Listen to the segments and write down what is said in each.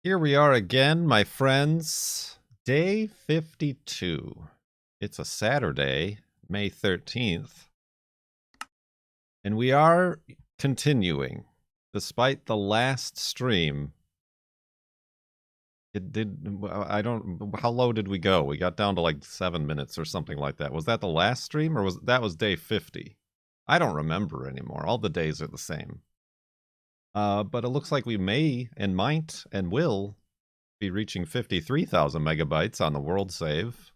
Here we are again, my friends. Day 52. It's a Saturday, May 13th. And we are continuing. Despite the last stream, how low did we go? We got down to like 7 minutes or something like that. Was that the last stream or was day 50? I don't remember anymore. All the days are the same. But it looks like we may and might and will be reaching 53,000 megabytes on the world save.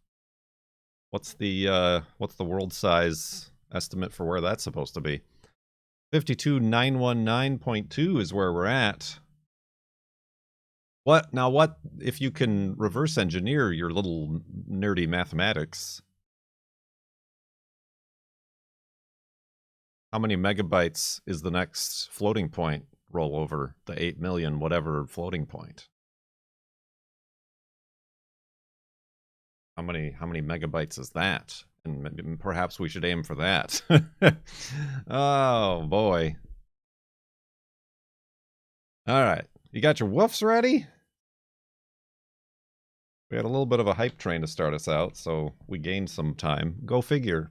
What's the world size estimate for where that's supposed to be? 52919.2 is where we're at. What if you can reverse engineer your little nerdy mathematics? How many megabytes is the next floating point roll over the 8 million whatever floating point? How many megabytes is that? And perhaps we should aim for that. Oh boy. All right, you got your woofs ready? We had a little bit of a hype train to start us out, so we gained some time. Go figure.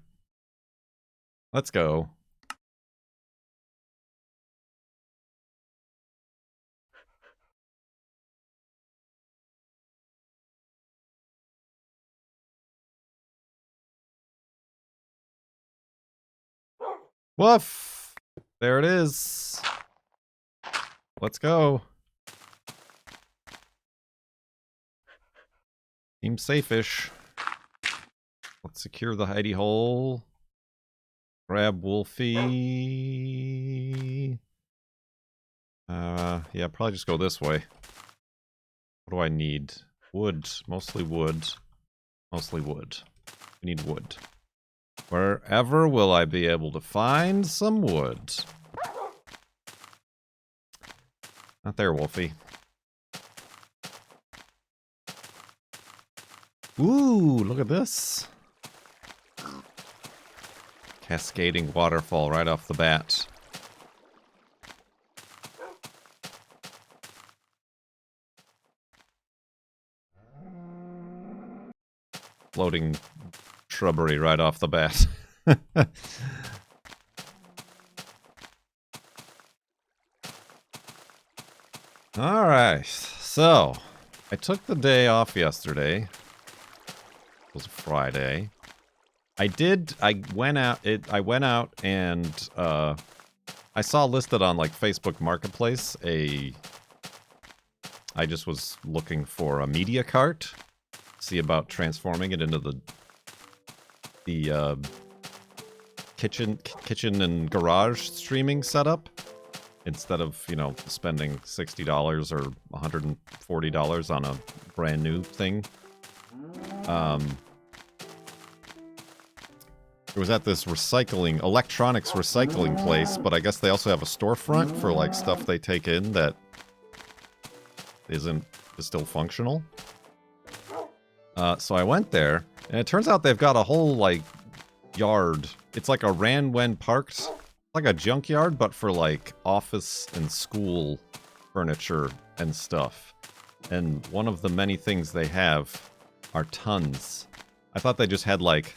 Let's go. Woof! There it is. Let's go. Seems safe-ish. Let's secure the hidey hole. Grab Wolfie. Yeah, probably just go this way. What do I need? Wood. Mostly wood. Mostly wood. We need wood. Wherever will I be able to find some wood? Not there, Wolfie. Ooh, look at this. Cascading waterfall right off the bat. Floating shrubbery right off the bat. Alright, so I took the day off yesterday. It was a Friday. I went out and I saw listed on like Facebook Marketplace I just was looking for a media cart. See about transforming it into the kitchen and garage streaming setup instead of, you know, spending $60 or $140 on a brand new thing. It was at this electronics recycling place, but I guess they also have a storefront for like stuff they take in that is still functional. So I went there, and it turns out they've got a whole like yard. It's like a Ranwen Parks, like a junkyard, but for like office and school furniture and stuff. And one of the many things they have are tons. I thought they just had like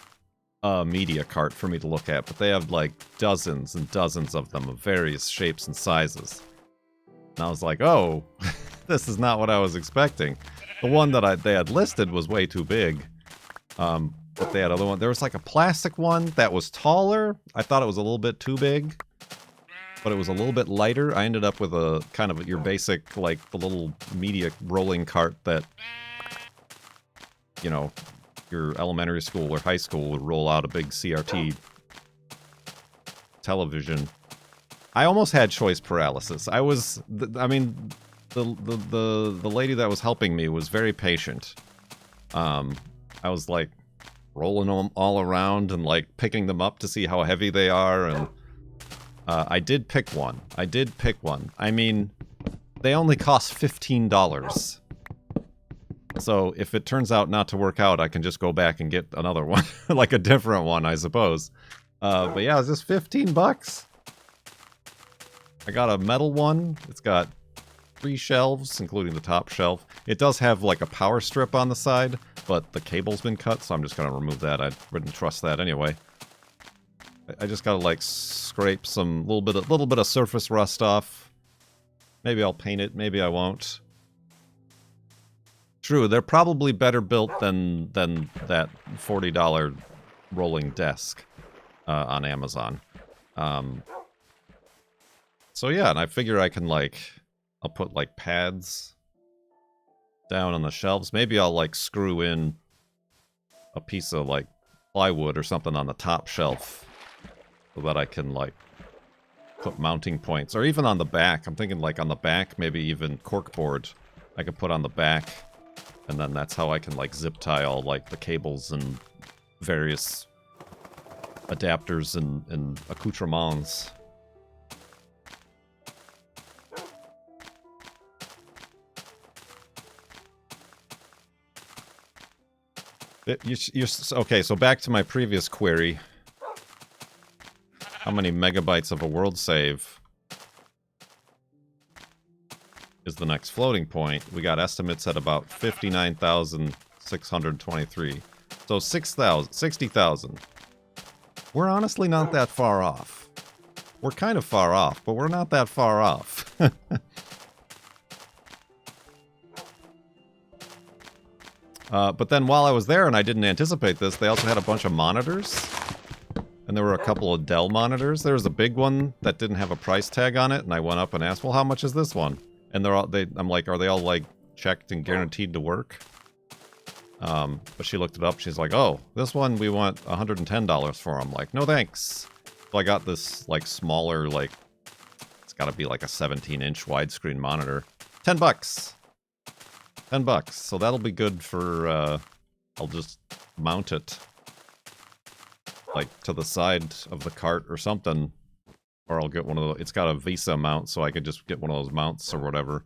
a media cart for me to look at, but they have like dozens and dozens of them of various shapes and sizes. And I was like, oh, this is not what I was expecting. The one that they had listed was way too big. But they had other one. There was like a plastic one that was taller. I thought it was a little bit too big, but it was a little bit lighter. I ended up with a kind of your basic, like the little media rolling cart that, you know, your elementary school or high school would roll out a big CRT television. I almost had choice paralysis. I mean, the lady that was helping me was very patient. I was like rolling them all around and like picking them up to see how heavy they are, and I did pick one. I mean, they only cost $15. So if it turns out not to work out, I can just go back and get another one, like a different one, I suppose. But yeah, it's just $15. I got a metal one. It's got 3 shelves, including the top shelf. It does have like a power strip on the side, but the cable's been cut, so I'm just gonna remove that. I wouldn't trust that anyway. I just gotta like scrape some little bit of surface rust off. Maybe I'll paint it, maybe I won't. True, they're probably better built than that $40 rolling desk on Amazon. So yeah, and I figure I can like, I'll put like pads down on the shelves. Maybe I'll like screw in a piece of like plywood or something on the top shelf so that I can like put mounting points, or even on the back. I'm thinking like on the back, maybe even corkboard I could put on the back, and then that's how I can like zip tie all like the cables and various adapters and accoutrements. Okay, so back to my previous query. How many megabytes of a world save is the next floating point? We got estimates at about 59,623. So 60,000. We're honestly not that far off. We're kind of far off, but we're not that far off. But then while I was there, and I didn't anticipate this, they also had a bunch of monitors. And there were a couple of Dell monitors. There was a big one that didn't have a price tag on it, and I went up and asked, well, how much is this one? And I'm like, are they all like checked and guaranteed to work? But she looked it up. She's like, oh, this one we want $110 for. I'm like, no thanks. So I got this like smaller, like, it's got to be like a 17-inch widescreen monitor. $10. $10. So that'll be good for, I'll just mount it like to the side of the cart or something. Or I'll get one of the, it's got a Visa mount, so I could just get one of those mounts or whatever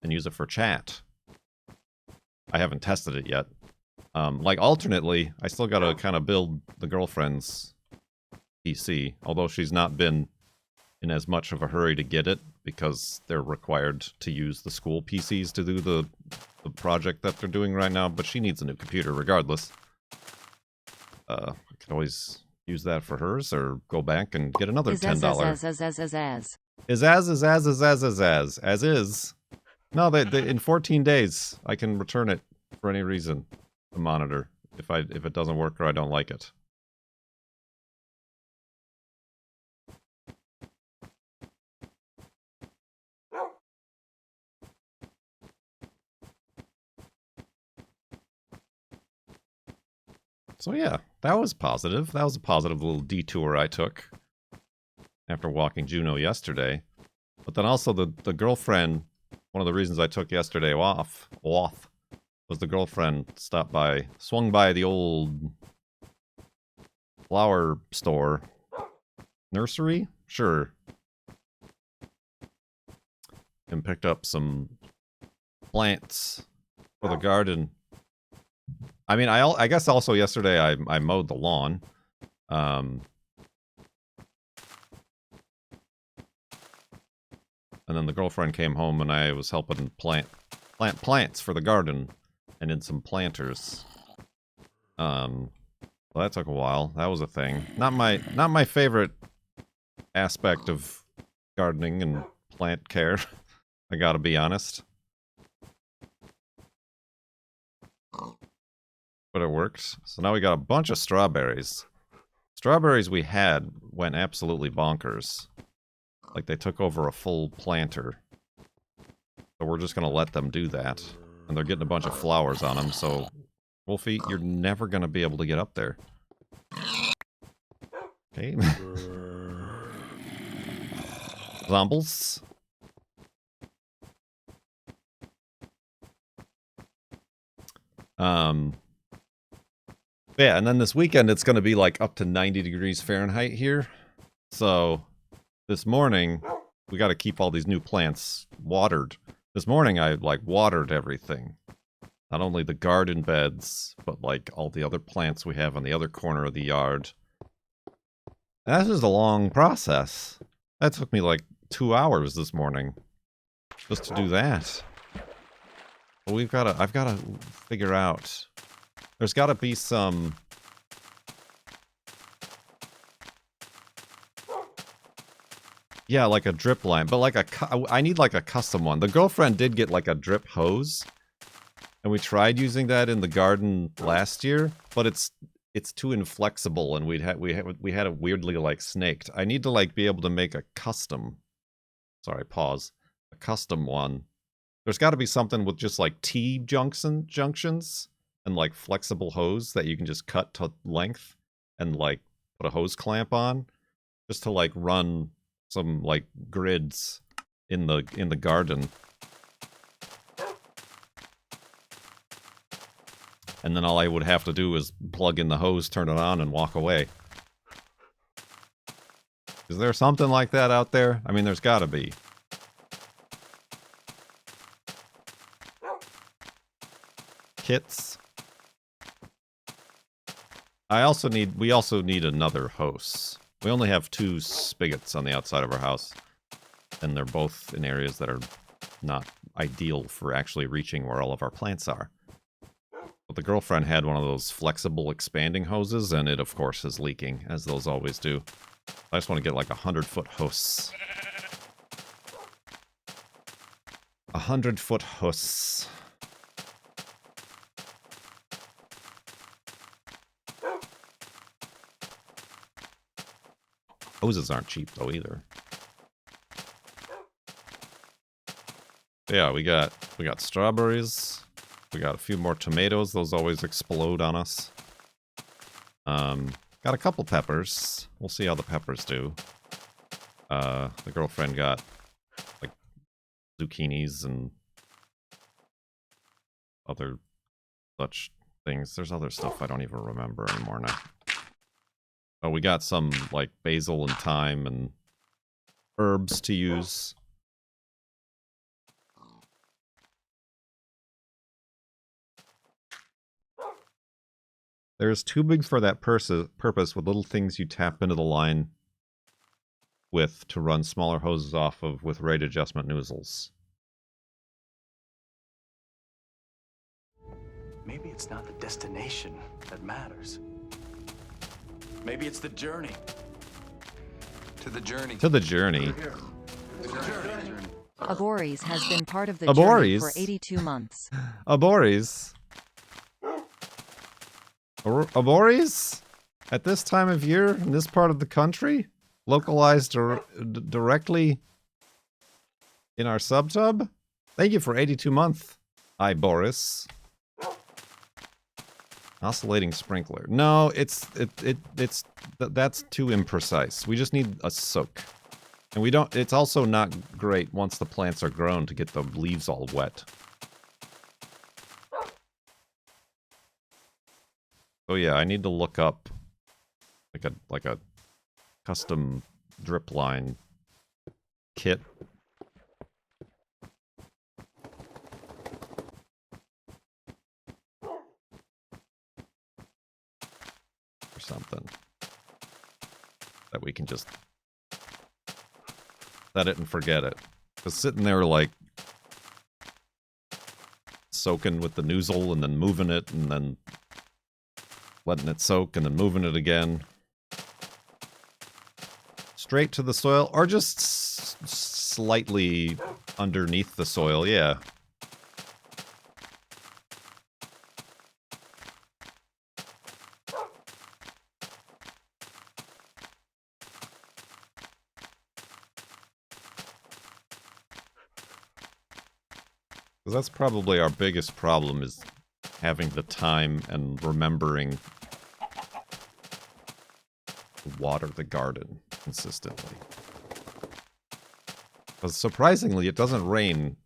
and use it for chat. I haven't tested it yet. Like alternately, I still gotta kind of build the girlfriend's PC, although she's not been in as much of a hurry to get it because they're required to use the school PCs to do the project that they're doing right now, but she needs a new computer regardless. I could always use that for hers or go back and get another $10. As is. No, they in 14 days I can return it for any reason. The monitor, if it doesn't work or I don't like it. So yeah, that was positive. That was a positive little detour I took after walking Juno yesterday. But then also the girlfriend, one of the reasons I took yesterday off was the girlfriend swung by the old flower store. Nursery? Sure. And picked up some plants for the garden. I mean, I guess also yesterday I mowed the lawn. And then the girlfriend came home and I was helping plant plants for the garden and in some planters. Well, that took a while. That was a thing. Not my favorite aspect of gardening and plant care. I gotta be honest. But it works. So now we got a bunch of strawberries. Strawberries we had went absolutely bonkers. Like they took over a full planter. So we're just gonna let them do that. And they're getting a bunch of flowers on them, so Wolfie, you're never gonna be able to get up there. Okay. Zombles. Yeah, and then this weekend it's gonna be like up to 90 degrees Fahrenheit here. So this morning we gotta keep all these new plants watered. This morning I like watered everything. Not only the garden beds, but like all the other plants we have on the other corner of the yard. And that's just a long process. That took me like 2 hours this morning. just to do that. But I've gotta figure out. There's gotta be some. Yeah, like a drip line, but like I need like a custom one. The girlfriend did get like a drip hose, and we tried using that in the garden last year, but it's too inflexible, and we had it weirdly like snaked. I need to like be able to make a custom. Sorry, pause. A custom one. There's got to be something with just like junctions and like flexible hose that you can just cut to length and like put a hose clamp on, just to like run some like grids in the garden. And then all I would have to do is plug in the hose, turn it on, and walk away. Is there something like that out there? I mean, there's gotta be. Kits. We also need another hose. We only have 2 spigots on the outside of our house, and they're both in areas that are not ideal for actually reaching where all of our plants are. But the girlfriend had one of those flexible expanding hoses, and it, of course, is leaking, as those always do. I just want to get like 100-foot hose. 100-foot hose. Hoses aren't cheap though either. Yeah, we got strawberries. We got a few more tomatoes. Those always explode on us. Got a couple peppers. We'll see how the peppers do. The girlfriend got like zucchinis and other such things. There's other stuff I don't even remember anymore now. Oh, we got some like basil and thyme and herbs to use. There's tubing for that purpose with little things you tap into the line with to run smaller hoses off of with rate adjustment nozzles. Maybe it's not the destination that matters. Maybe it's the journey. To the journey. To the journey. Abories has been part of the journey for 82 months. Abories? Abories? At this time of year, in this part of the country? Localized directly in our subtub? Thank you for 82 months. Hi, Boris. Oscillating sprinkler. No, that's too imprecise. We just need a soak. And we don't, it's also not great once the plants are grown to get the leaves all wet. Oh yeah, I need to look up like a custom drip line kit. Or something that we can just set it and forget it. Just sitting there like soaking with the nozzle and then moving it and then letting it soak and then moving it again. Straight to the soil or just slightly underneath the soil, yeah. Because that's probably our biggest problem is having the time and remembering to water the garden consistently. Because surprisingly, it doesn't rain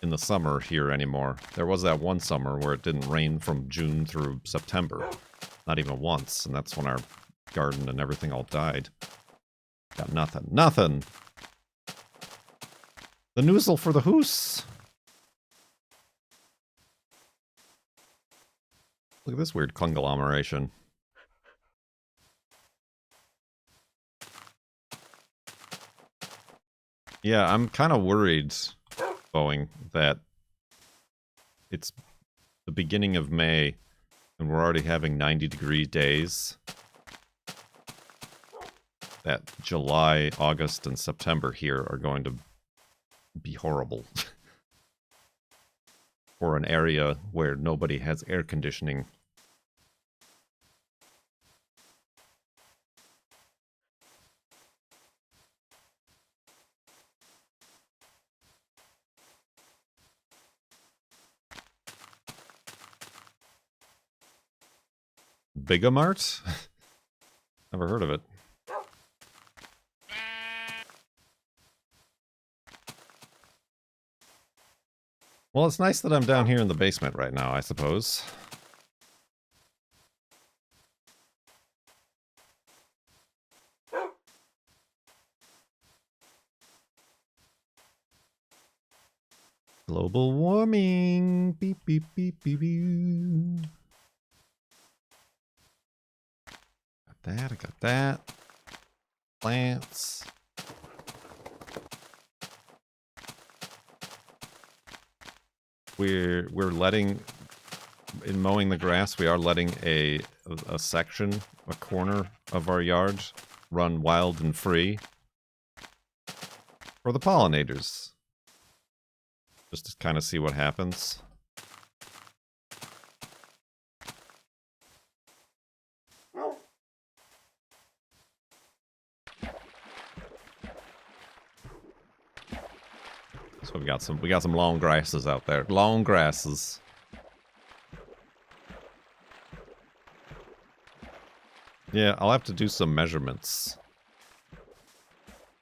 in the summer here anymore. There was that one summer where it didn't rain from June through September. Not even once, and that's when our garden and everything all died. Got nothing. Nothing! The noozle for the hoose! Look at this weird conglomeration. Yeah, I'm kind of worried infoing that it's the beginning of May and we're already having 90-degree days. That July, August, and September here are going to be horrible. For an area where nobody has air conditioning. Bigamart? Never heard of it. Well, it's nice that I'm down here in the basement right now, I suppose. Global warming. Beep, beep, beep, beep, beep. Got that, I got that. Plants. We're letting, in mowing the grass, we are letting a section, a corner of our yard run wild and free for the pollinators. Just to kind of see what happens. So we got some long grasses out there. Long grasses. Yeah, I'll have to do some measurements.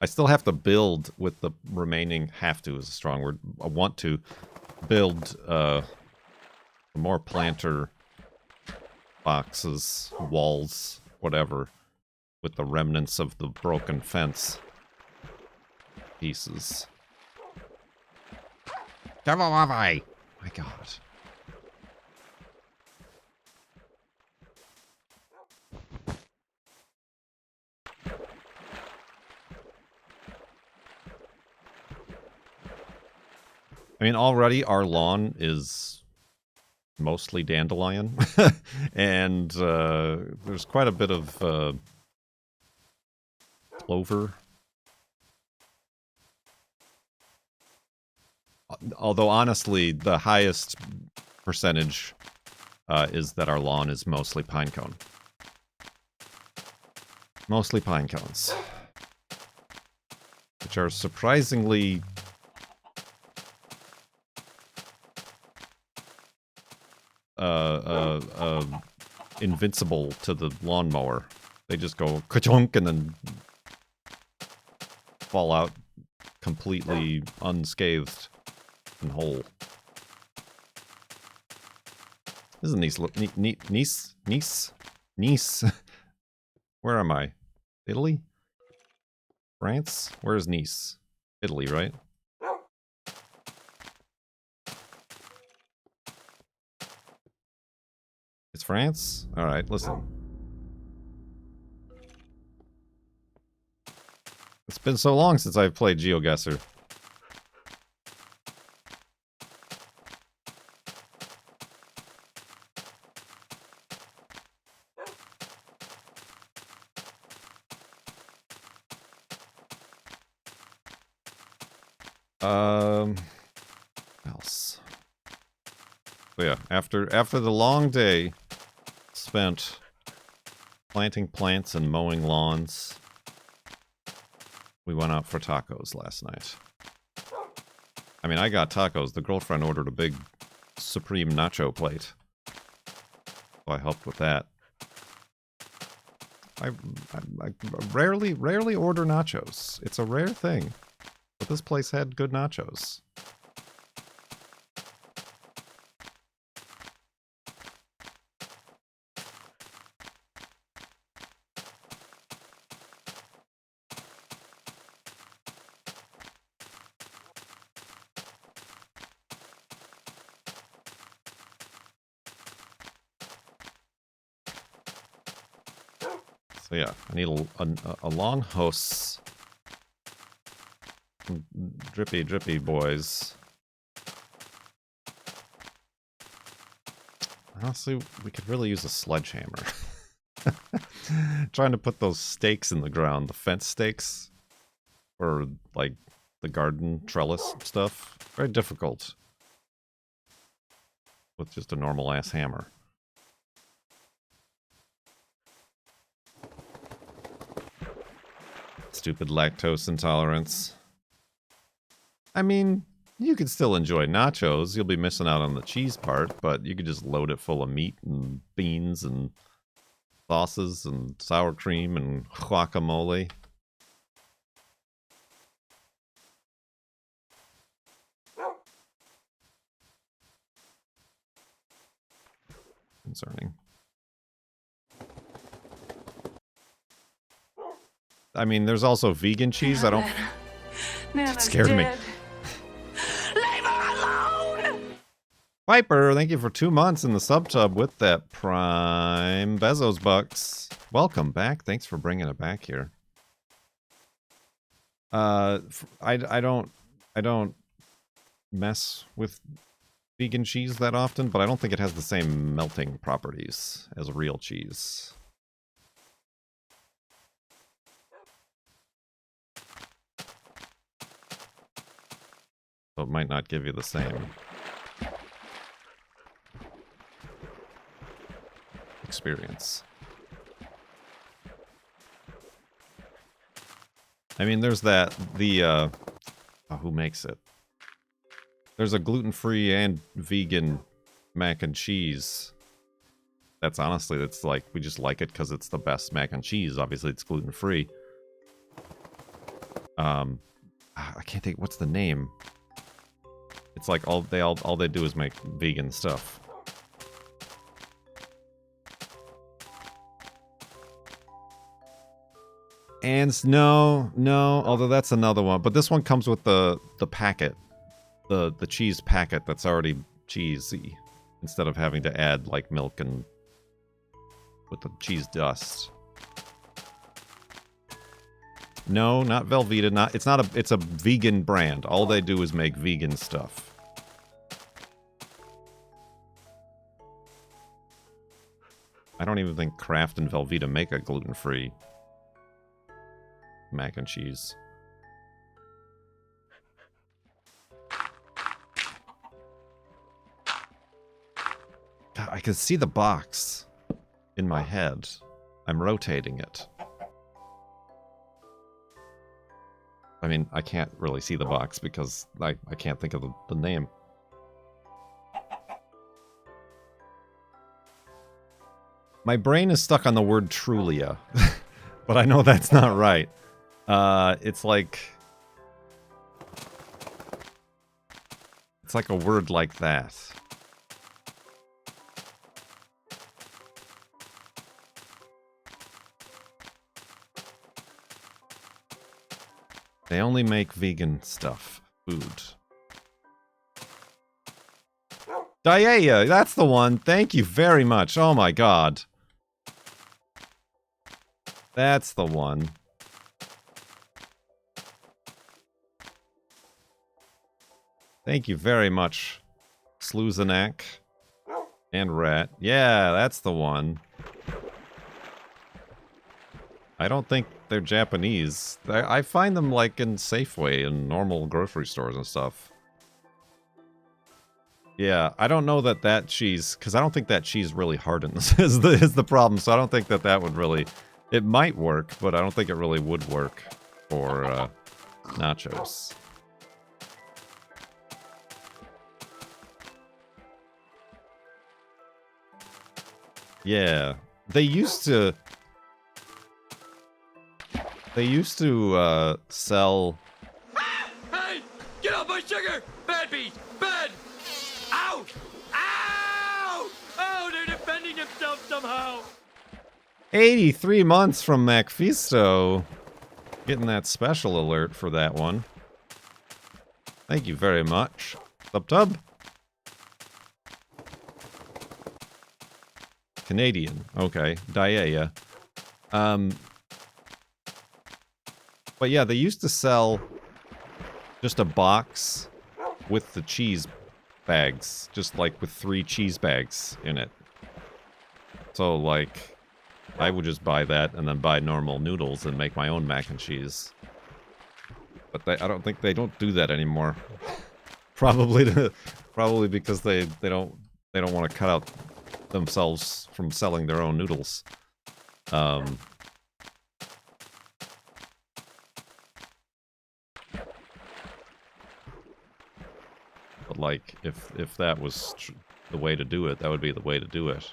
I still have to build with the remaining, have to is a strong word. I want to build more planter boxes, walls, whatever, with the remnants of the broken fence pieces. My God. I mean, already our lawn is mostly dandelion, and there's quite a bit of clover. Although, honestly, the highest percentage is that our lawn is mostly pine cone. Mostly pine cones. Which are surprisingly... invincible to the lawnmower. They just go ka-chunk and then fall out completely unscathed and whole. Isn't Nice? Where am I? Italy? France? Where is Nice? Italy, right? It's France? Alright, listen. It's been so long since I've played GeoGuessr. Else. So yeah, after the long day spent planting plants and mowing lawns, we went out for tacos last night. I mean, I got tacos. The girlfriend ordered a big supreme nacho plate. So I helped with that. I rarely order nachos. It's a rare thing. But this place had good nachos. So yeah, I need a long hose. Drippy boys. Honestly, we could really use a sledgehammer. Trying to put those stakes in the ground, the fence stakes, or like the garden trellis stuff. Very difficult with just a normal ass hammer. Stupid lactose intolerance. I mean, you could still enjoy nachos. You'll be missing out on the cheese part, but you could just load it full of meat and beans and sauces and sour cream and guacamole. Concerning. I mean, there's also vegan cheese. I don't... That scared me. Leave her alone! Viper, thank you for 2 months in the sub-tub with that Prime Bezos bucks. Welcome back. Thanks for bringing it back here. I don't mess with vegan cheese that often, but I don't think it has the same melting properties as real cheese. So it might not give you the same experience. I mean, there's that, oh, who makes it? There's a gluten-free and vegan mac and cheese. That's honestly, that's like, we just like it because it's the best mac and cheese. Obviously, it's gluten-free. I can't think, what's the name? It's like all they do is make vegan stuff. And no, although that's another one. But this one comes with the packet. The cheese packet that's already cheesy. Instead of having to add like milk and with the cheese dust. No, not Velveeta. It's a vegan brand. All they do is make vegan stuff. I don't even think Kraft and Velveeta make a gluten-free mac and cheese. God, I can see the box in my head. I'm rotating it. I mean, I can't really see the box because I can't think of the name. My brain is stuck on the word Trulia, but I know that's not right. It's like a word like that. They only make vegan stuff. Food. Diea, that's the one. Thank you very much. Oh my god. That's the one. Thank you very much, Sluzenak and Rat. Yeah, that's the one. I don't think they're Japanese. I find them like in Safeway and normal grocery stores and stuff. Yeah, I don't know that cheese, because I don't think that cheese really hardens is the problem, so I don't think that would really... It might work, but I don't think it really would work for nachos. Yeah, they used to sell... Hey! Get off my sugar! Bad bees! Bad! Ow! Ow! Oh, they're defending themselves somehow! 83 months from MacFisto. Getting that special alert for that one. Thank you very much. Tub. Canadian. Okay. Diea. But yeah, they used to sell just a box with the cheese bags. Just like with 3 cheese bags in it. So, like, I would just buy that and then buy normal noodles and make my own mac and cheese. But I don't think they don't do that anymore. Probably because they don't want to cut out themselves from selling their own noodles. But like, if that was the way to do it, that would be the way to do it.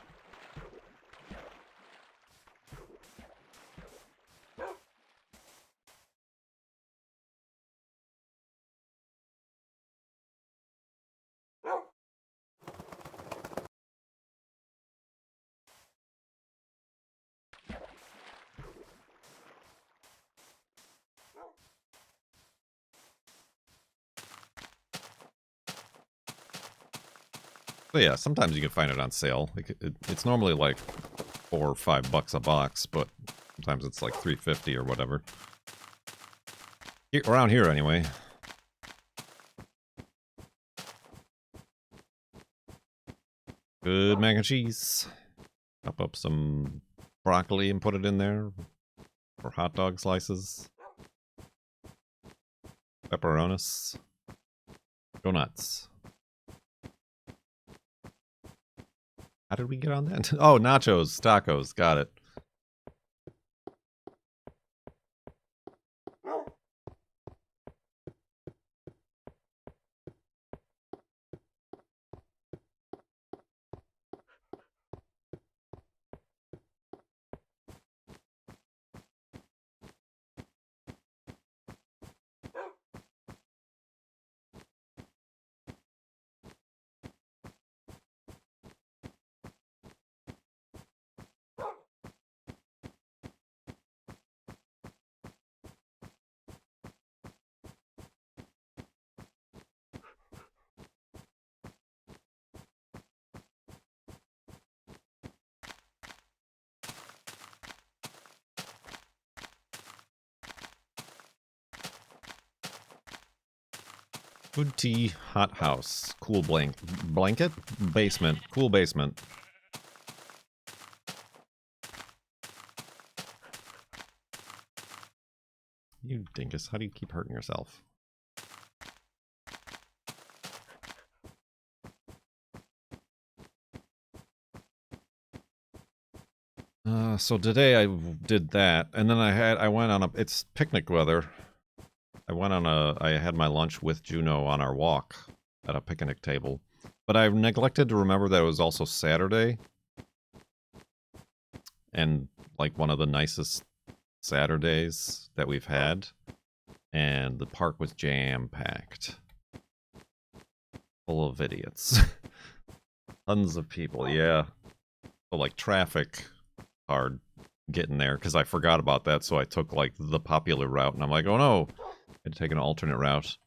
So yeah, sometimes you can find it on sale. It's normally like $4 or $5 a box, but sometimes it's like $3.50 or whatever. Around here, anyway. Good mac and cheese. Chop up some broccoli and put it in there. Or hot dog slices. Pepperonis. Go nuts. How did we get on that? Oh, nachos, tacos, got it. Food tea, hot house, cool blanket, basement, cool basement. You dingus, how do you keep hurting yourself? So today I did that, and then I went on it's picnic weather. I had my lunch with Juno on our walk at a picnic table. But I neglected to remember that it was also Saturday. And, like, one of the nicest Saturdays that we've had. And the park was jam-packed. Full of idiots. Tons of people, yeah. So, like, traffic, hard getting there, because I forgot about that, so I took, like, the popular route, and I'm like, oh no! I had to take an alternate route.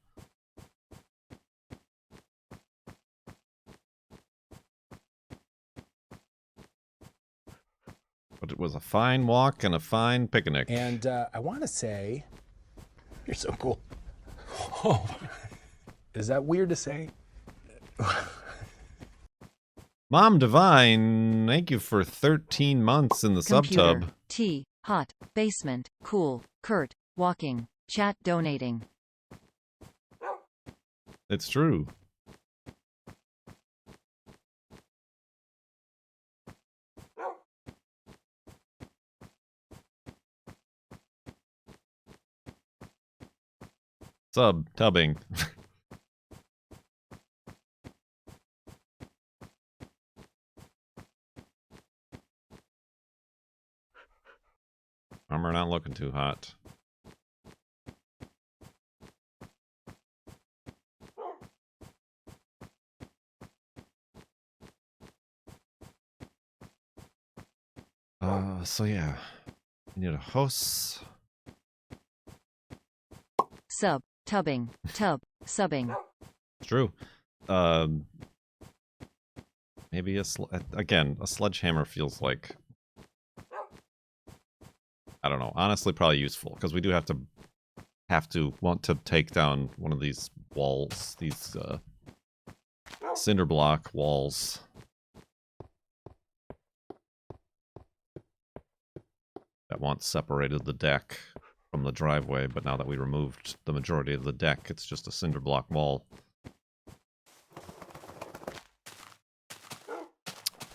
But it was a fine walk and a fine picnic. And I want to say, you're so cool. Oh, is that weird to say? Mom Divine, thank you for 13 months in the subtub. Tea, hot, basement, cool, Kurt, walking, chat donating. It's true. Tubbing. We're not looking too hot. So yeah. We need a host. Tubbing, subbing. It's true. Maybe again, a sledgehammer feels like, I don't know, honestly probably useful, because we do have to want to take down one of these walls, these cinder block walls. that once separated the deck from the driveway, but now that we removed the majority of the deck, it's just a cinder block wall.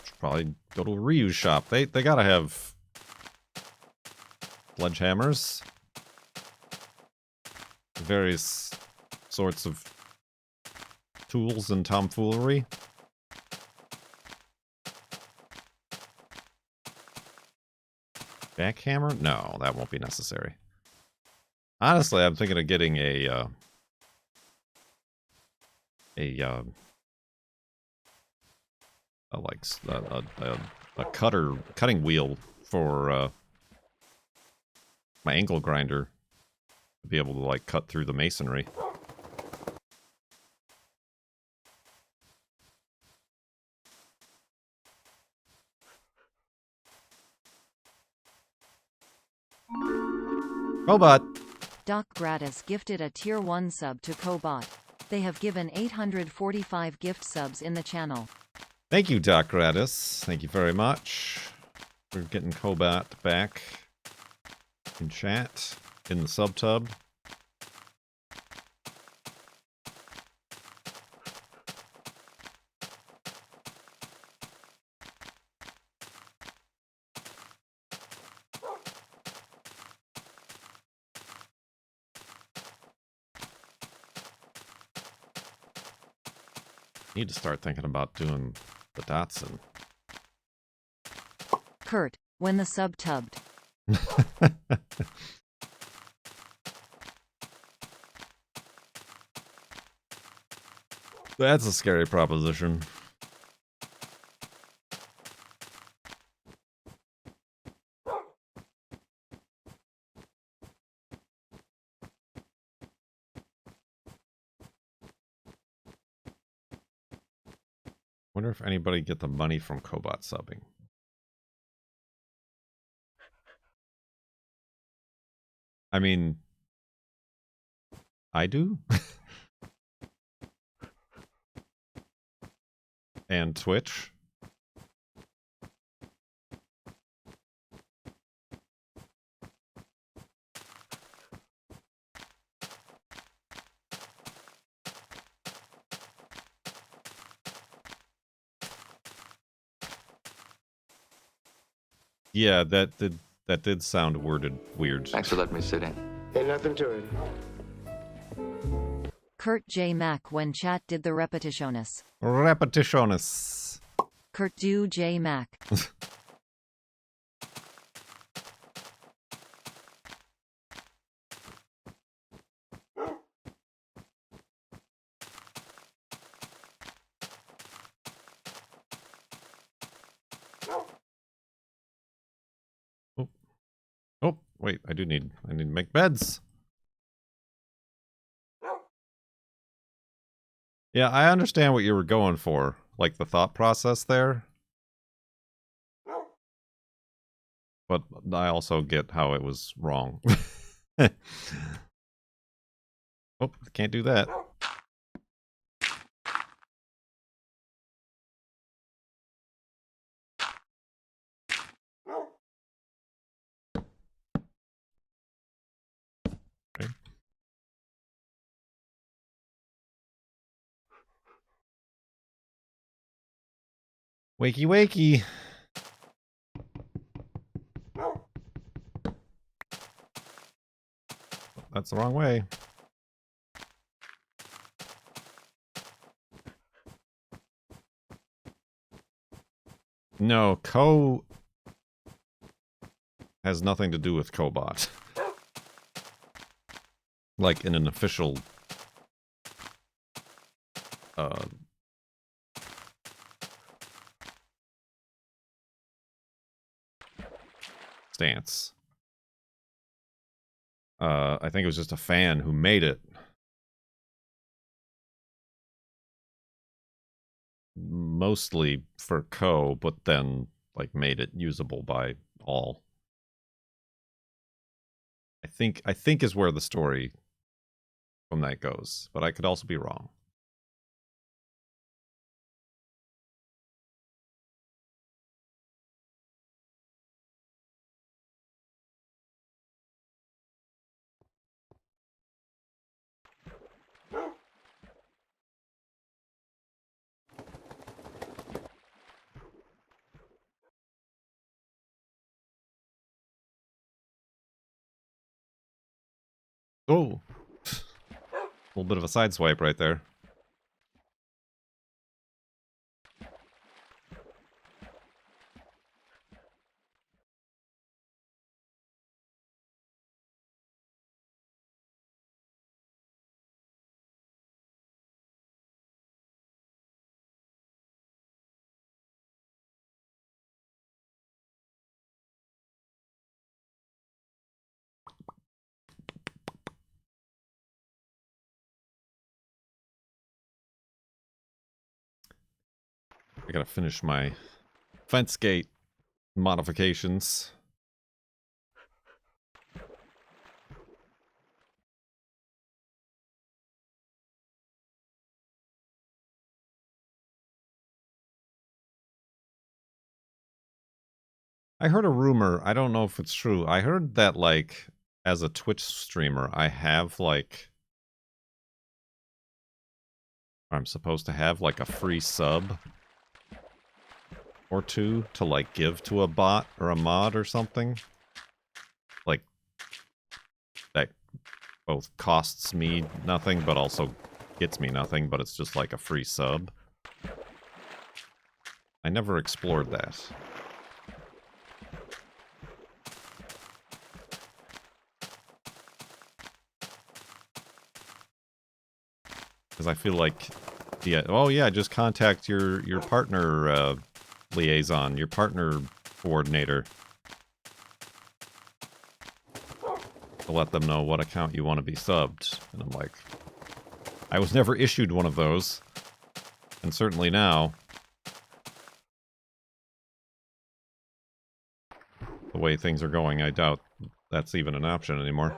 Should probably go to a reuse shop. They gotta have sledgehammers, various sorts of tools and tomfoolery. Jackhammer? No, that won't be necessary. Honestly, I'm thinking of getting a cutting wheel for my angle grinder to be able to like cut through the masonry. Cobot! Doc Gratis gifted a Tier 1 sub to Cobot. They have given 845 gift subs in the channel. Thank you, Doc Gratis. Thank you very much. We're getting Cobot back in chat, in the subtub. Need to start thinking about doing the Datsun. Kurt, when the sub tubbed. That's a scary proposition. Wonder if anybody get the money from Cobot subbing. I mean, I do. And Twitch. Yeah, that did sound worded weird. Thanks for letting me sit in. Ain't nothing to it. Kurt J. Mac when chat did the repetitionus. Repetitionus. Kurt do J. Mac. Oh, wait, I need to make beds. Yeah, I understand what you were going for, like the thought process there. But I also get how it was wrong. Oh, can't do that. Okay. Wakey, wakey. That's the wrong way. No, Co has nothing to do with Cobot. Like in an official stance. I think it was just a fan who made it. Mostly for Co, but then like made it usable by all. I think is where the story from that goes, but I could also be wrong. Oh! A little bit of a side swipe right there. I gotta finish my fence gate modifications. I heard a rumor, I don't know if it's true. I heard that, like, as a Twitch streamer, I have, like... I'm supposed to have, like, a free sub or two to, like, give to a bot or a mod or something. Like, that both costs me nothing, but also gets me nothing, but it's just like a free sub. I never explored that. Because I feel like, yeah, oh yeah, just contact your partner liaison, your partner coordinator, to let them know what account you want to be subbed. And I'm like, I was never issued one of those, and certainly now, the way things are going, I doubt that's even an option anymore.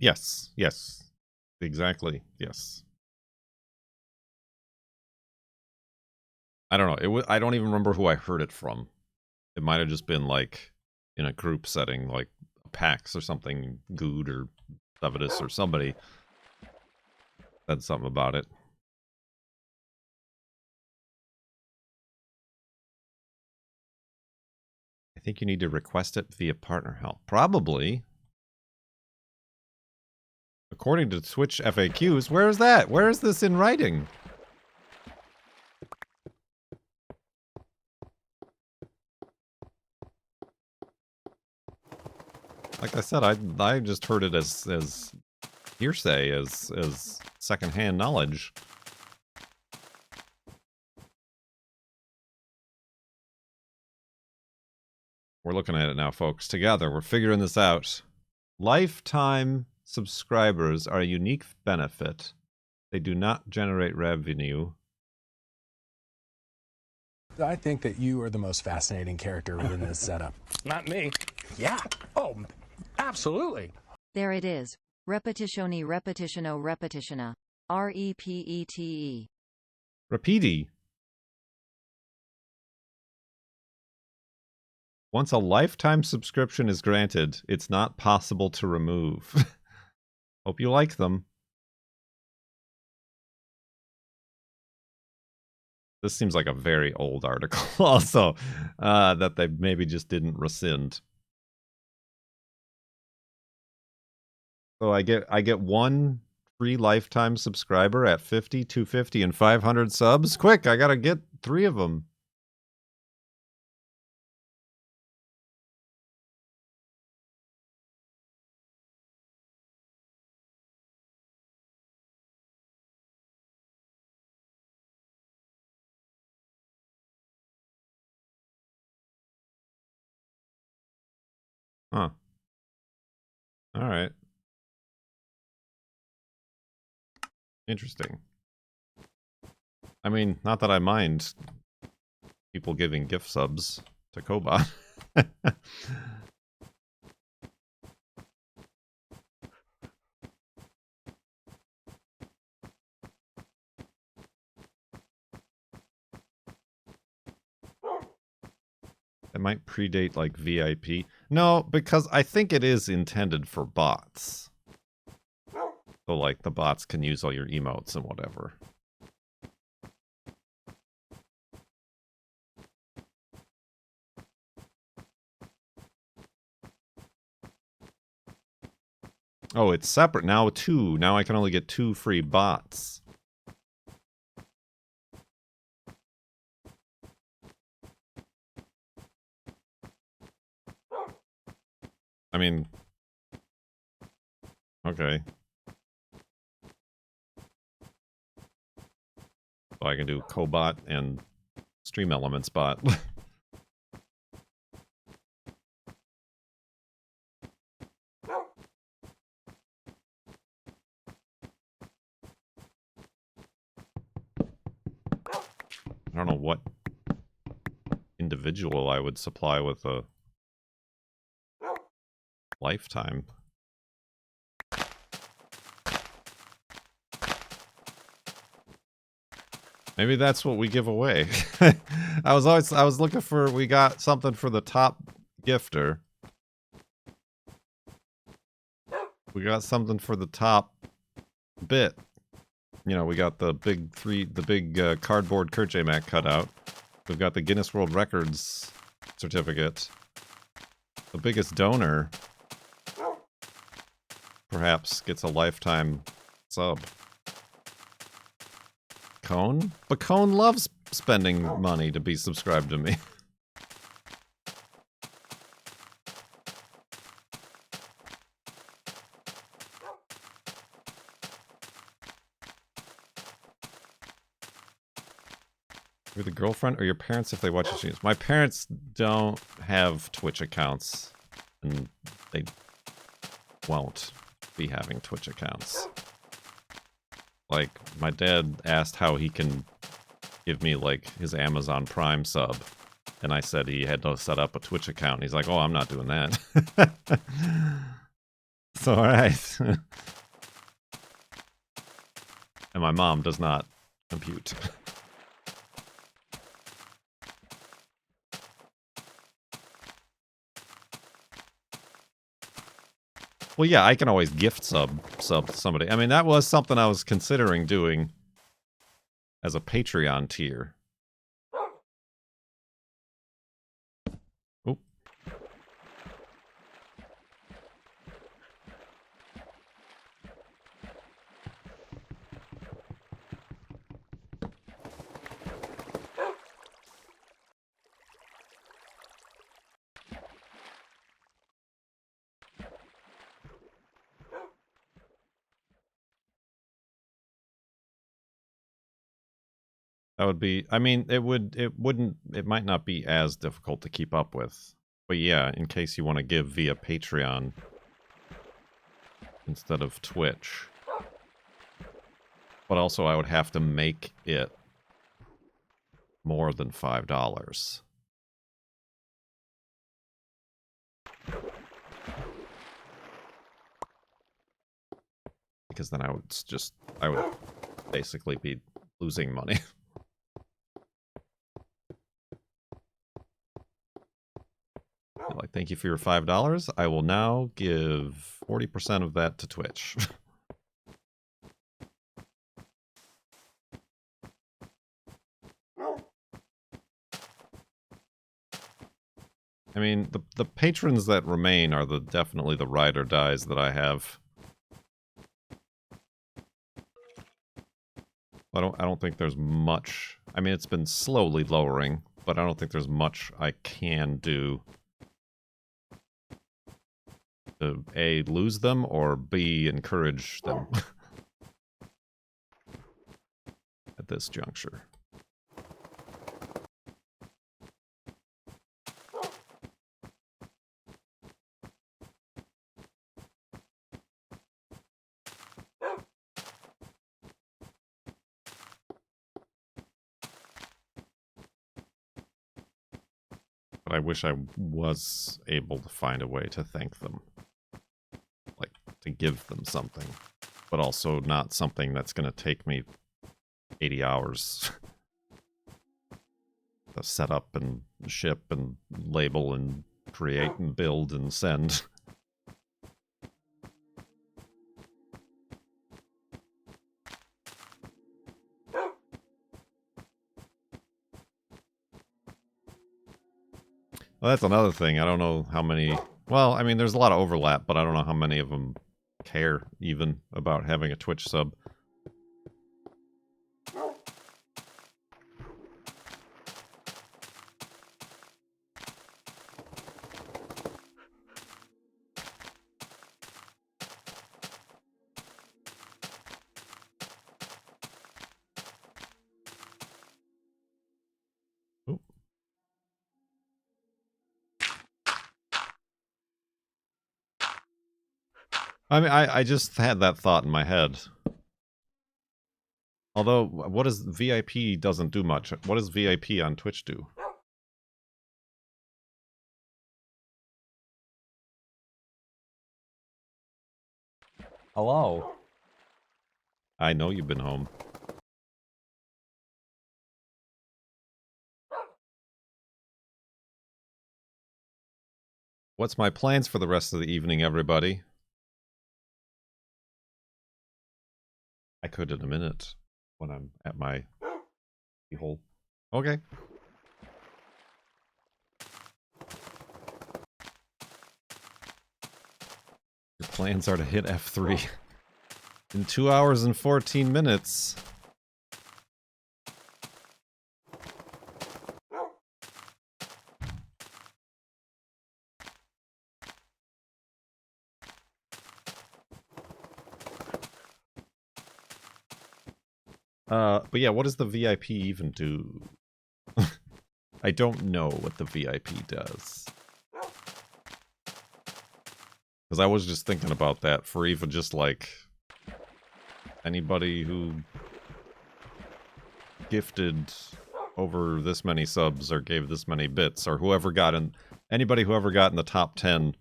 Yes, yes, exactly, yes. I don't know. I don't even remember who I heard it from. It might have just been like in a group setting, like PAX or something. Good or Sevidus or somebody said something about it. I think you need to request it via partner help. Probably. According to Twitch FAQs, where is that? Where is this in writing? Like I said, I just heard it as hearsay, as secondhand knowledge. We're looking at it now, folks. Together, we're figuring this out. Lifetime subscribers are a unique benefit. They do not generate revenue. I think that you are the most fascinating character within this setup. Not me. Yeah. Oh, absolutely. There it is. Repetitioni repetitiono repetitiona. REPETE. Repeaty. Once a lifetime subscription is granted, it's not possible to remove. Hope you like them. This seems like a very old article also, that they maybe just didn't rescind. So I get one free lifetime subscriber at 50, 250, and 500 subs. Quick, I gotta get 3 of them. Huh. Alright. Interesting. I mean, not that I mind people giving gift subs to Cobot. It might predate like VIP. No, because I think it is intended for bots. So, like, the bots can use all your emotes and whatever. Oh, it's separate. Now 2. Now I can only get 2 free bots. I mean... Okay. So I can do Cobot and Stream Elements bot. I don't know what individual I would supply with a lifetime. Maybe that's what we give away. I was looking for, we got something for the top gifter. We got something for the top bit. You know, we got the big cardboard Kurt J. Mac cutout. We've got the Guinness World Records certificate. The biggest donor perhaps gets a lifetime sub. Cone? But Cone loves spending money to be subscribed to me. You're the girlfriend or your parents if they watch your streams? My parents don't have Twitch accounts, and they won't be having Twitch accounts. Like, my dad asked how he can give me, like, his Amazon Prime sub, and I said he had to set up a Twitch account. He's like, oh, I'm not doing that. So, alright. And my mom does not compute. Well, yeah, I can always gift sub to somebody. I mean, that was something I was considering doing as a Patreon tier. Oop. That would be, I mean, it might not be as difficult to keep up with. But yeah, in case you want to give via Patreon instead of Twitch. But also I would have to make it more than $5. Because then I would basically be losing money. Like, thank you for your $5. I will now give 40% of that to Twitch. I mean, the patrons that remain are definitely the ride or dies that I have. I don't think there's much. I mean, it's been slowly lowering, but I don't think there's much I can do to A, lose them, or B, encourage them at this juncture. But I wish I was able to find a way to thank them. Like, to give them something. But also not something that's going to take me 80 hours to set up and ship and label and create and build and send. Well, that's another thing. I don't know how many... Well, I mean, there's a lot of overlap, but I don't know how many of them care, even, about having a Twitch sub. Ooh. I mean, I just had that thought in my head. Although, what does VIP doesn't do much. What does VIP on Twitch do? Hello. I know you've been home. What's my plans for the rest of the evening, everybody? I could in a minute when I'm at my hole. Okay. Your plans are to hit F3 in 2 hours and 14 minutes. But yeah, what does the VIP even do? I don't know what the VIP does. Because I was just thinking about that for even just like anybody who gifted over this many subs or gave this many bits, or whoever got in, anybody who ever got in the top 10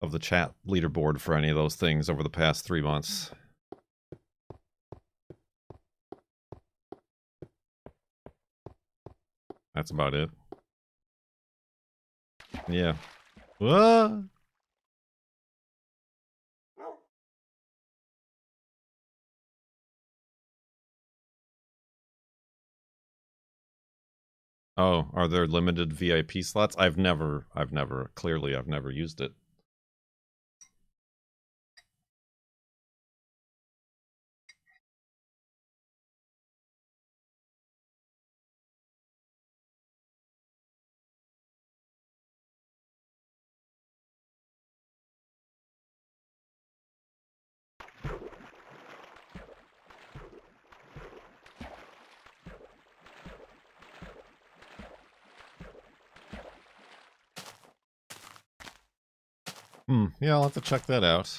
of the chat leaderboard for any of those things over the past 3 months. That's about it. Yeah. What? Oh, are there limited VIP slots? I've never used it. Yeah, I'll have to check that out.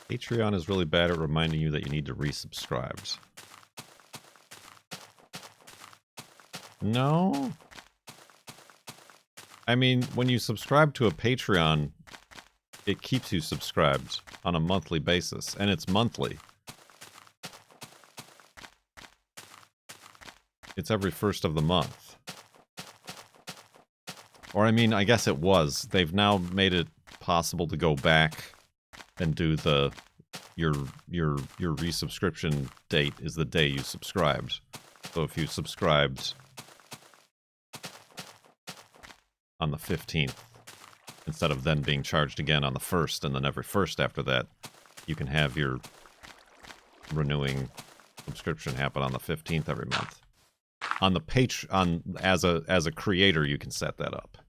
Patreon is really bad at reminding you that you need to resubscribe. No? I mean, when you subscribe to a Patreon, it keeps you subscribed on a monthly basis, and it's monthly. It's every first of the month. Or, I mean, I guess it was. They've now made it possible to go back and do the your resubscription date is the day you subscribed. So if you subscribed on the 15th, instead of then being charged again on the 1st, and then every 1st after that, you can have your renewing subscription happen on the 15th every month. On the as a creator, you can set that up.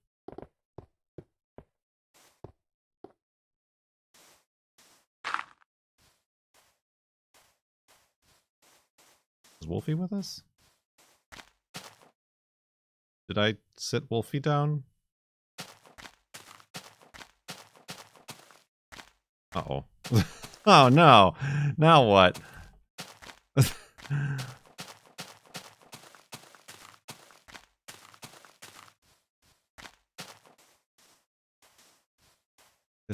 Is Wolfie with us? Did I sit Wolfie down? Uh-oh. Oh no. Now what? Did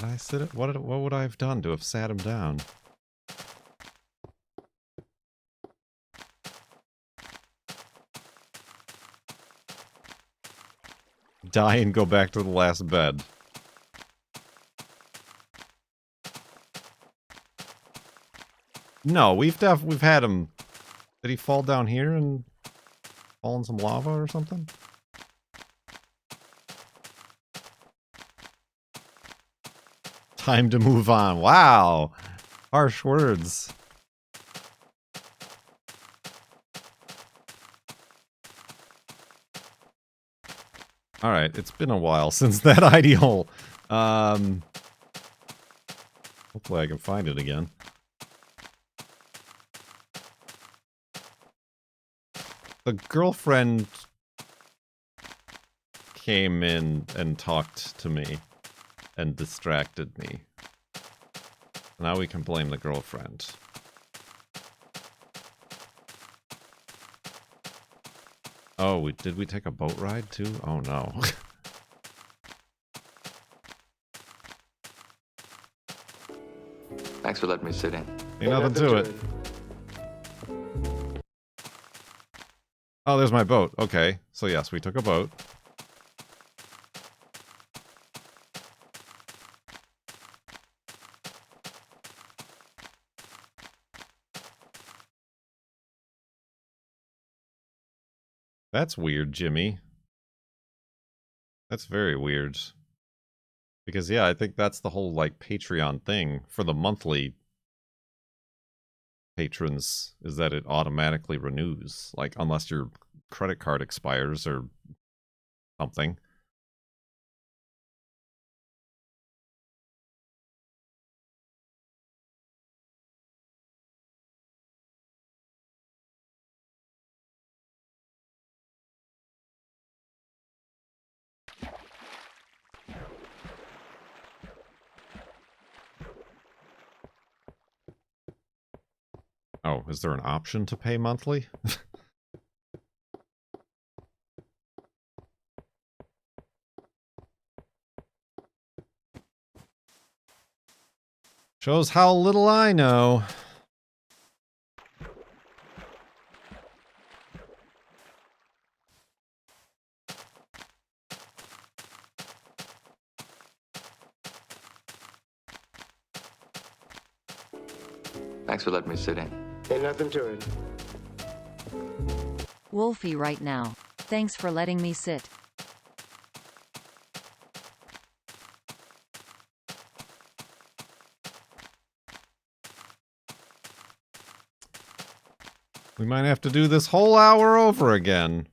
I sit it? What would I have done to have sat him down? Die and go back to the last bed. No, we've had him. Did he fall down here and fall in some lava or something? Time to move on. Wow. Harsh words. Alright, it's been a while since that ID hole. Hopefully I can find it again. The girlfriend came in and talked to me and distracted me. Now we can blame the girlfriend. Oh, did we take a boat ride too? Oh no. Thanks for letting me sit in. Ain't nothing to it. Oh, there's my boat. Okay. So yes, we took a boat. That's weird, Jimmy. That's very weird. Because, yeah, I think that's the whole, like, Patreon thing for the monthly patrons, is that it automatically renews. Like, unless your credit card expires or something. Oh, is there an option to pay monthly? Shows how little I know. Thanks for letting me sit in. Ain't nothing to it. Wolfie right now. Thanks for letting me sit. We might have to do this whole hour over again.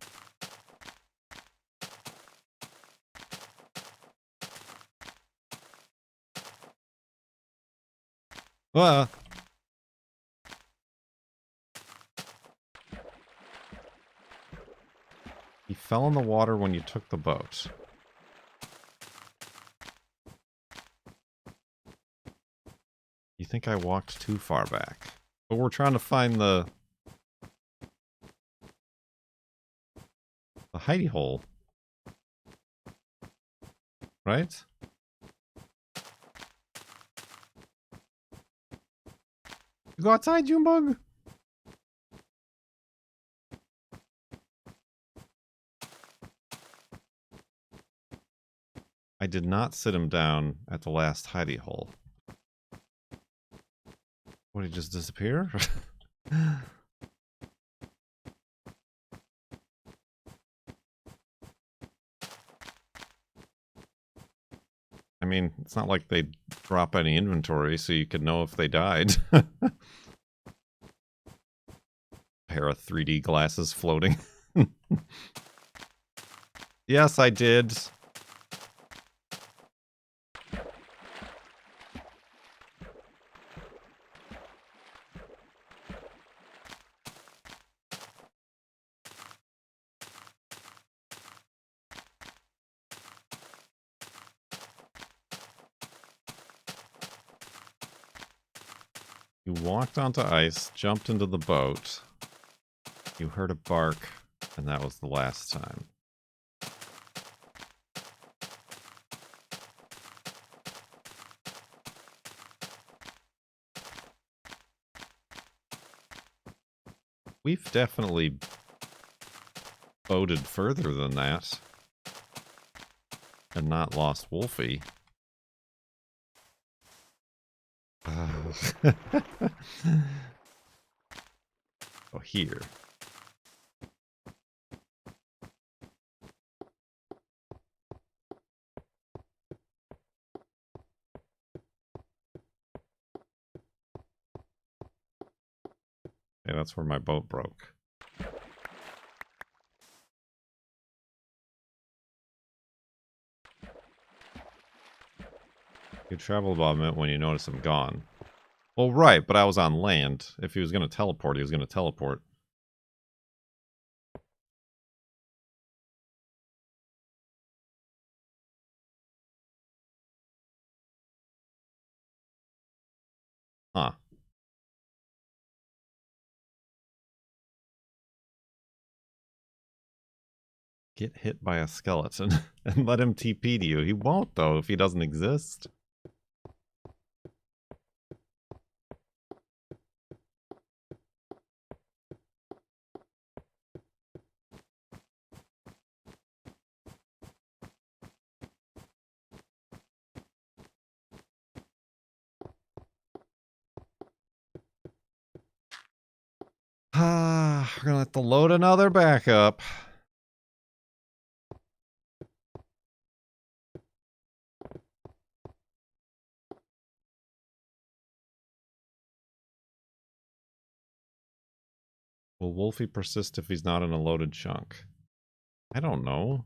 He fell in the water when you took the boat. You think I walked too far back? But we're trying to find the hidey hole. Right? You go outside, Junebug? I did not sit him down at the last hidey hole. What, did he just disappear? I mean, it's not like they drop any inventory, so you could know if they died. Pair of 3D glasses floating. Yes, I did. You walked onto ice, jumped into the boat. You heard a bark, and that was the last time. We've definitely boated further than that. and not lost Wolfie. Oh, here. Yeah, that's where my boat broke. You travel about a minute when you notice I'm gone. Well, right, but I was on land. If he was going to teleport, he was going to teleport. Huh. Get hit by a skeleton and let him TP to you. He won't, though, if he doesn't exist. We're gonna have to load another backup. Will Wolfie persist if he's not in a loaded chunk? I don't know.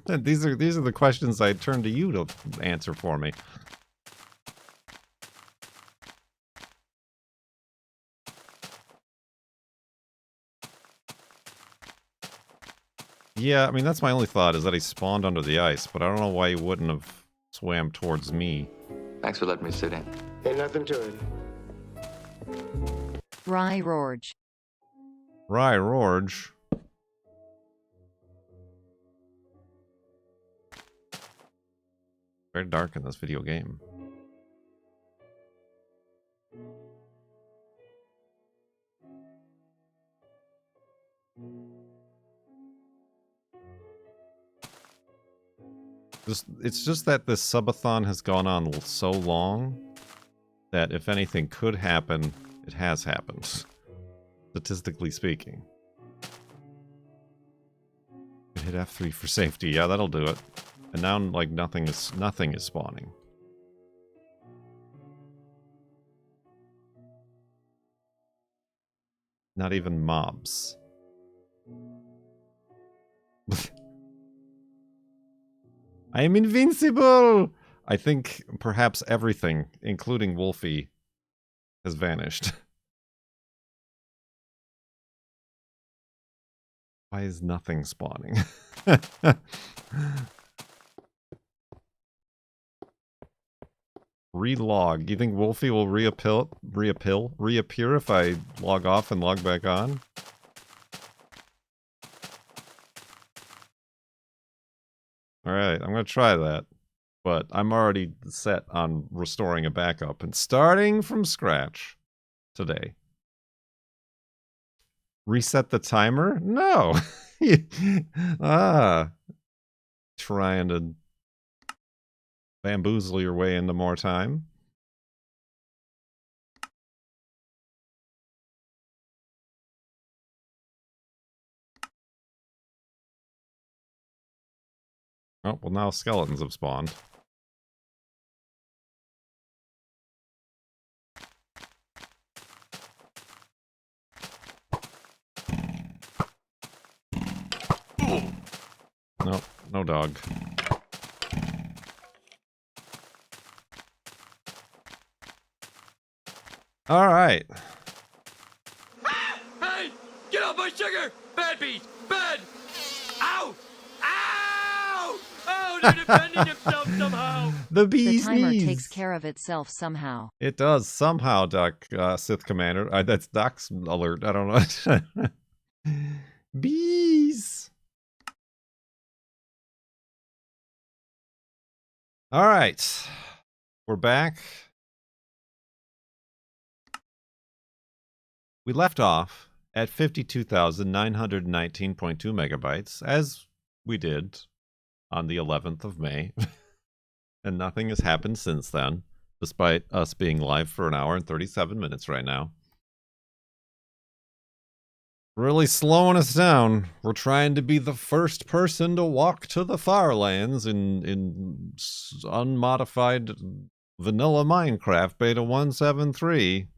These are the questions I turn to you to answer for me. Yeah, I mean, that's my only thought, is that he spawned under the ice, but I don't know why he wouldn't have swam towards me. Thanks for letting me sit in. Ain't nothing to it. Rye Rorge. Rye Rorge. Very dark in this video game. It's just that this sub-a-thon has gone on so long that if anything could happen, it has happened. Statistically speaking. Hit F3 for safety. Yeah, that'll do it. And now, like, nothing is spawning. Not even mobs. I am invincible! I think perhaps everything, including Wolfie, has vanished. Why is nothing spawning? Relog. You think Wolfie will reappear if I log off and log back on? Alright, I'm gonna try that. But I'm already set on restoring a backup and starting from scratch today. Reset the timer? No. Trying to bamboozle your way into more time. Oh, well now skeletons have spawned. No, no dog. All right. Hey! Get off my sugar! Bad bees! Bad! Ow! Ow! Oh, they're defending themselves somehow! The bee's The timer knees. takes care of itself somehow. It does somehow, Doc, Sith Commander. That's Doc's alert. I don't know. Bees. All right, we're back. We left off at 52,919.2 megabytes, as we did on the 11th of May. And nothing has happened since then, despite us being live for an hour and 37 minutes right now. Really slowing us down. We're trying to be the first person to walk to the farlands in unmodified vanilla Minecraft beta 173.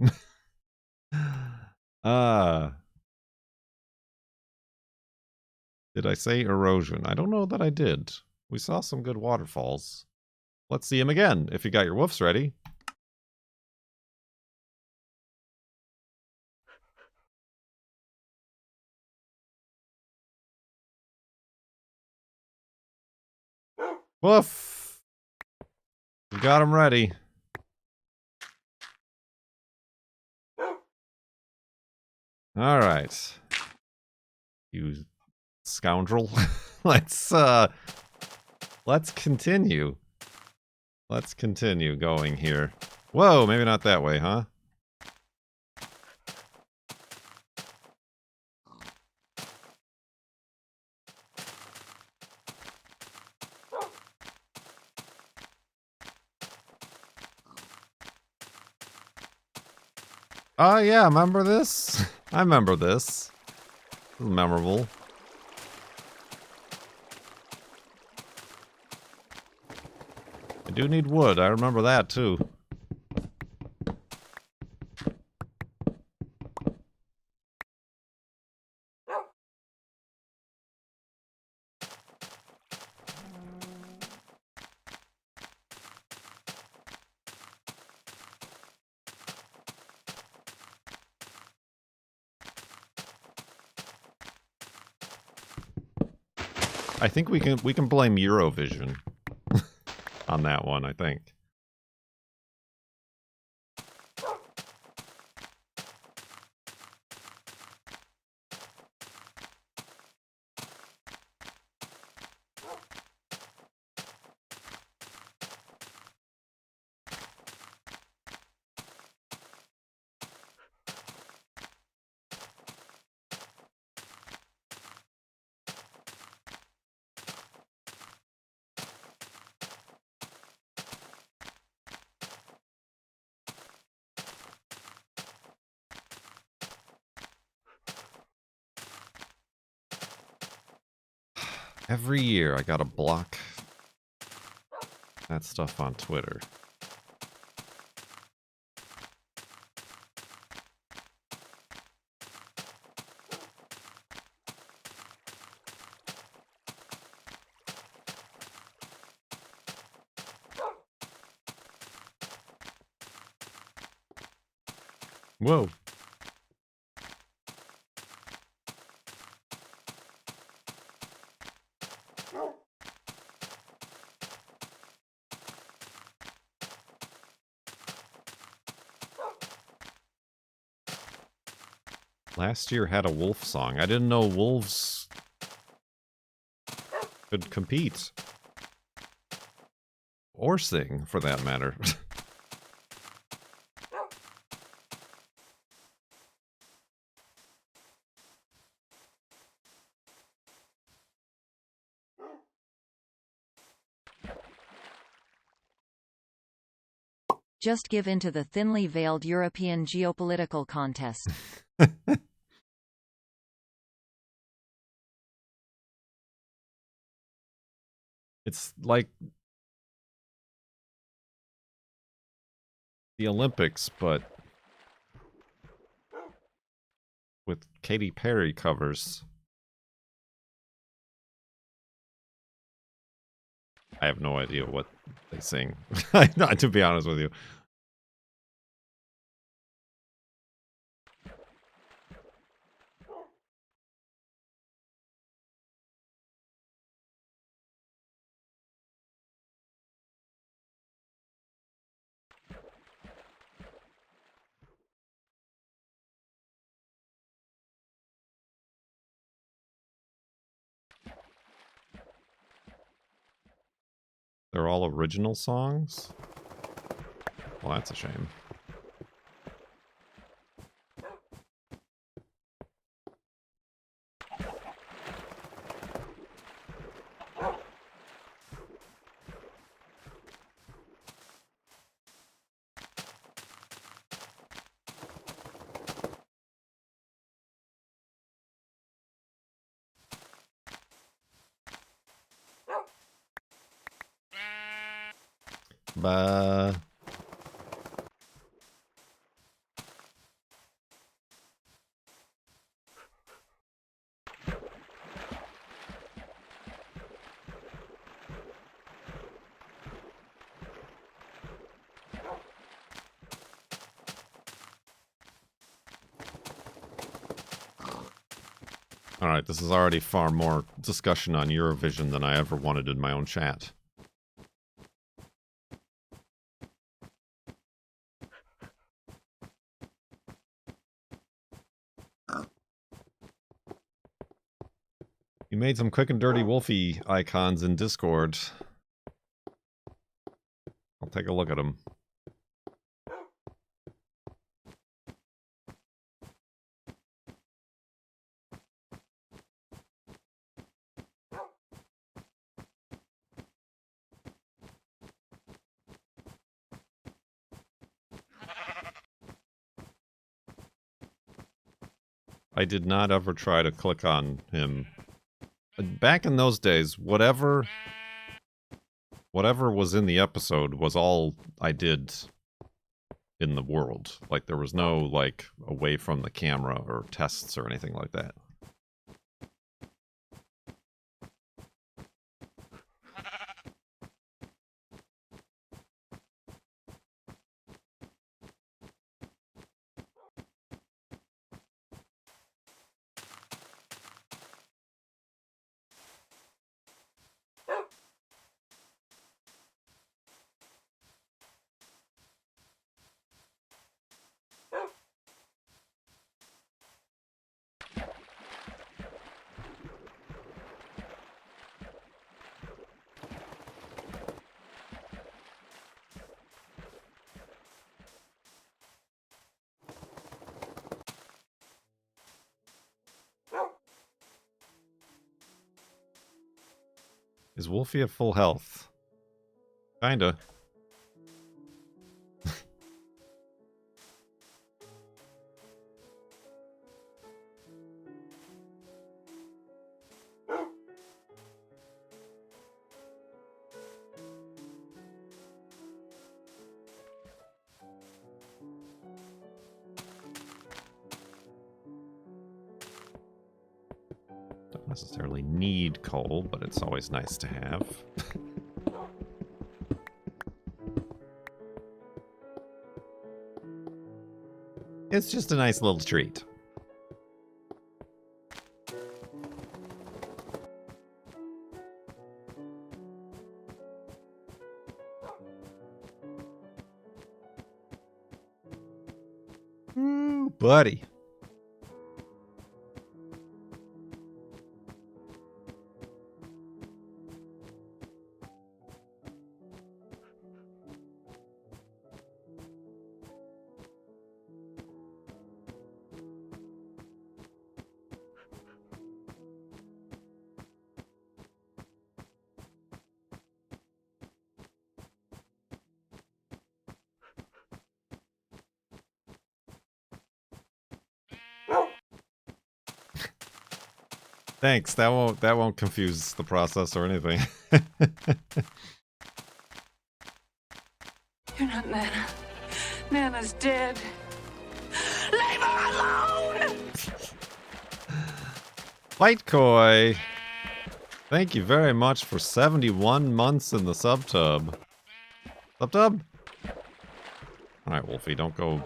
Did I say erosion? I don't know that I did. We saw some good waterfalls. Let's see him again, if you got your woofs ready. Woof! We got him ready. Alright. You scoundrel. Let's continue. Let's continue going here. Whoa, maybe not that way, huh? Oh yeah, remember this? I remember this. This is memorable. I do need wood, I remember that too. I think we can blame Eurovision on that one, I think. Every year I gotta block that stuff on Twitter. Whoa. Last year had a wolf song. I didn't know wolves could compete. Or sing, for that matter. Just give in to the thinly veiled European geopolitical contest. It's like the Olympics, but with Katy Perry covers. I have no idea what they sing, to be honest with you. They're all original songs? Well, that's a shame. Bye. Alright, this is already far more discussion on Eurovision than I ever wanted in my own chat. You made some quick and dirty Wolfie icons in Discord. I'll take a look at them. I did not ever try to click on him. Back in those days, whatever was in the episode was all I did in the world. Like, there was no, like, away from the camera or tests or anything like that. Is Wolfie at full health? Kinda. Don't necessarily need coal, but it's always nice to have. It's just a nice little treat. Ooh, buddy. Thanks. That won't confuse the process or anything. You're not Nana. Nana's dead. Leave her alone! Fight Koi. Thank you very much for 71 months in the sub-tub. Sub-tub? Alright, Wolfie, don't go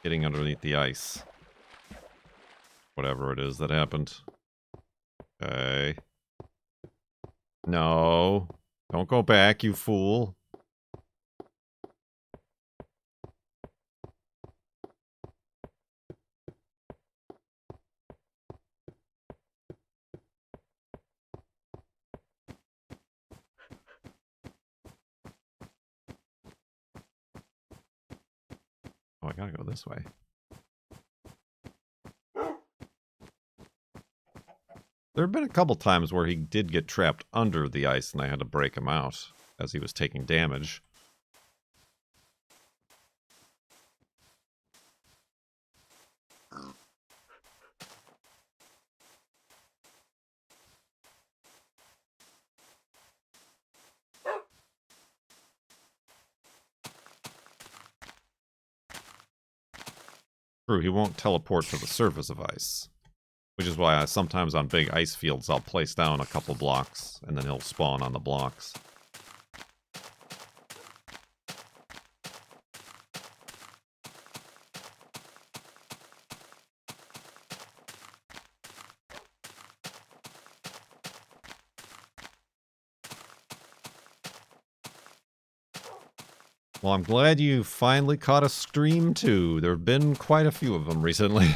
getting underneath the ice. Whatever it is that happened. Okay. No. Don't go back, you fool. Oh, I gotta go this way. There have been a couple times where he did get trapped under the ice and I had to break him out as he was taking damage. True, he won't teleport to the surface of ice. Which is why sometimes on big ice fields I'll place down a couple blocks, and then he'll spawn on the blocks. Well, I'm glad you finally caught a stream, too. There have been quite a few of them recently.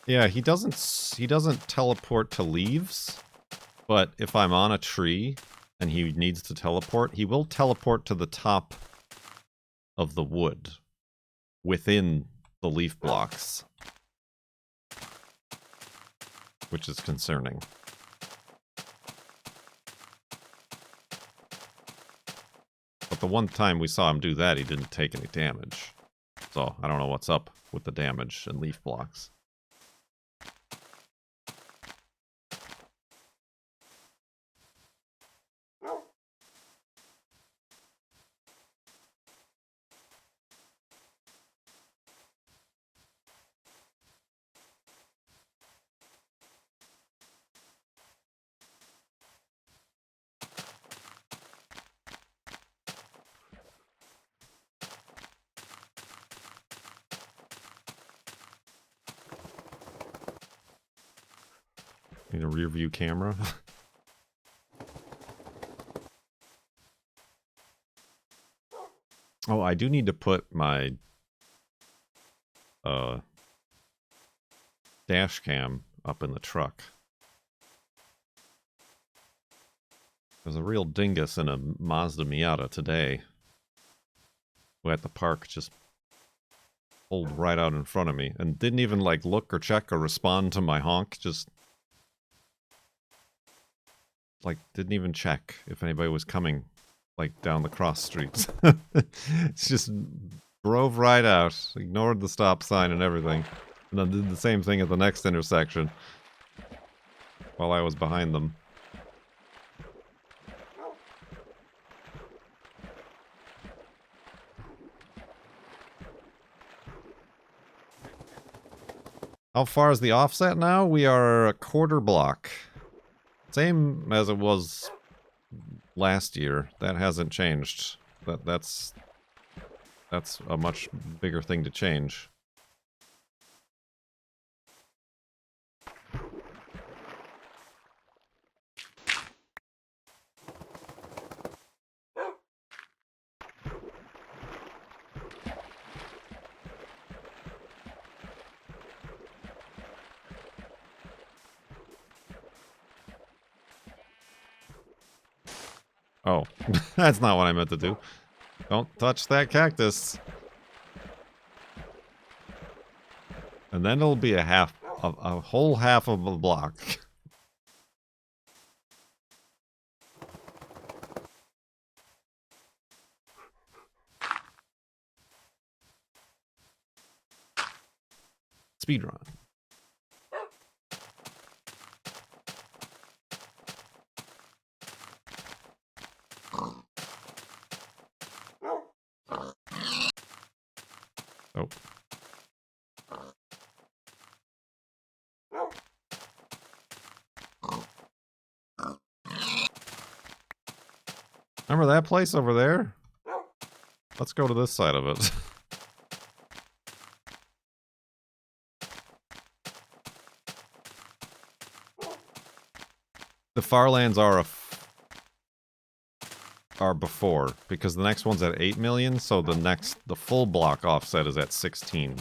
Yeah, he doesn't teleport to leaves, but if I'm on a tree and he needs to teleport, he will teleport to the top of the wood within the leaf blocks, which is concerning. But the one time we saw him do that, he didn't take any damage. So, I don't know what's up with the damage and leaf blocks. Need a rear view camera. Oh, I do need to put my dash cam up in the truck. There's a real dingus in a Mazda Miata today, who at the park just pulled right out in front of me and didn't even like look or check or respond to my honk. Just like didn't even check if anybody was coming like down the cross streets. It's just drove right out, ignored the stop sign and everything, and then did the same thing at the next intersection while I was behind them. How far is the offset now? We are a quarter block. Same as it was last year. That hasn't changed. That's a much bigger thing to change. Oh, that's not what I meant to do. Don't touch that cactus. And then it'll be a whole half of a block. Speedrun. Oh. Remember that place over there? Let's go to this side of it. The farlands are before, because the next one's at 8 million, so the full block offset is at 16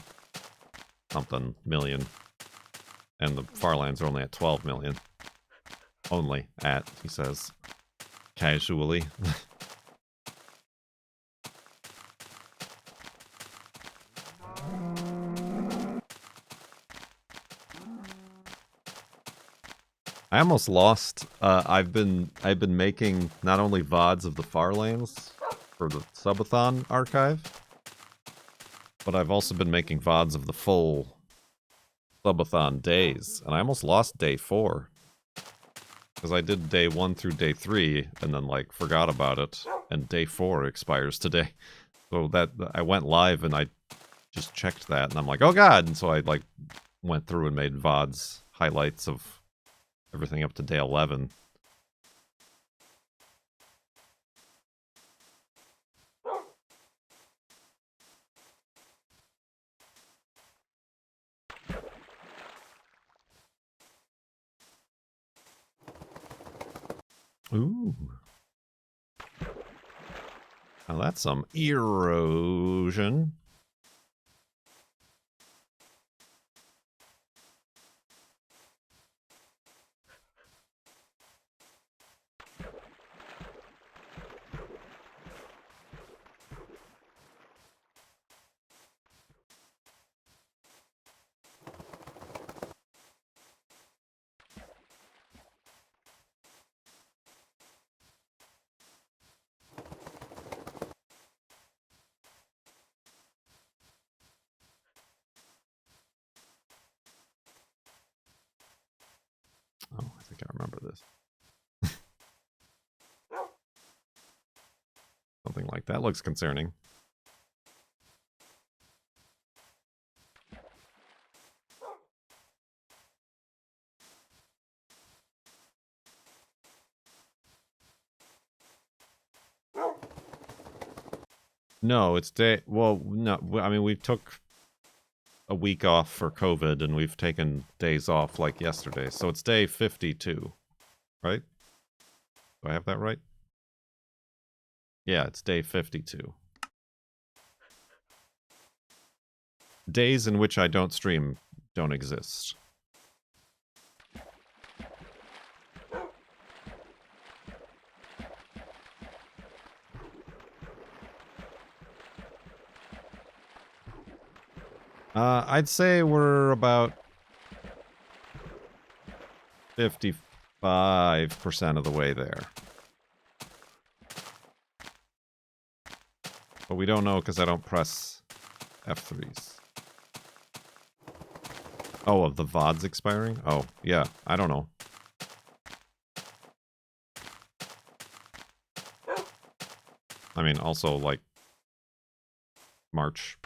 something million. And the farlands are only at 12 million. Only at, he says. Casually. I almost lost. I've been making not only VODs of the Farlands for the Sub-a-thon archive, but I've also been making VODs of the full Sub-a-thon days, and I almost lost day 4 because I did day 1 through day 3 and then like forgot about it, and day 4 expires today. So that I went live and I just checked that, and I'm like, oh god! And so I like went through and made VODs highlights of everything up to day 11. Ooh. Now that's some erosion. Oh, I think I remember this. Something like that looks concerning. No, it's day... Well, no, I mean, we took a week off for COVID, and we've taken days off like yesterday. So it's day 52, right? Do I have that right? Yeah, it's day 52. Days in which I don't stream don't exist. I'd say we're about 55% of the way there. But we don't know because I don't press F3s. Oh, of the VODs expiring? Oh, yeah, I don't know. I mean, also, like, March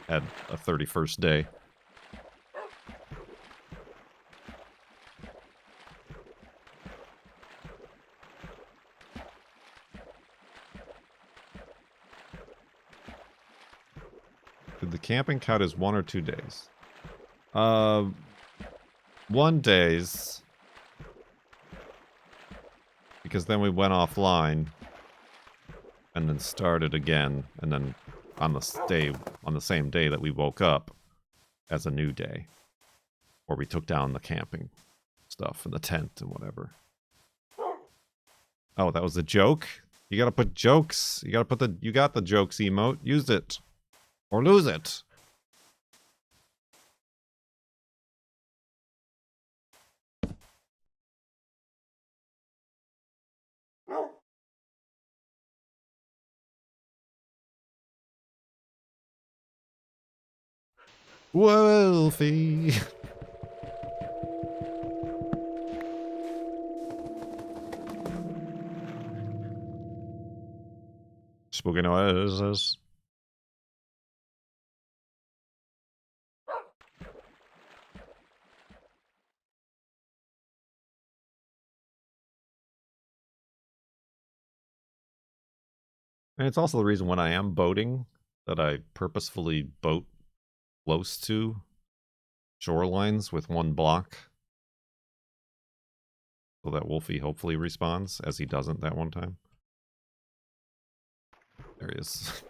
had a 31st day. Did the camping count as 1 or 2 days? 1 days. Because then we went offline and then started again, and then on the same day that we woke up as a new day, or we took down the camping stuff and the tent and whatever. Oh, that was a joke? You gotta put jokes. You gotta put you got the jokes emote. Use it. Or lose it. Wolfie. Spooky noises. And it's also the reason when I am boating that I purposefully boat close to shorelines with 1 block. So that Wolfie hopefully respawns, as he doesn't that one time. There he is.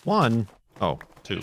1? Oh, 2.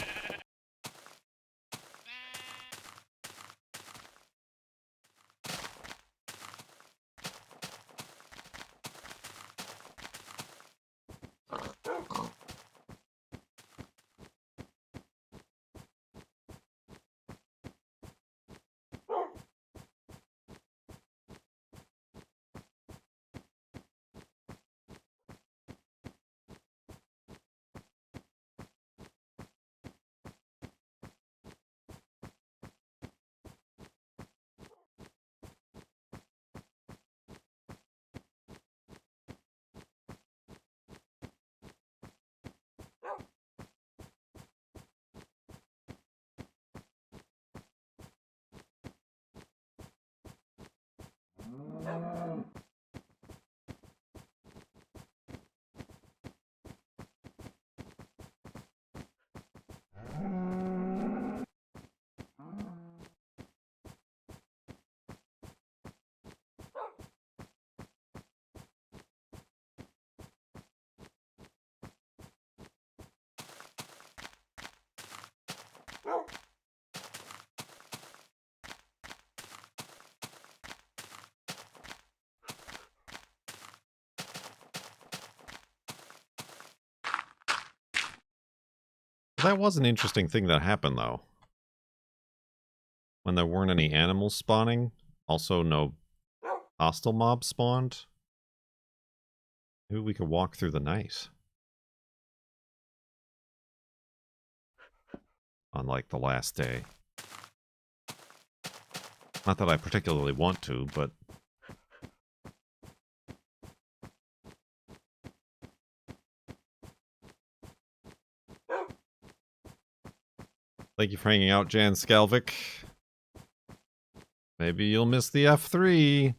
That was an interesting thing that happened, though. When there weren't any animals spawning, also no hostile mobs spawned. Maybe we could walk through the night. On, like, the last day. Not that I particularly want to, but... Thank you for hanging out, Jan Skalvik. Maybe you'll miss the F3.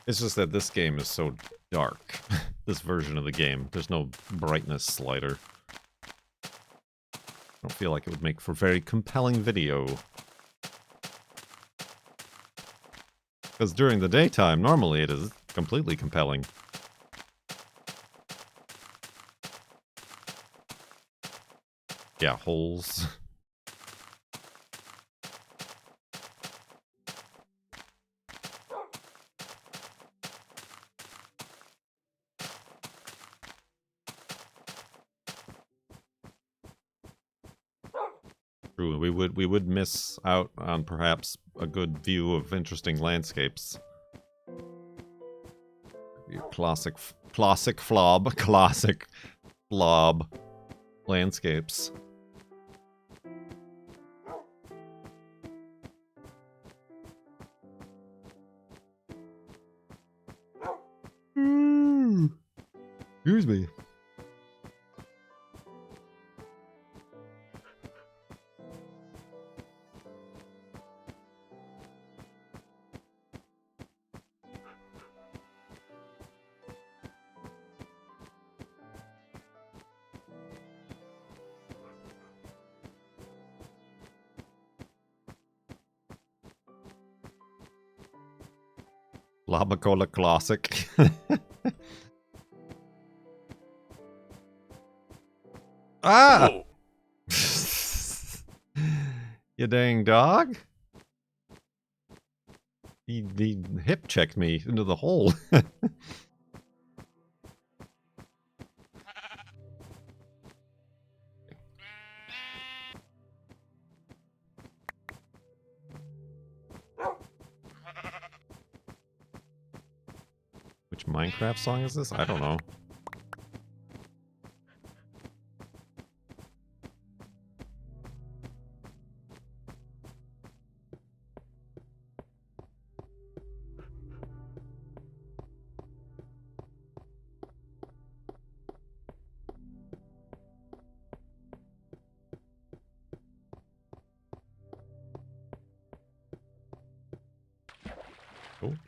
It's just that this game is so dark. This version of the game. There's no brightness slider. I don't feel like it would make for very compelling video. Because during the daytime, normally it is completely compelling. Yeah, holes. True, we would miss out on perhaps a good view of interesting landscapes. Your classic FLoB landscapes. Excuse me. Labacola Classic. Ah! You dang dog. He hip checked me into the hole. Which Minecraft song is this? I don't know.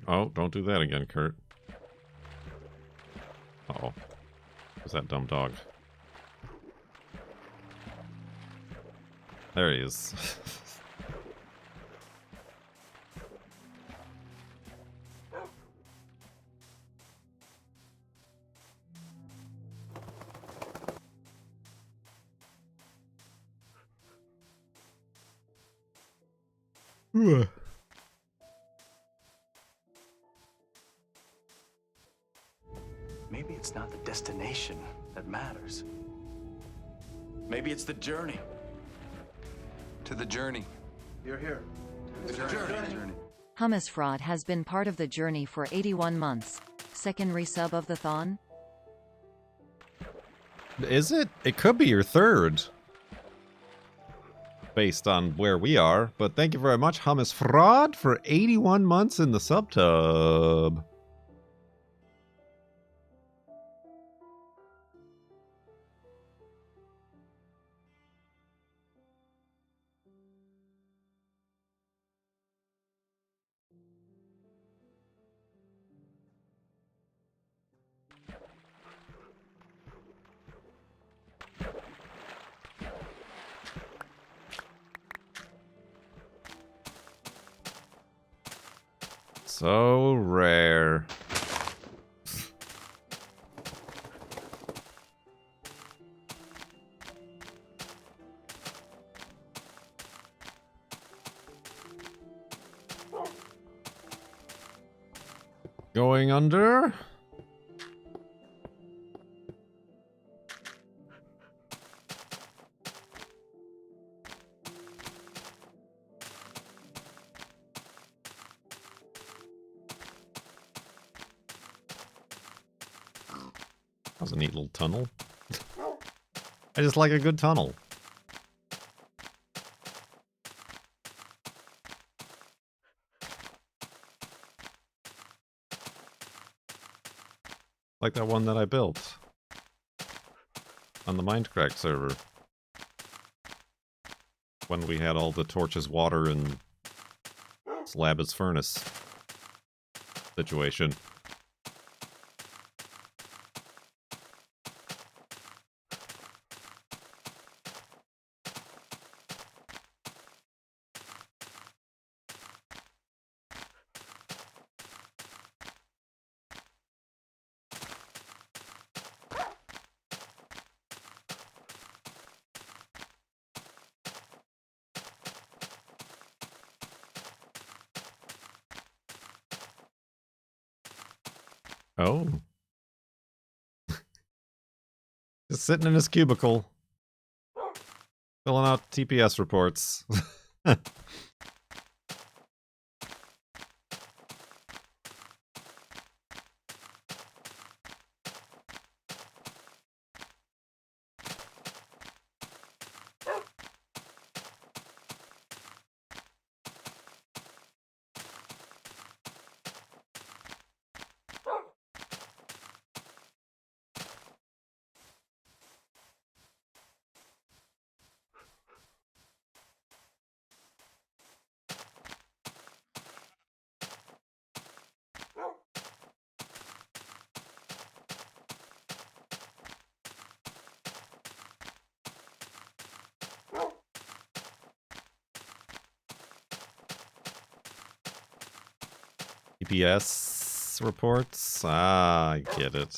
Oh, don't do that again, Kurt. Uh-oh. Who's that dumb dog? There he is. Maybe it's not the destination that matters. Maybe it's the journey. To the journey. You're here. To the journey. Hummus Fraud has been part of the journey for 81 months. Second resub of the thon? Is it? It could be your third. Based on where we are. But thank you very much, Hummus Fraud, for 81 months in the subtub. So rare. Going under. That was a neat little tunnel. I just like a good tunnel. Like that one that I built on the Mindcrack server. When we had all the torches, water, and Slabba's furnace situation. Oh. Just sitting in his cubicle. Filling out TPS reports. TPS reports? Ah, I get it.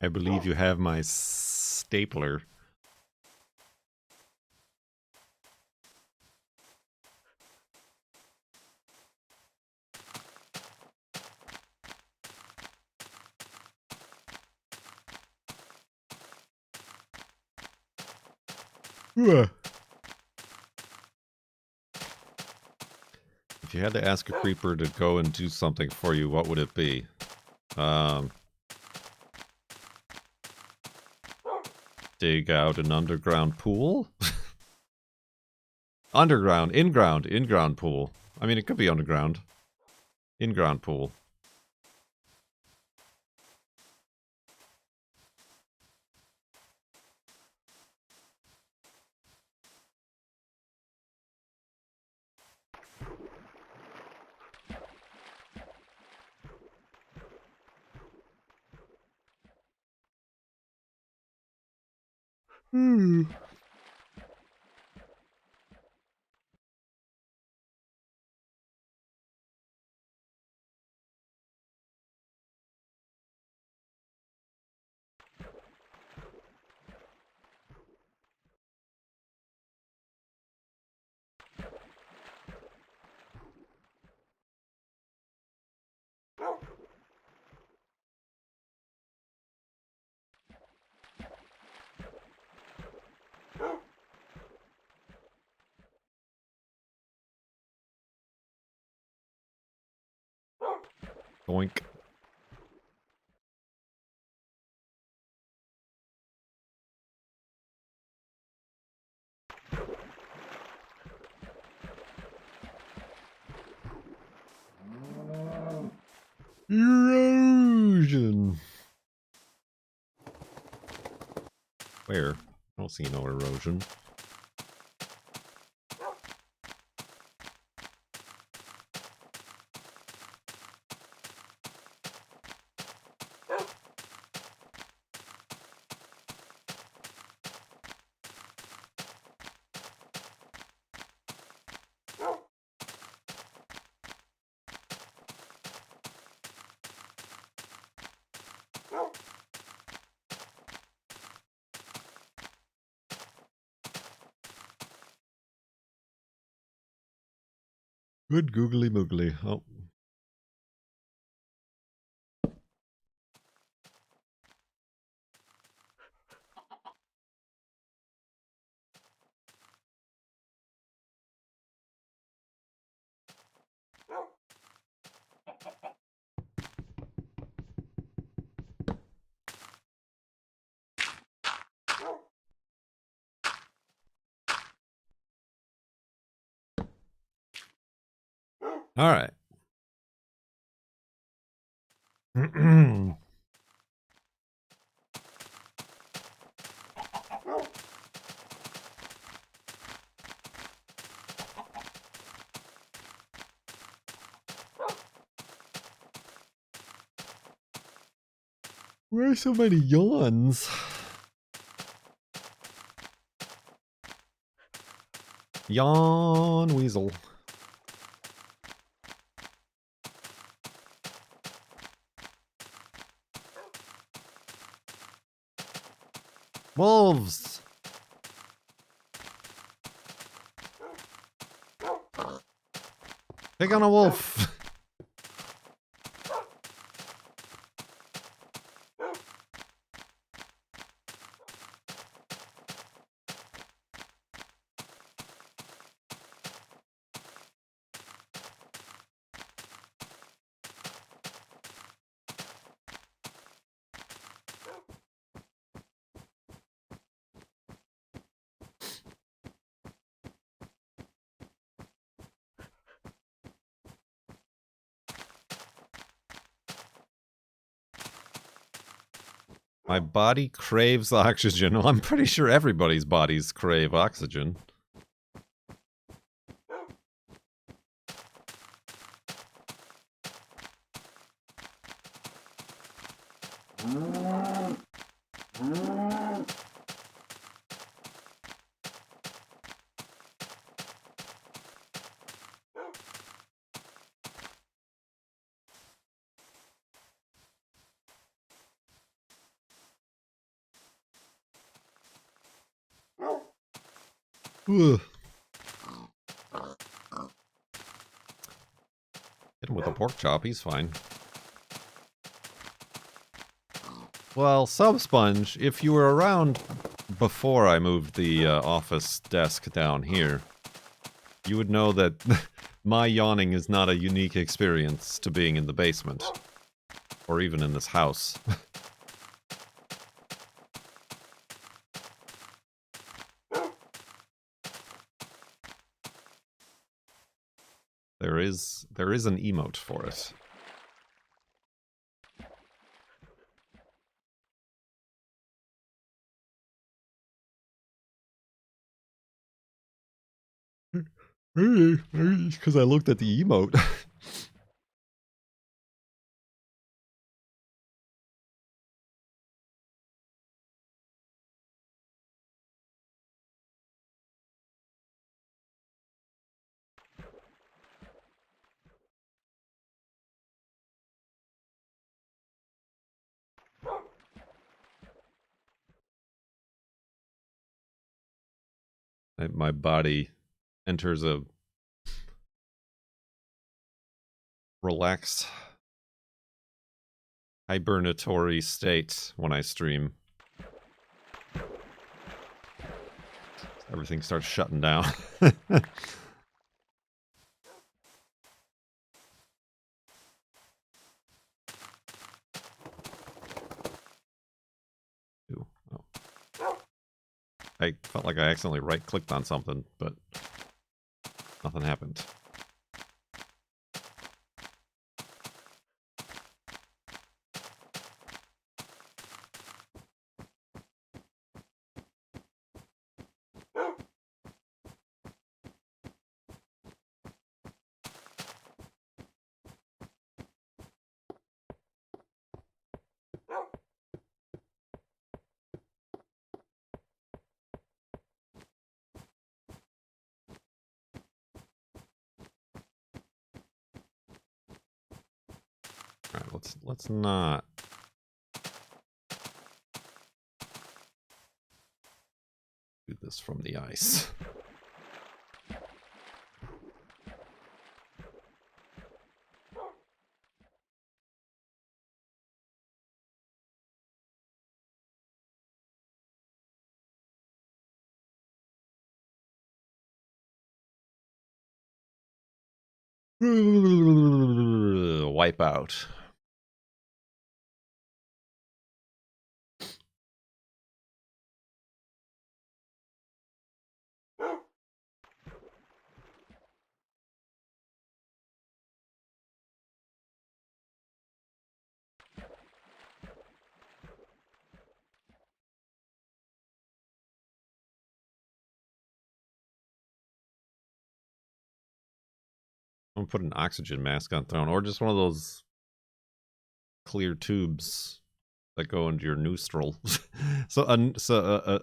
I believe you have my stapler. If you had to ask a creeper to go and do something for you, what would it be? Dig out an underground pool? Underground, in-ground pool. I mean, it could be underground. In-ground pool. Hmm. Boink. Erosion. Where? I don't see no erosion. Good googly moogly. Oh. All right. Where are so many yawns? Yawn weasel. Wolves! Take on a wolf! My body craves oxygen. Well, I'm pretty sure everybody's bodies crave oxygen. Ugh. Hit him with a pork chop, he's fine. Well, Sub-Sponge, if you were around before I moved the office desk down here, you would know that My yawning is not a unique experience to being in the basement. Or even in this house. There is an emote for it. Because I looked at the emote. My body enters a relaxed hibernatory state when I stream. Everything starts shutting down. Ooh, oh. I felt like I accidentally right-clicked on something, but nothing happened. Alright, let's not do this from the ice. Wipe out. I'm gonna put an oxygen mask on Throne, or just one of those clear tubes that go into your nostril. so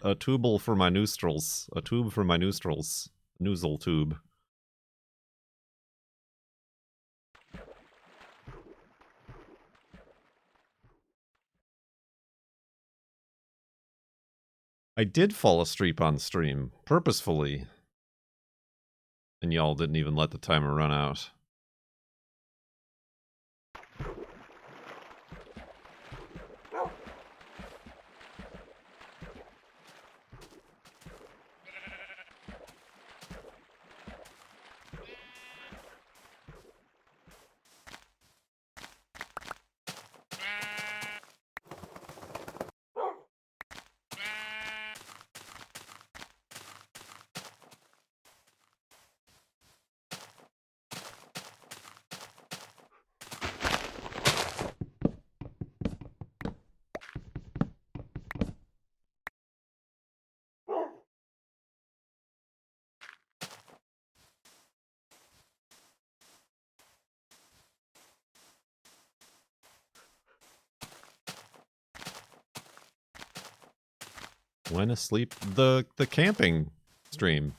a tubal for my nostrils, a tube for my nostrils, nozzle tube. I did fall asleep on stream purposefully, and y'all didn't even let the timer run out. Went asleep the camping stream.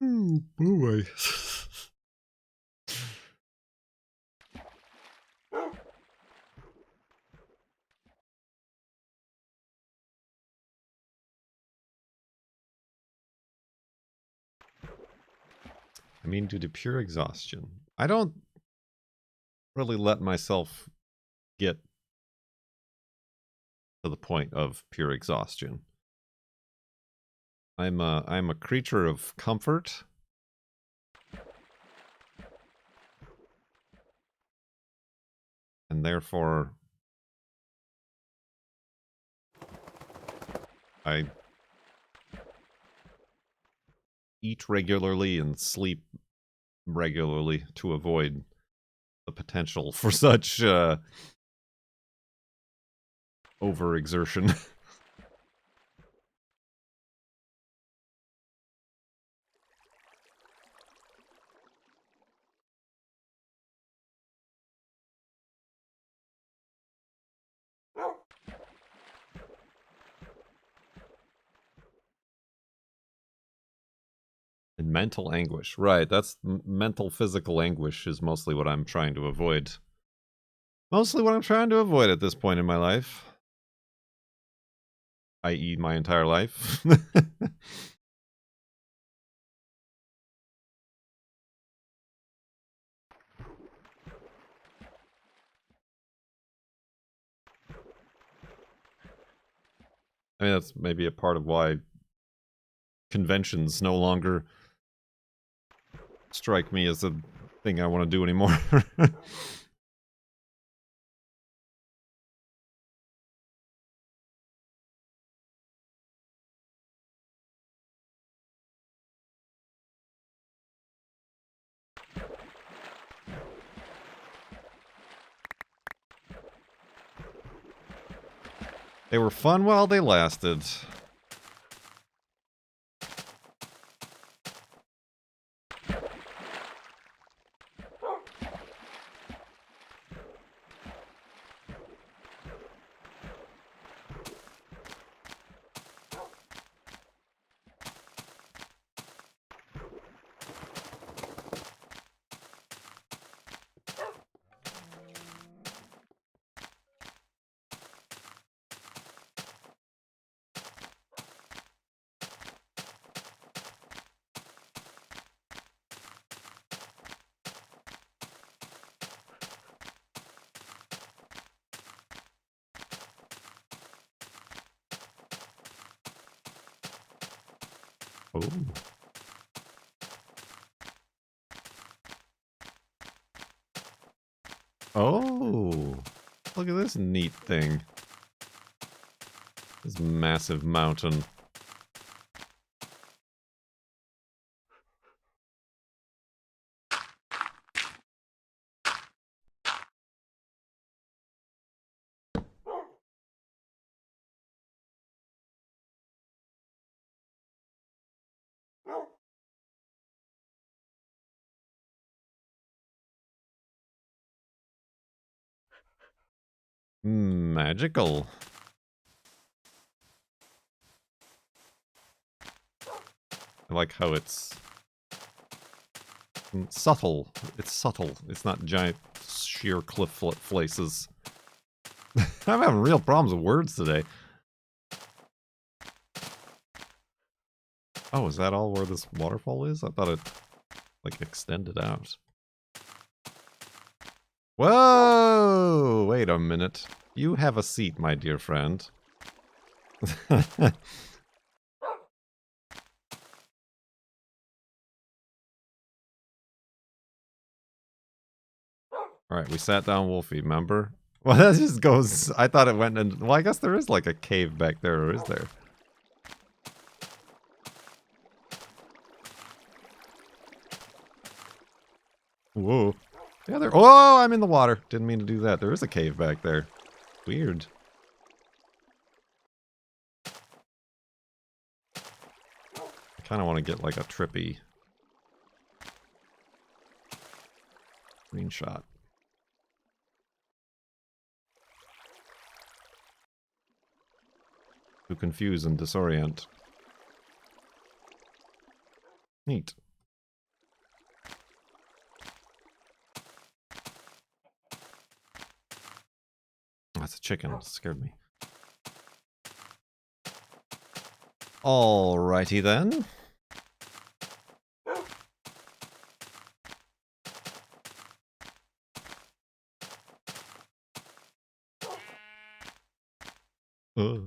Oh boy. I mean, due to pure exhaustion. I don't really let myself get to the point of pure exhaustion. I'm a creature of comfort. And therefore, I eat regularly and sleep regularly to avoid the potential for such overexertion. And mental anguish. Right, that's mental physical anguish is mostly what I'm trying to avoid. Mostly what I'm trying to avoid at this point in my life. I.e. my entire life. I mean, that's maybe a part of why conventions no longer strike me as a thing I want to do anymore. They were fun while they lasted. Oh. Oh. Look at this neat thing. This massive mountain. Magical. I like how it's subtle. It's subtle. It's not giant sheer cliff faces. I'm having real problems with words today. Oh, is that all where this waterfall is? I thought it, like, extended out. Whoa! Wait a minute. You have a seat, my dear friend. Alright, we sat down Wolfie, remember? Well, that just goes... I thought it went in... Well, I guess there is, like, a cave back there, or is there? Whoa. Yeah, there... Oh, I'm in the water. Didn't mean to do that. There is a cave back there. Weird. I kind of want to get, like, a trippy screenshot. To confuse and disorient. Neat. That's a chicken. It scared me. Alrighty then. Alright,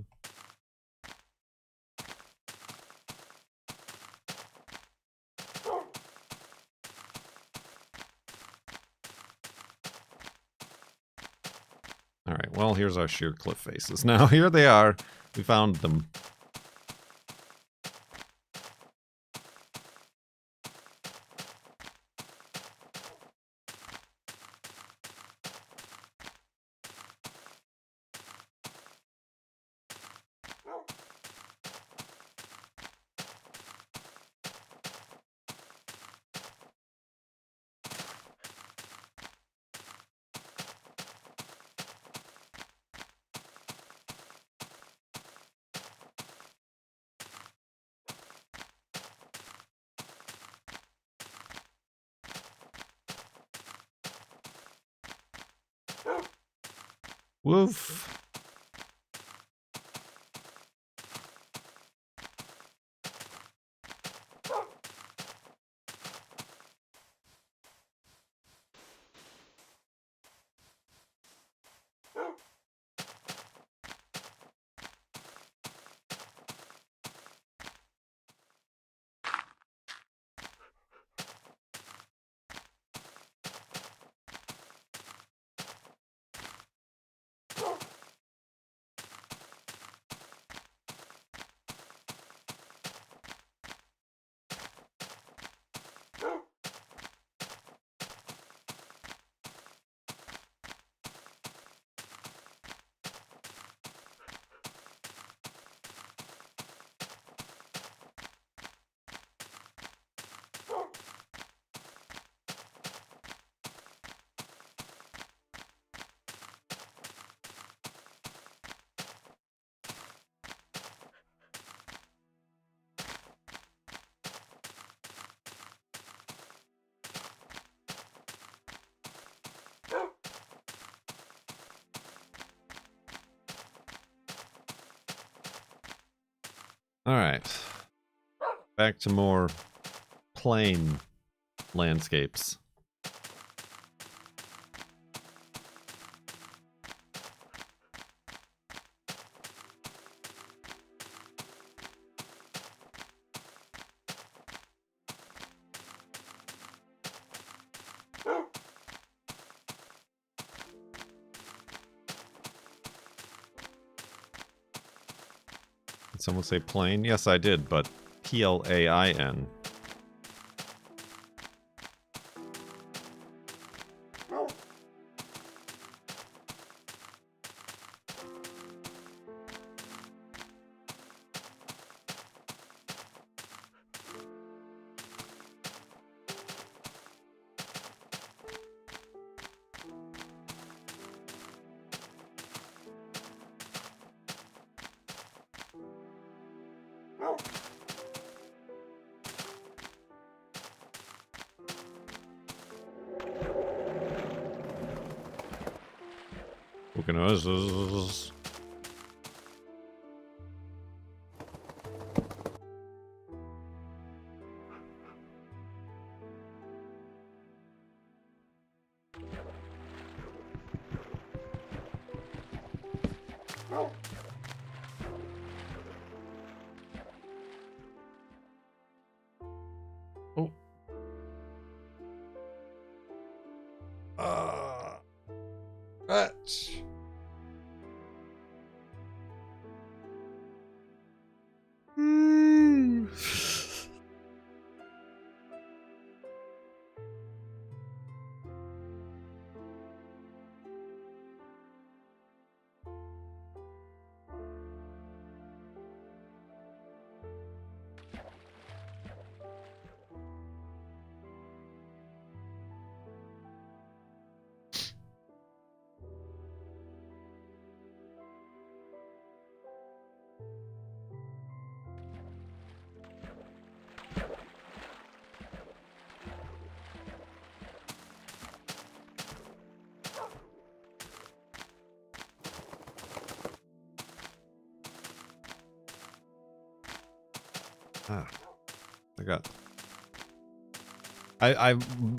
well, here's our sheer cliff faces. Now, here they are. We found them. Woof. Alright. Back to more plain landscapes. Did someone say plain? Yes, I did, but P-L-A-I-N. Organizers. Oh. Fetch.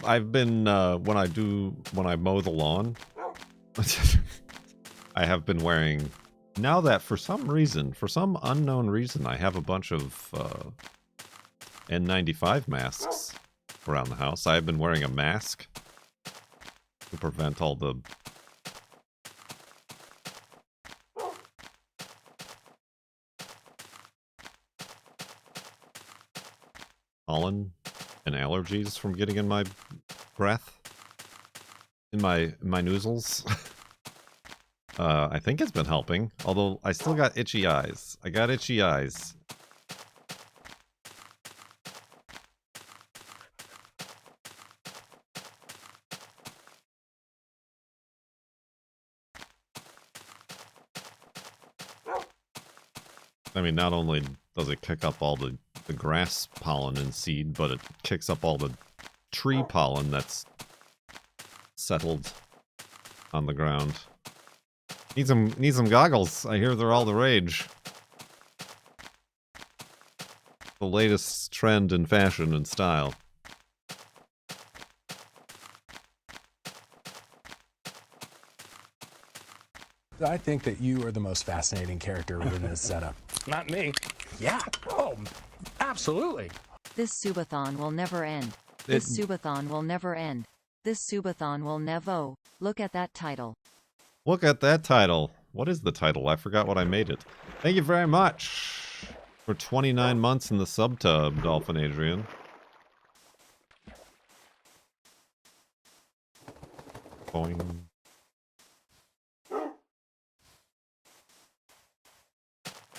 I've been when I mow the lawn, I have been wearing Now that for some reason, for some unknown reason, I have a bunch of N95 masks around the house. I have been wearing a mask to prevent all the pollen and allergies from getting in my breath, in my noozles. I think it's been helping, although I still got itchy eyes. I got itchy eyes. I mean, not only does it kick up all the grass pollen and seed, but it kicks up all the tree pollen that's settled on the ground. Need some goggles. I hear they're all the rage. The latest trend in fashion and style. I think that you are the most fascinating character within this setup. Not me. Yeah. Oh, absolutely. This Sub-a-thon will never end. This Sub-a-thon will never end. This Sub-a-thon will never. Look at that title. Look at that title. What is the title? I forgot what I made it. Thank you very much for 29 months in the subtub, Dolphin Adrian. Boing.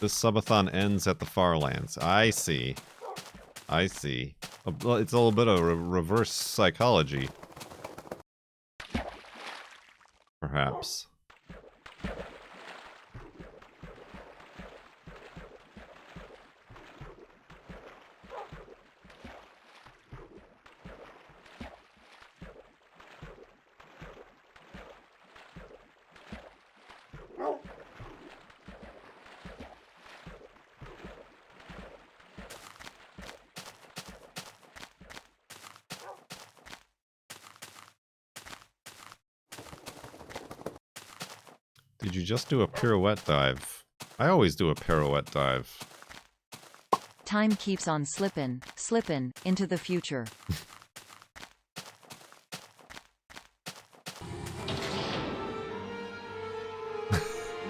This sub-a-thon ends at the farlands. I see. I see. It's a little bit of reverse psychology. Perhaps. Did you just do a pirouette dive? I always do a pirouette dive. Time keeps on slippin', into the future.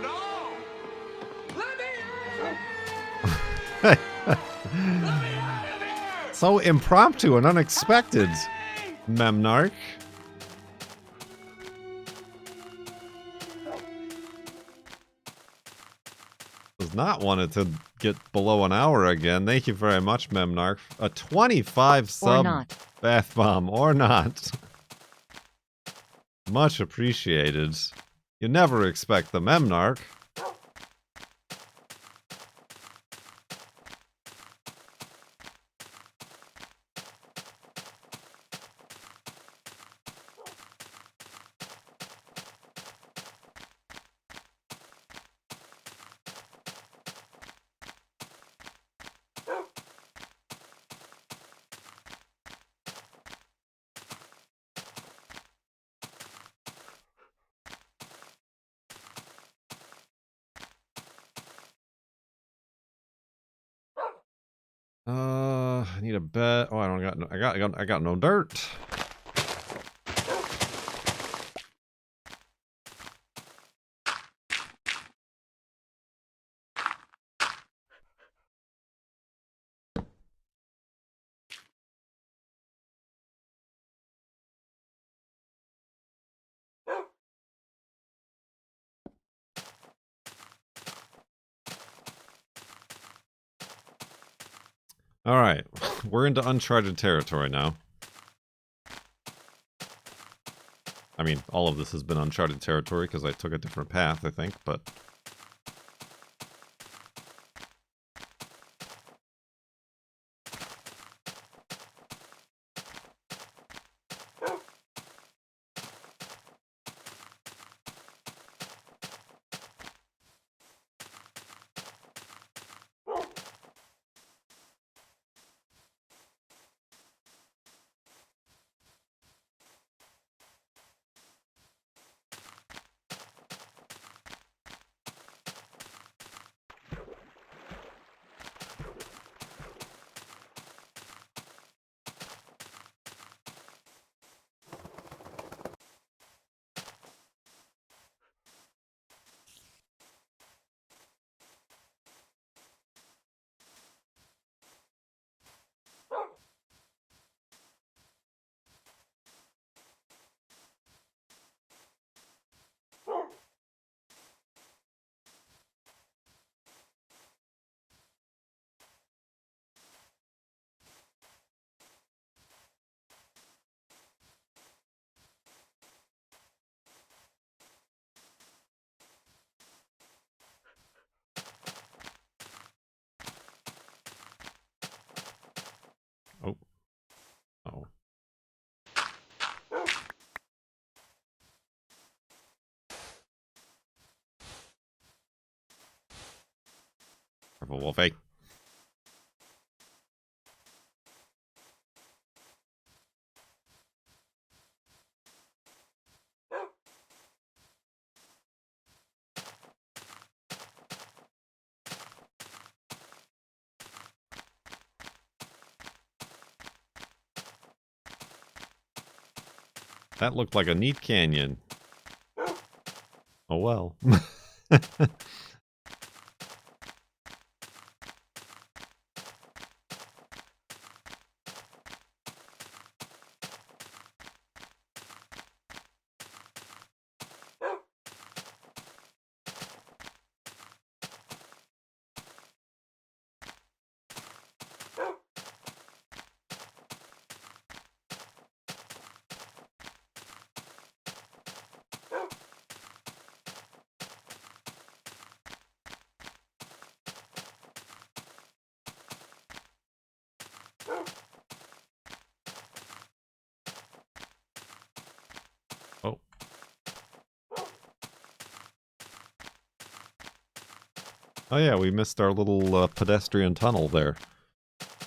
No! Let me out! Let me out of here! So impromptu and unexpected, Memnarch. Does not want it to get below an hour again. Thank you very much, Memnarch. A 25 sub bath bomb, or not. Much appreciated. You never expect the Memnarch. I need a bed. Oh, I got no dirt. Alright, we're into Uncharted territory now. I mean, all of this has been Uncharted territory because I took a different path, I think, but... Careful, Wolfie. That looked like a neat canyon. Oh well. Oh. Oh yeah, we missed our little pedestrian tunnel there.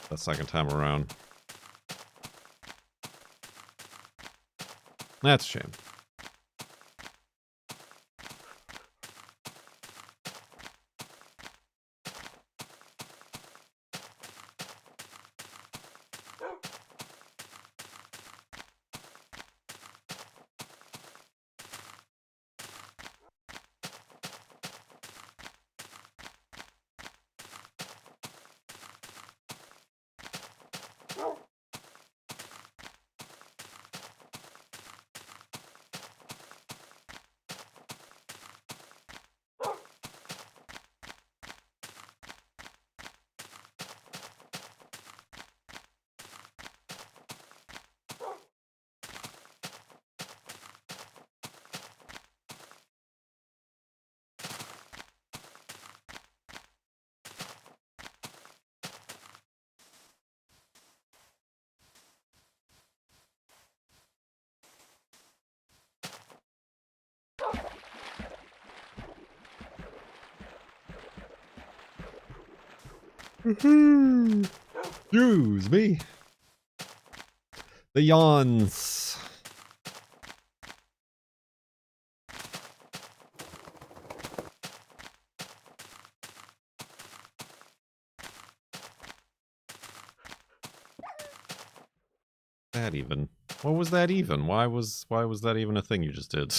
The second time around. That's a shame. Excuse me. The yawns. That even? What was that even? Why was that even a thing you just did?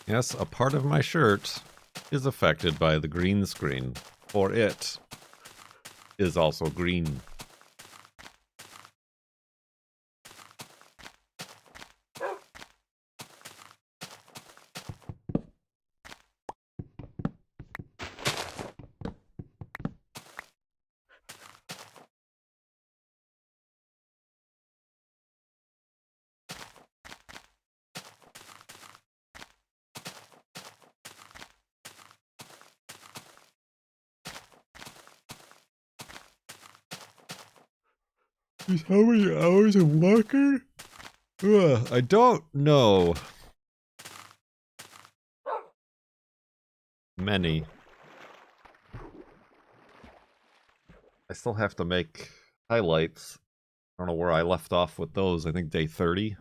Yes, a part of my shirt is affected by the green screen, for it is also green. How many hours of walking? I don't know. Many. I still have to make highlights. I don't know where I left off with those. I think day 30.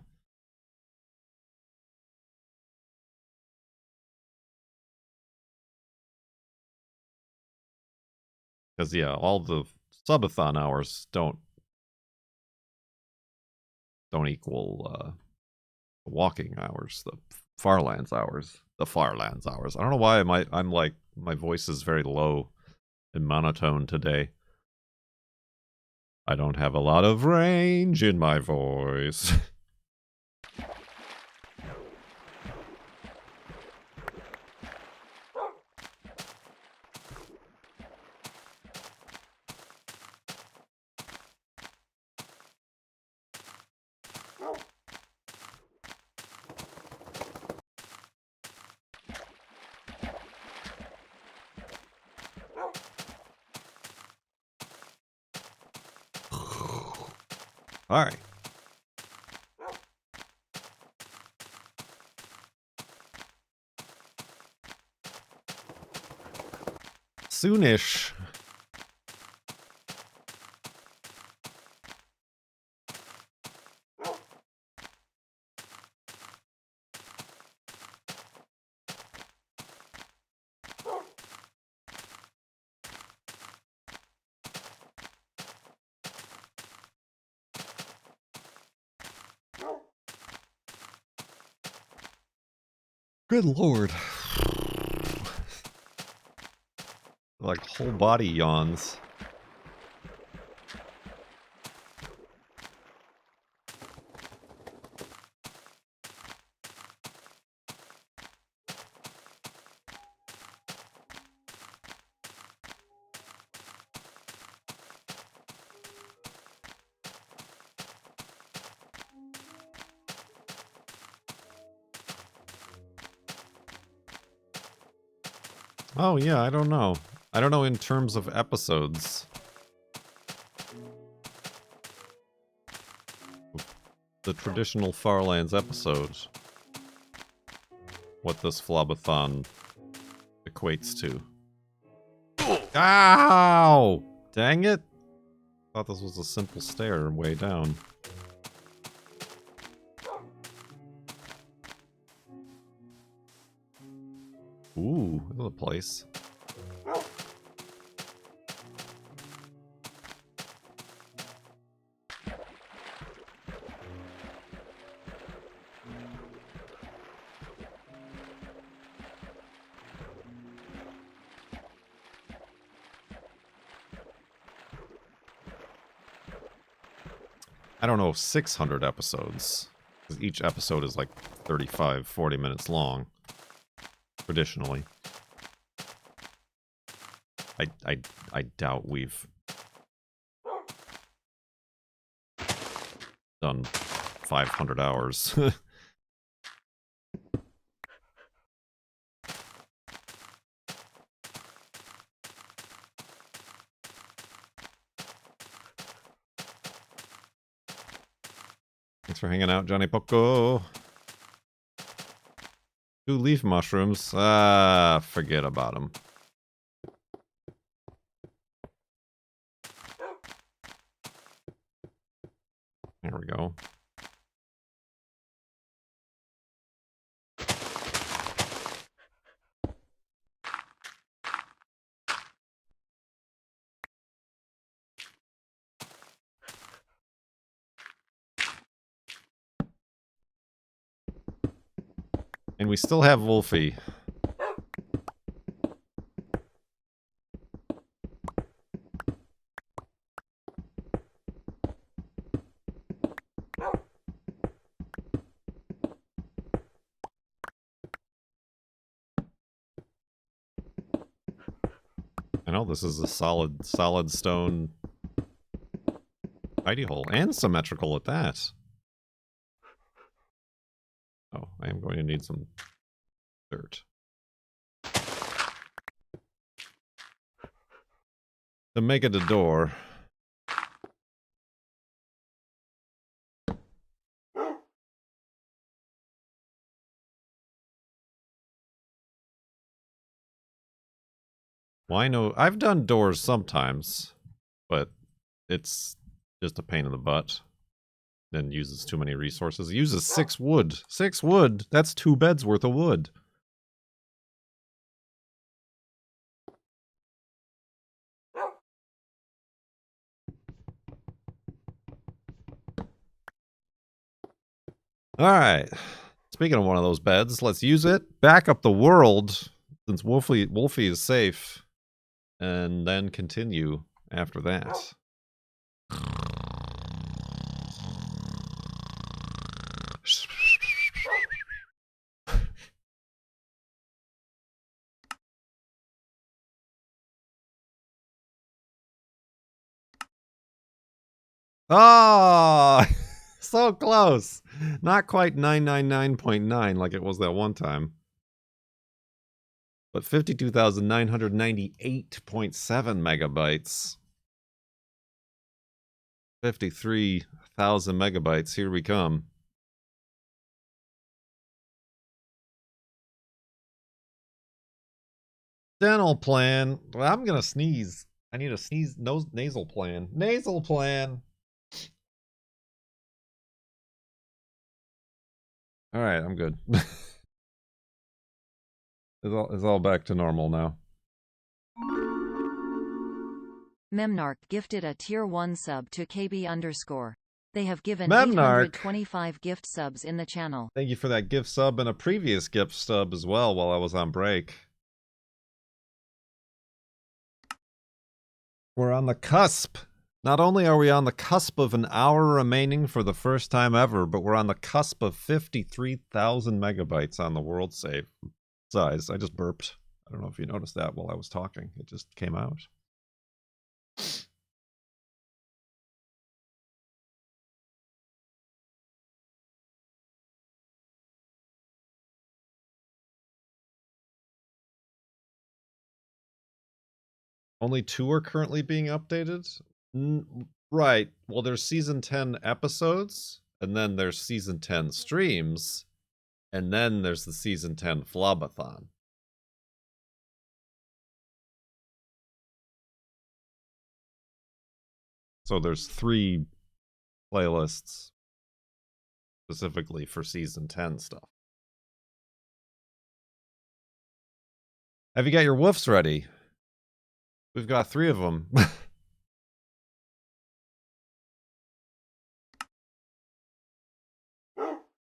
Because, yeah, all the Sub-a-thon hours don't equal walking hours, the farlands hours. The farlands hours. I don't know why I'm like, my voice is very low and monotone today. I don't have a lot of range in my voice. All right. Soonish. Good lord. Like whole body yawns. Oh yeah, I don't know. I don't know in terms of episodes. The traditional Farlands episode. What this FLoB-A-THON equates to. Ow! Dang it! Thought this was a simple stair way down. Ooh, this is a place. I don't know, 600 episodes. 'Cause each episode is like 35, 40 minutes long. Traditionally. I doubt we've done 500 hours. Thanks for hanging out, Johnny Poco. 2 leaf mushrooms. Ah, forget about them. There we go. And we still have Wolfie. I know this is a solid stone hidey hole, and symmetrical at that. Oh, I am going to need some dirt. To make it a door. Why no? I've done doors sometimes, but it's just a pain in the butt. Then uses too many resources. It uses 6 wood. 6 wood? That's 2 beds worth of wood. Alright. Speaking of one of those beds, let's use it. Back up the world, since Wolfie is safe. And then continue after that. Oh, so close. Not quite 999.9 like it was that one time. But 52,998.7 megabytes. 53,000 megabytes. Here we come. Dental plan. Well, I'm gonna sneeze. I need a sneeze. Nasal plan. Nasal plan. All right, I'm good. It's all back to normal now. Memnarch gifted a tier 1 sub to KB_. They have given Memnarch. 825 gift subs in the channel. Thank you for that gift sub and a previous gift sub as well while I was on break. We're on the cusp. Not only are we on the cusp of an hour remaining for the first time ever, but we're on the cusp of 53,000 megabytes on the world save size. I just burped. I don't know if you noticed that while I was talking. It just came out. Only 2 are currently being updated? Right. Well, there's season 10 episodes, and then there's season 10 streams, and then there's the season 10 FLoB-A-THON. So there's 3 playlists specifically for season 10 stuff. Have you got your woofs ready? We've got 3 of them.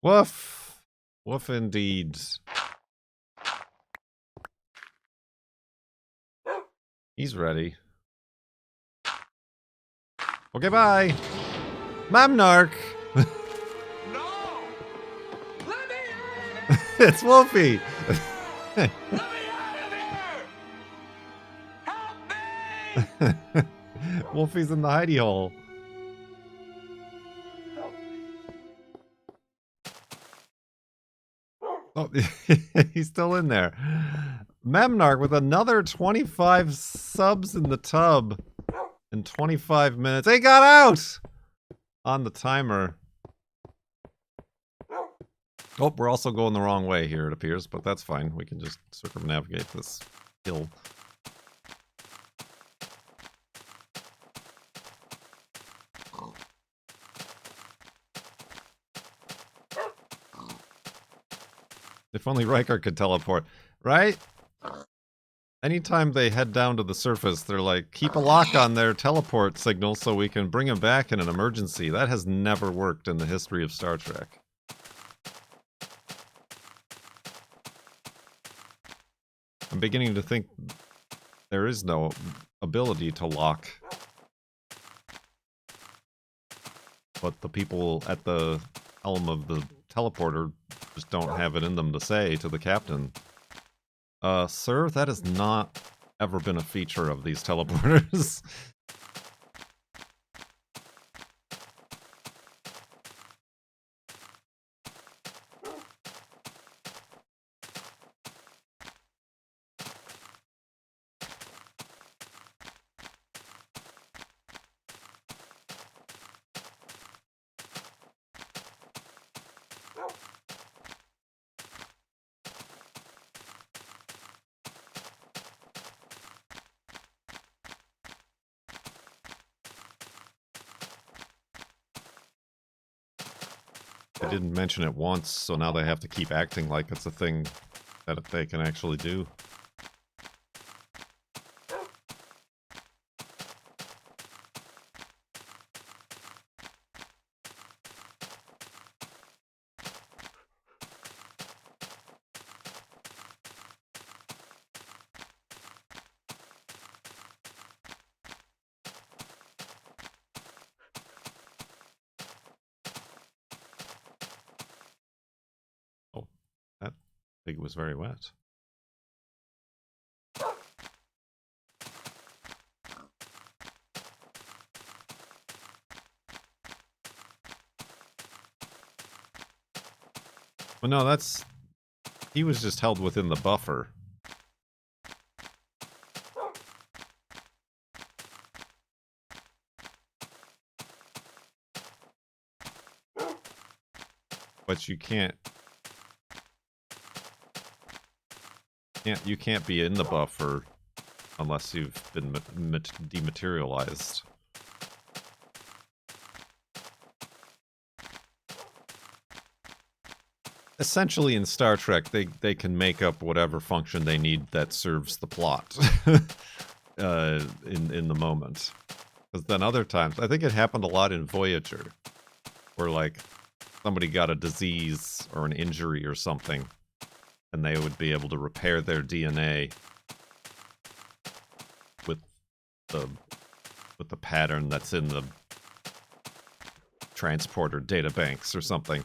Woof. Woof indeed. He's ready. Okay, bye. Memnarch. No! Let me out! It's Wolfie. Let me out of here! Help me! Wolfie's in the hidey hole. Oh, he's still in there. Memnarch with another 25 subs in the tub in 25 minutes. They got out on the timer. Oh, we're also going the wrong way here, it appears, but that's fine. We can just circumnavigate this hill. If only Riker could teleport, right? Anytime they head down to the surface, they're like, keep a lock on their teleport signal so we can bring them back in an emergency. That has never worked in the history of Star Trek. I'm beginning to think there is no ability to lock. But the people at the helm of the teleporter just don't have it in them to say to the captain, sir, that has not ever been a feature of these teleporters. They didn't mention it once, so now they have to keep acting like it's a thing that they can actually do. think it was very wet. Well, no, that's... He was just held within the buffer. But you can't... You can't be in the buffer unless you've been dematerialized. Essentially, in Star Trek, they can make up whatever function they need that serves the plot in the moment. Because then other times, I think it happened a lot in Voyager, where like somebody got a disease or an injury or something, and they would be able to repair their DNA with the pattern that's in the transporter data banks or something.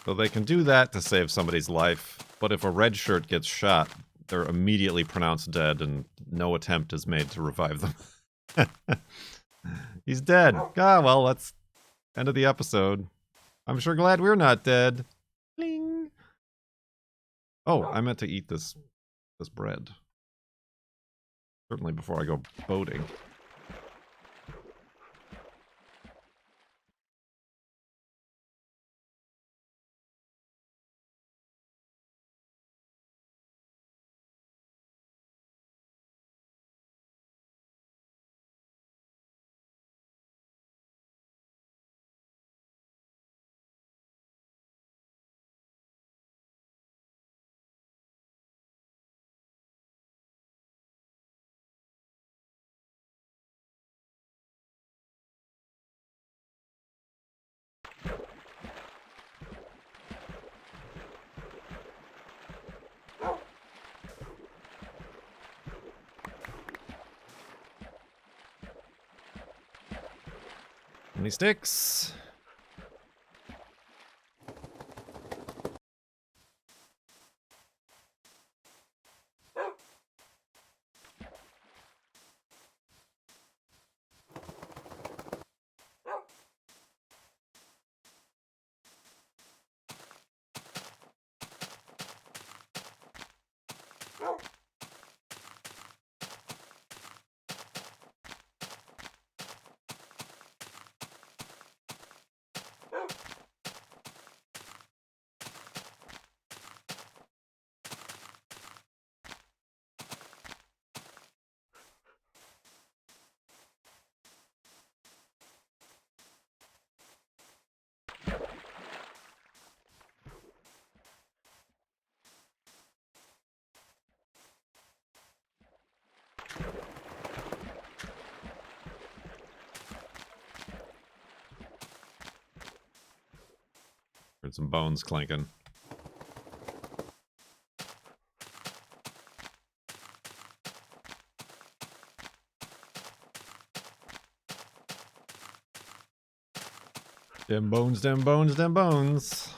So they can do that to save somebody's life, but if a red shirt gets shot, they're immediately pronounced dead and no attempt is made to revive them. He's dead. Ah, well, that's end of the episode. I'm sure glad we're not dead. Bling. Oh, I meant to eat this bread. Certainly before I go boating. Any sticks? Heard some bones clanking. Dem bones, dem bones, dem bones.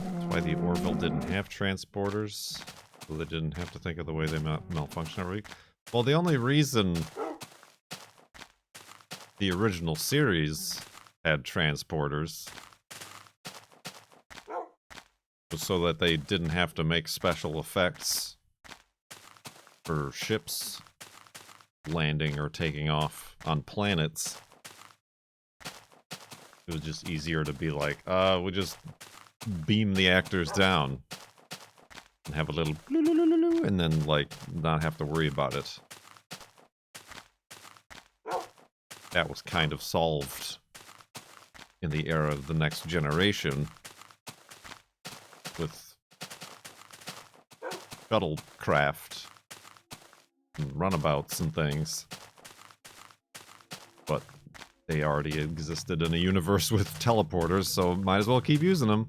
That's why the Orville didn't have transporters. So they didn't have to think of the way they malfunction every week. Well, the only reason the original series had transporters was so that they didn't have to make special effects for ships landing or taking off on planets. It was just easier to be like, we just beam the actors down and have a little and then, like, not have to worry about it. That was kind of solved in the era of the next generation with shuttlecraft and runabouts and things. But they already existed in a universe with teleporters, so might as well keep using them.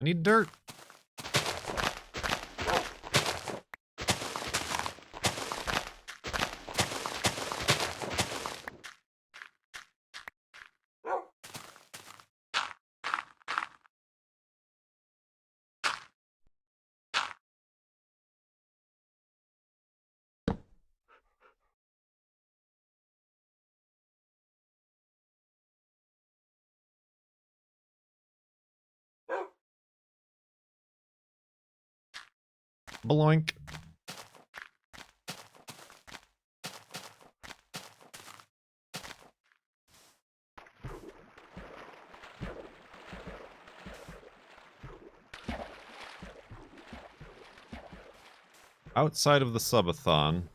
I need dirt. Bloink. Outside of the Sub-a-thon,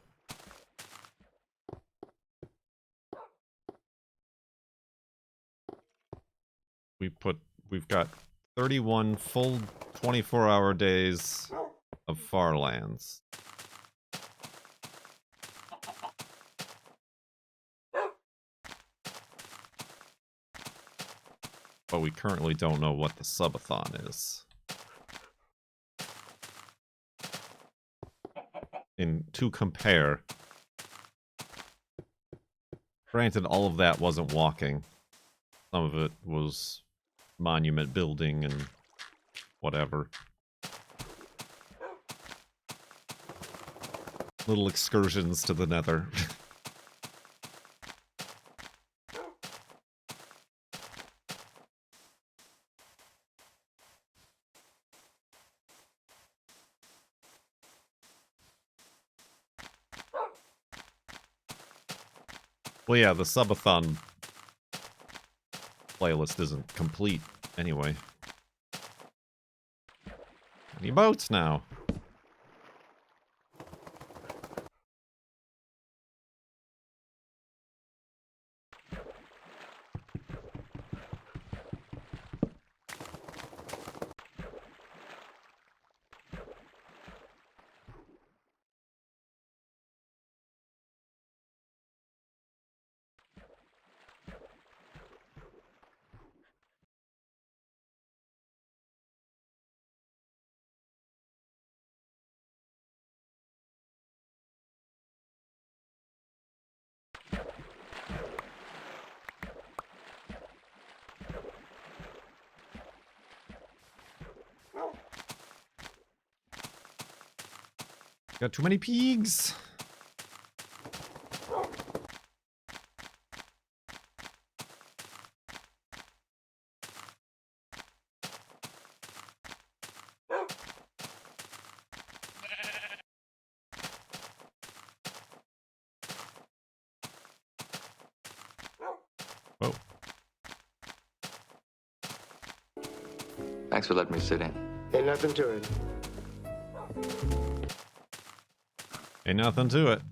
we've got 31 full 24-hour days of farlands. But we currently don't know what the Sub-a-thon is. To compare, granted, all of that wasn't walking. Some of it was monument building and whatever. Little excursions to the nether. Well, yeah, the Sub-a-thon playlist isn't complete anyway. Any boats now? Got too many pigs. Oh, Thanks for letting me sit in. Ain't nothing to it. ain't nothing to it.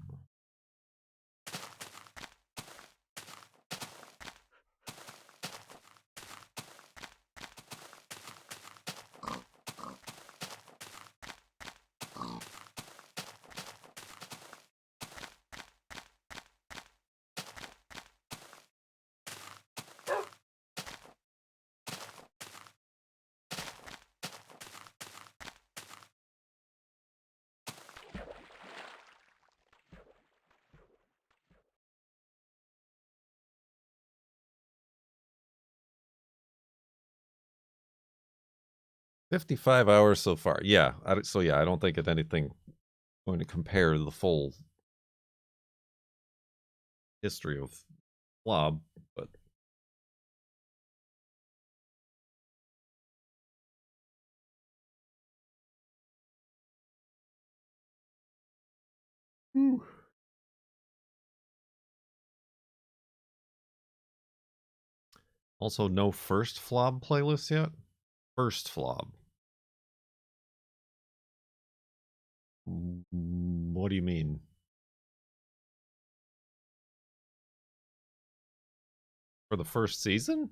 $55 so far. Yeah. So yeah, I don't think it's anything going to compare the full history of FLoB, but also no first FLoB playlist yet. First FLoB. What do you mean? For the first season?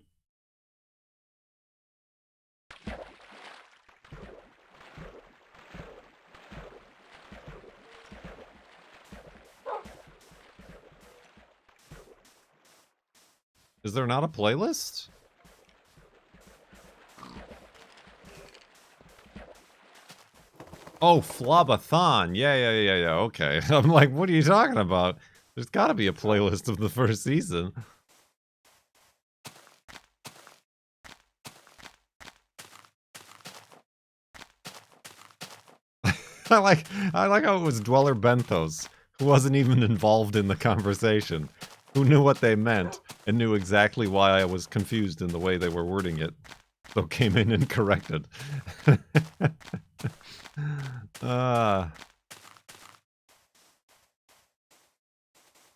Is there not a playlist? Oh, FLoB-A-THON. Yeah. Okay. I'm like, what are you talking about? There's got to be a playlist of the first season. I like how it was Dweller Benthos, who wasn't even involved in the conversation, who knew what they meant and knew exactly why I was confused in the way they were wording it, so came in and corrected.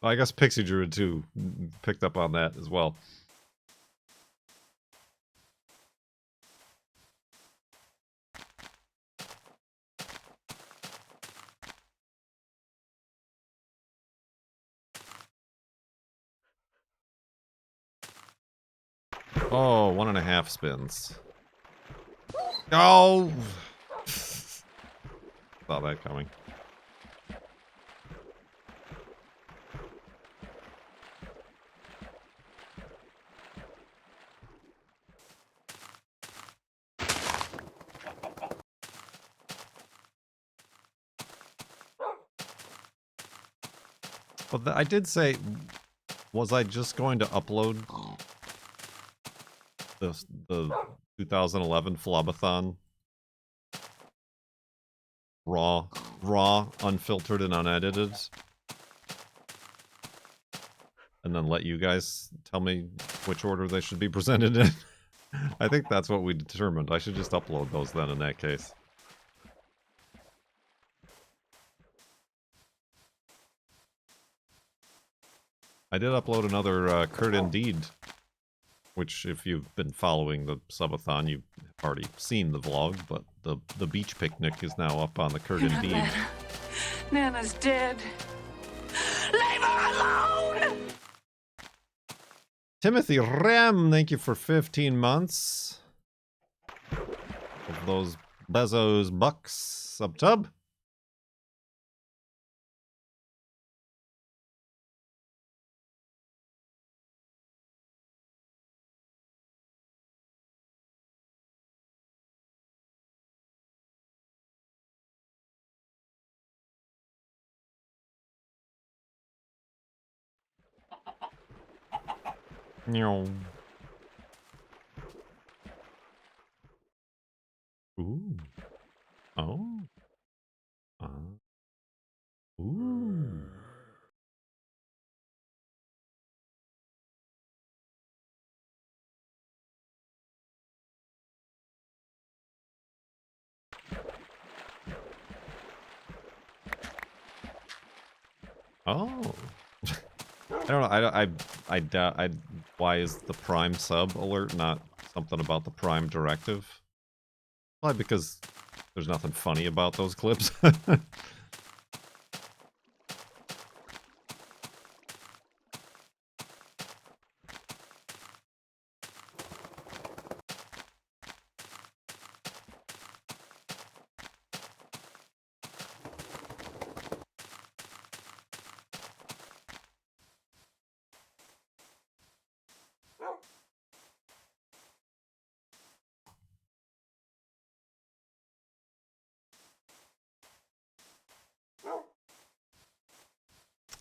I guess Pixie Druid too picked up on that as well. Oh, 1.5 spins. Oh! Saw that coming. But I did say, was I just going to upload the 2011 FLoB-A-THON raw, unfiltered and unedited, and then let you guys tell me which order they should be presented in? I think that's what we determined. I should just upload those then in that case. I did upload another Kurt Indeed, which if you've been following the Sub-a-thon, you've already seen the vlog, but the beach picnic is now up on the Kurt Indeed. Nana's dead. Leave her alone! Timothy Rem, thank you for 15 months of those Bezos bucks. Sub-tub. Meow. Ooh. Oh. Ooh. Oh. I don't know. I doubt. Why is the Prime sub alert not something about the Prime directive? Probably because there's nothing funny about those clips.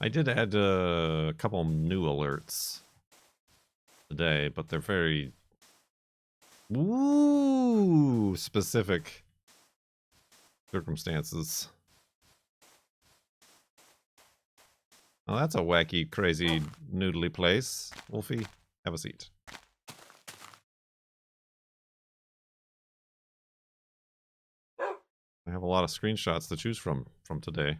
I did add a couple new alerts today, but they're very specific circumstances. Oh, that's a wacky, crazy, noodly place. Wolfie, have a seat. I have a lot of screenshots to choose from today.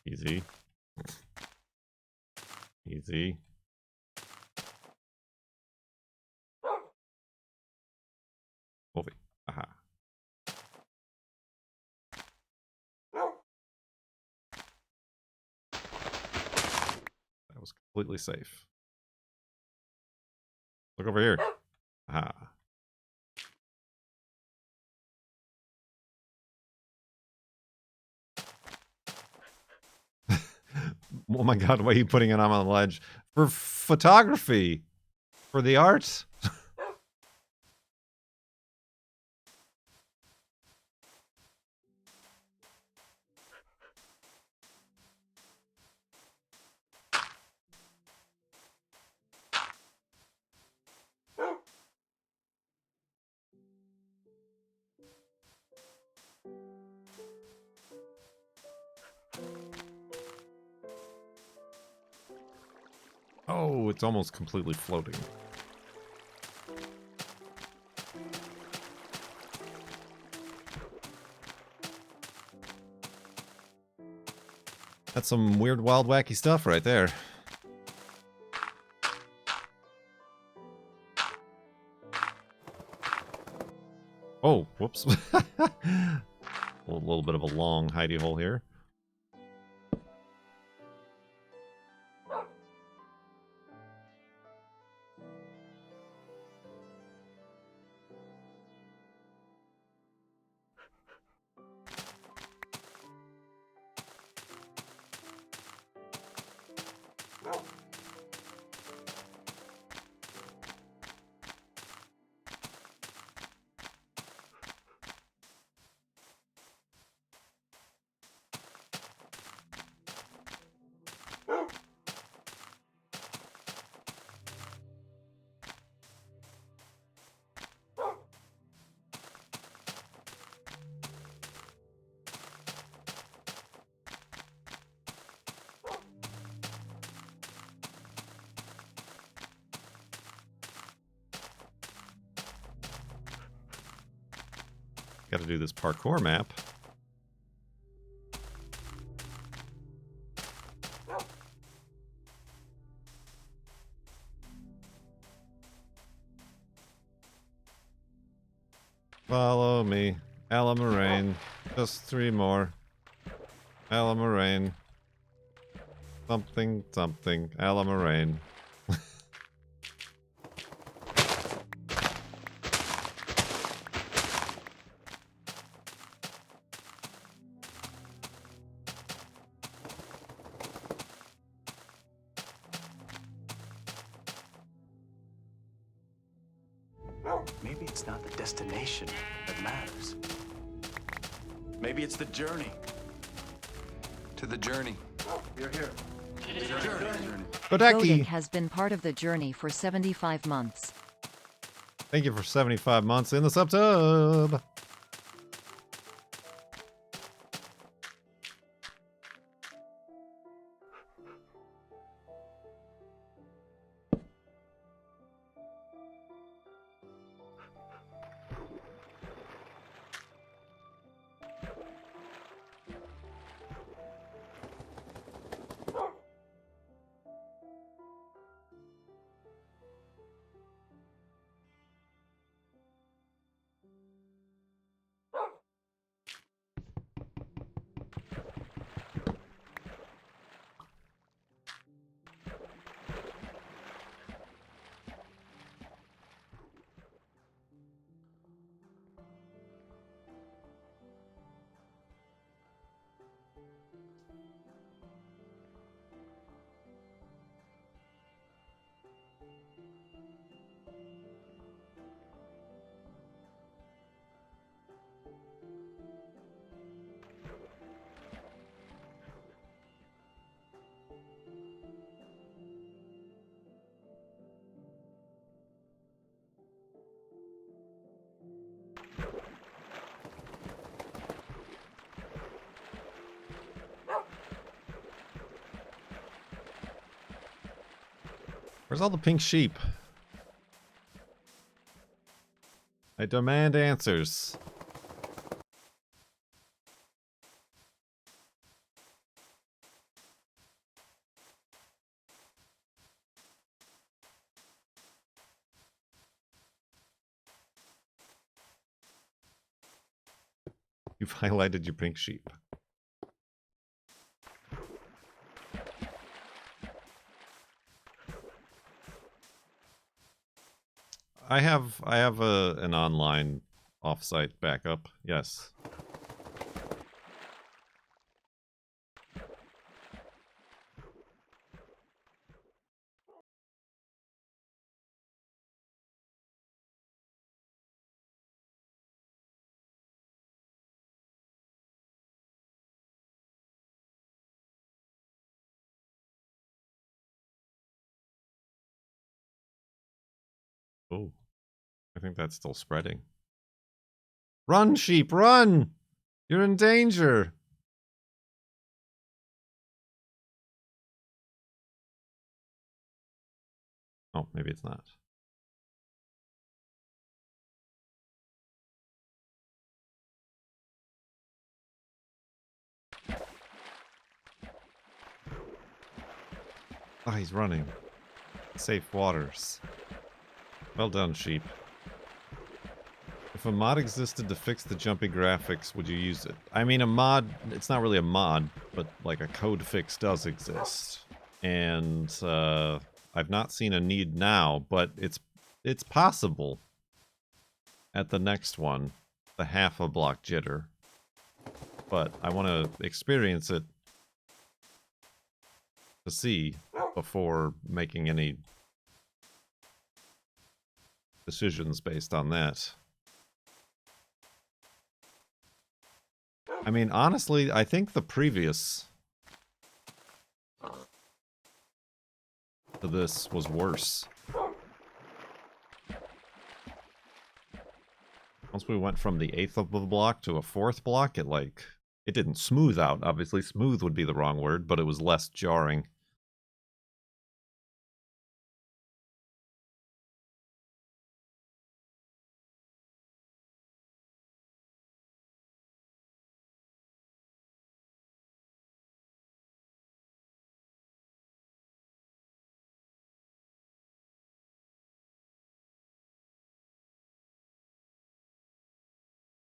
Easy. Easy. Wolfie. Aha. That was completely safe. Look over here. Aha. Oh my god, why are you putting it on the ledge? For photography. For the art. Oh, it's almost completely floating. That's some weird, wild, wacky stuff right there. Oh, whoops. A little bit of a long hidey hole here. Got to do this parkour map. Follow me, Alamarain. Just 3 more. Alamarain. Something, something. Alamarain. Maybe it's not the destination that matters. Maybe it's the journey. To the journey. You're here. Geographic has been part of the journey for 75 months. Thank you for 75 months in the sub-tub. Where's all the pink sheep? I demand answers. You've highlighted your pink sheep. I have an online offsite backup. Yes. Oh, I think that's still spreading. Run, sheep, run! You're in danger. Oh, maybe it's not. Oh, he's running. Safe waters. Well done, sheep. If a mod existed to fix the jumpy graphics, would you use it? I mean, a mod, it's not really a mod, but like a code fix does exist. And I've not seen a need now, but it's possible at the next one, the half a block jitter. But I want to experience it to see before making any decisions based on that. I mean, honestly, I think the previous to this was worse. Once we went from the 1/8 of a block to a 4th block, it didn't smooth out. Obviously, smooth would be the wrong word, but it was less jarring.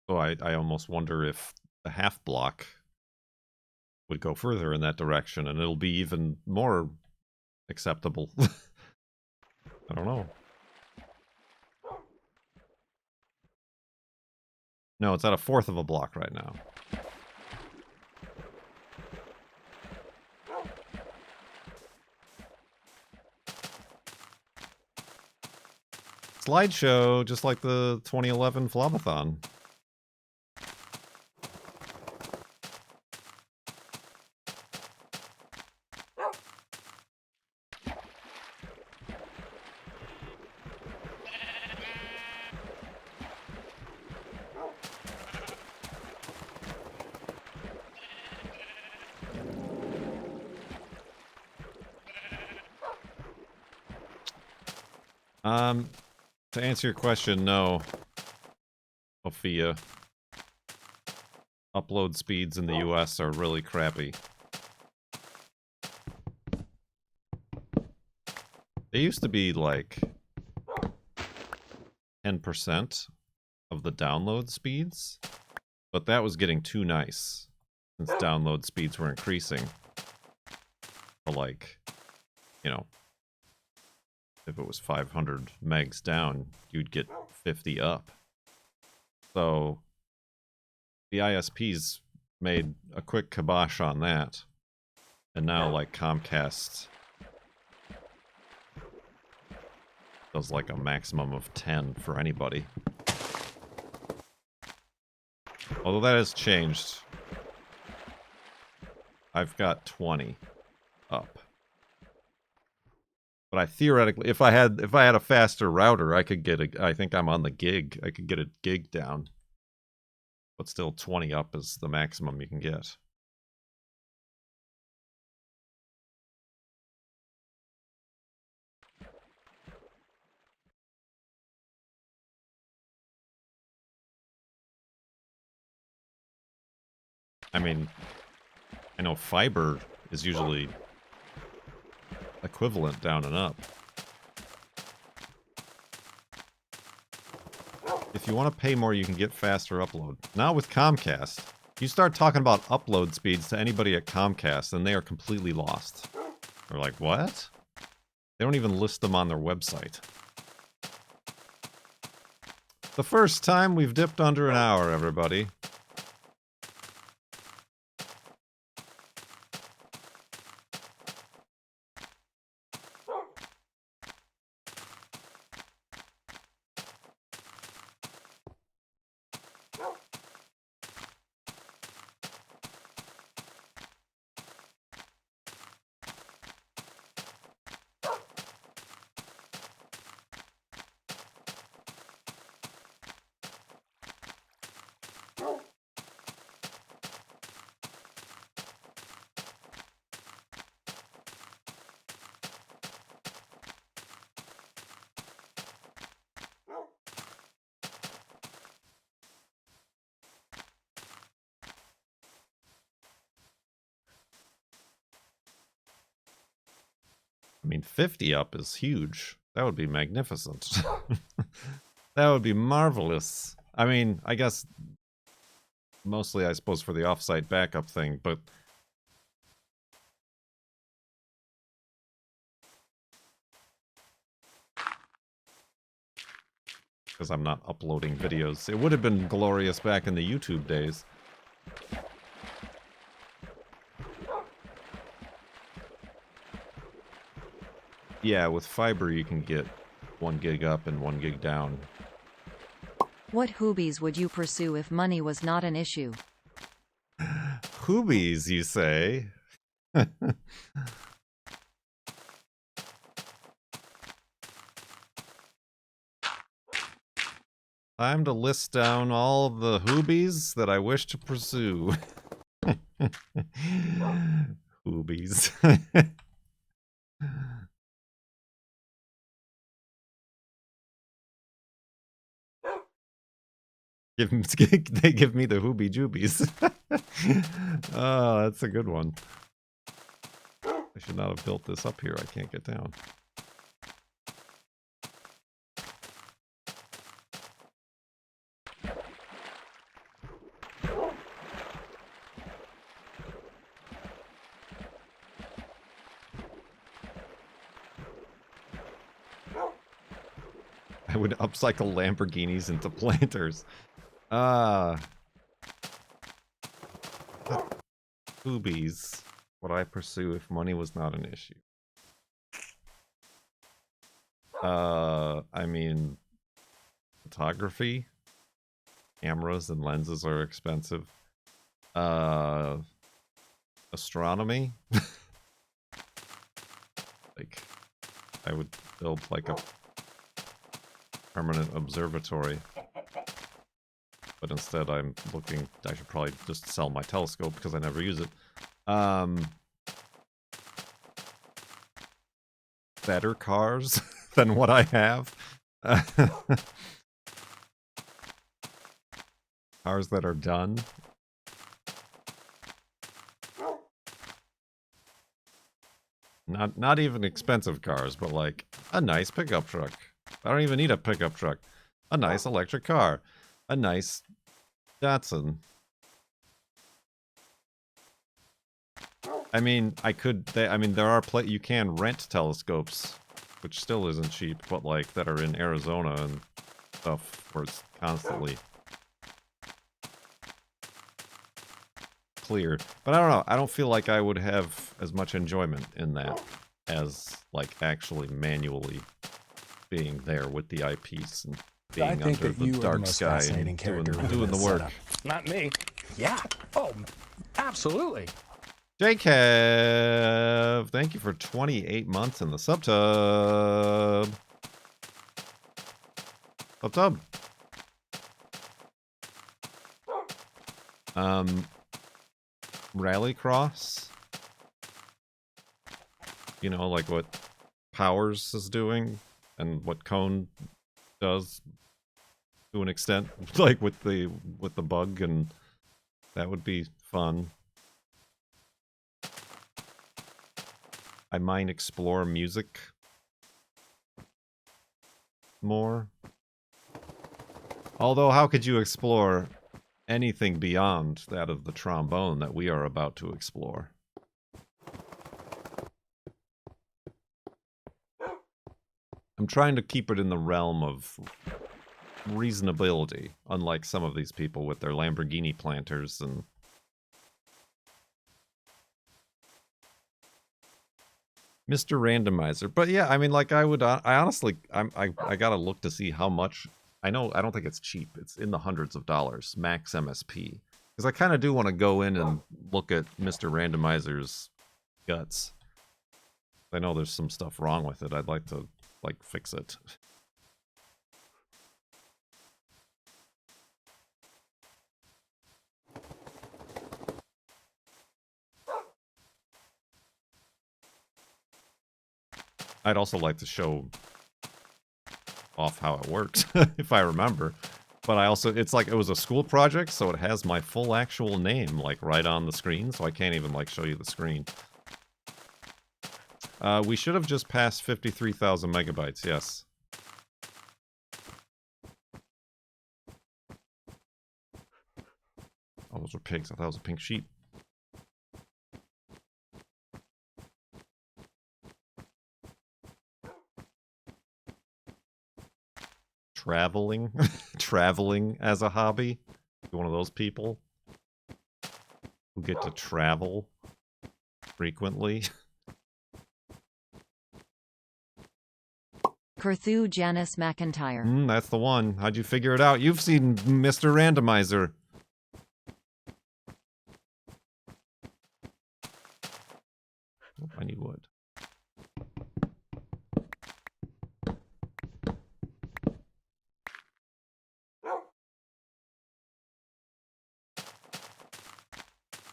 So I almost wonder if the half block would go further in that direction, and it'll be even more acceptable. I don't know. No, it's at a 1/4 of a block right now. Slideshow, just like the 2011 FLoB-A-THON. To answer your question, no. Sophia. Upload speeds in the US are really crappy. They used to be like 10% of the download speeds, but that was getting too nice since download speeds were increasing. So like, you know, if it was 500 megs down, you'd get 50 up. So the ISPs made a quick kibosh on that, and now like Comcast does like a maximum of 10 for anybody. Although that has changed. I've got 20 up. But I theoretically, if I had a faster router, I could get a, I think I'm on the gig. I could get a gig down. But still 20 up is the maximum you can get. I mean, I know fiber is usually equivalent down and up. If you want to pay more, you can get faster upload. Now with Comcast, you start talking about upload speeds to anybody at Comcast, and they are completely lost. They're like, what? They don't even list them on their website. The first time we've dipped under an hour, everybody. I mean, 50 up is huge. That would be magnificent. That would be marvelous. I mean, I guess mostly, I suppose, for the offsite backup thing, but because I'm not uploading videos. It would have been glorious back in the YouTube days. Yeah, with fiber you can get 1 gig up and 1 gig down. What hoobies would you pursue if money was not an issue? Hoobies, you say? Time to list down all of the hoobies that I wish to pursue. Hoobies. They give me the hoobie joobies. Oh, that's a good one. I should not have built this up here. I can't get down. I would upcycle Lamborghinis into planters. Boobies. Would I pursue if money was not an issue? I mean, photography. Cameras and lenses are expensive. Astronomy. Like, I would build like a permanent observatory. But instead I'm looking, I should probably just sell my telescope because I never use it. Better cars. than what I have. Cars that are done. Not even expensive cars, but like a nice pickup truck. I don't even need a pickup truck. A nice electric car. A nice Datsun. I mean, there are you can rent telescopes, which still isn't cheap, but like that are in Arizona and stuff where it's constantly clear. But I don't know. I don't feel like I would have as much enjoyment in that as like actually manually being there with the eyepiece and being under the dark sky and doing the work. Not me. Yeah. Oh, absolutely. J-Kev, thank you for 28 months in the subtub. Subtub. Rallycross. You know, like what Powers is doing and what Cone does to an extent, like with the bug, and that would be fun. I might explore music more. Although, how could you explore anything beyond that of the trombone that we are about to explore? I'm trying to keep it in the realm of reasonability, unlike some of these people with their Lamborghini planters and Mr. Randomizer. But yeah, I mean, like I honestly, I gotta look to see how much. I don't think it's cheap. It's in the hundreds of dollars, max MSP. Because I kind of do want to go in and look at Mr. Randomizer's guts. I know there's some stuff wrong with it. I'd like to, like, fix it. I'd also like to show off how it works, if I remember. But I also, it's like, it was a school project, so it has my full actual name, like, right on the screen, so I can't even, like, show you the screen. We should have just passed 53,000 megabytes, yes. Oh, those were pigs. I thought it was a pink sheep. Traveling? Traveling as a hobby? You're one of those people who get to travel frequently? Kurthu Janice McIntyre. That's the one. How'd you figure it out? You've seen Mr. Randomizer. Oh, I need wood.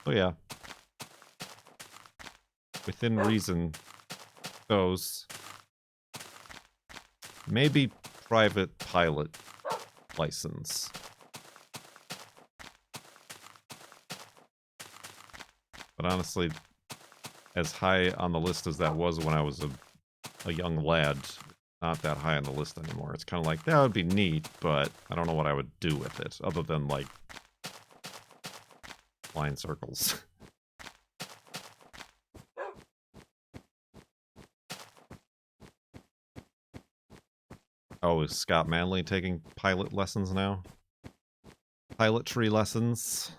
Oh yeah. Within reason goes maybe private pilot license. But honestly, as high on the list as that was when I was a young lad, not that high on the list anymore. It's kind of like, that would be neat, but I don't know what I would do with it, other than, like, line circles. Oh, is Scott Manley taking pilot lessons now? Pilotry lessons.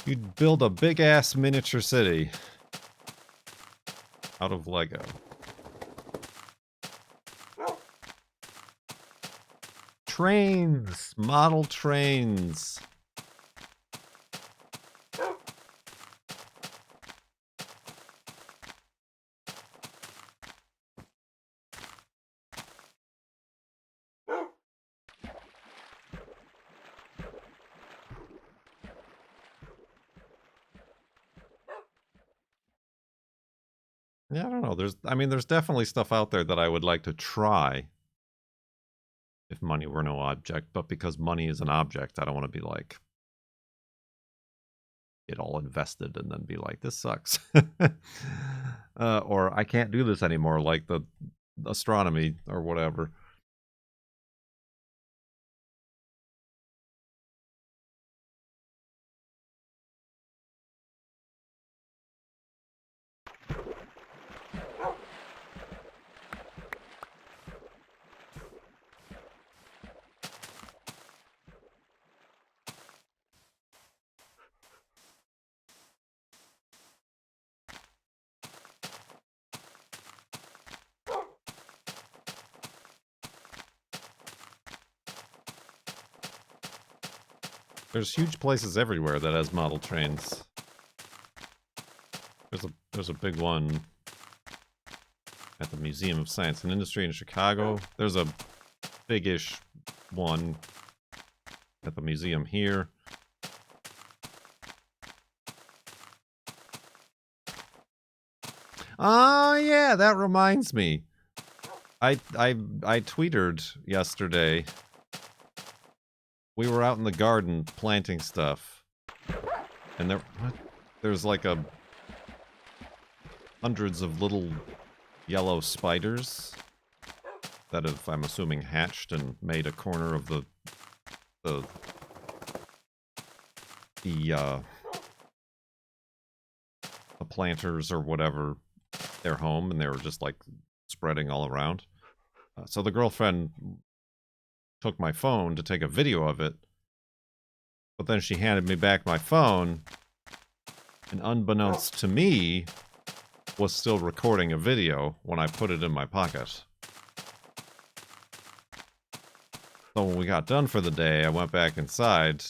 You'd build a big-ass miniature city out of Lego. Trains! Model trains! Yeah, I don't know. There's definitely stuff out there that I would like to try if money were no object, but because money is an object, I don't want to be like, get all invested and then be like, this sucks. Or I can't do this anymore, like the astronomy or whatever. There's huge places everywhere that has model trains. There's a big one at the Museum of Science and Industry in Chicago. There's a big-ish one at the museum here. Oh yeah, that reminds me. I tweeted yesterday. We were out in the garden planting stuff, and there's like hundreds of little yellow spiders that have, I'm assuming, hatched and made a corner of the planters or whatever their home, and they were just like spreading all around. So the girlfriend took my phone to take a video of it, but then she handed me back my phone, and unbeknownst to me, was still recording a video when I put it in my pocket. So when we got done for the day, I went back inside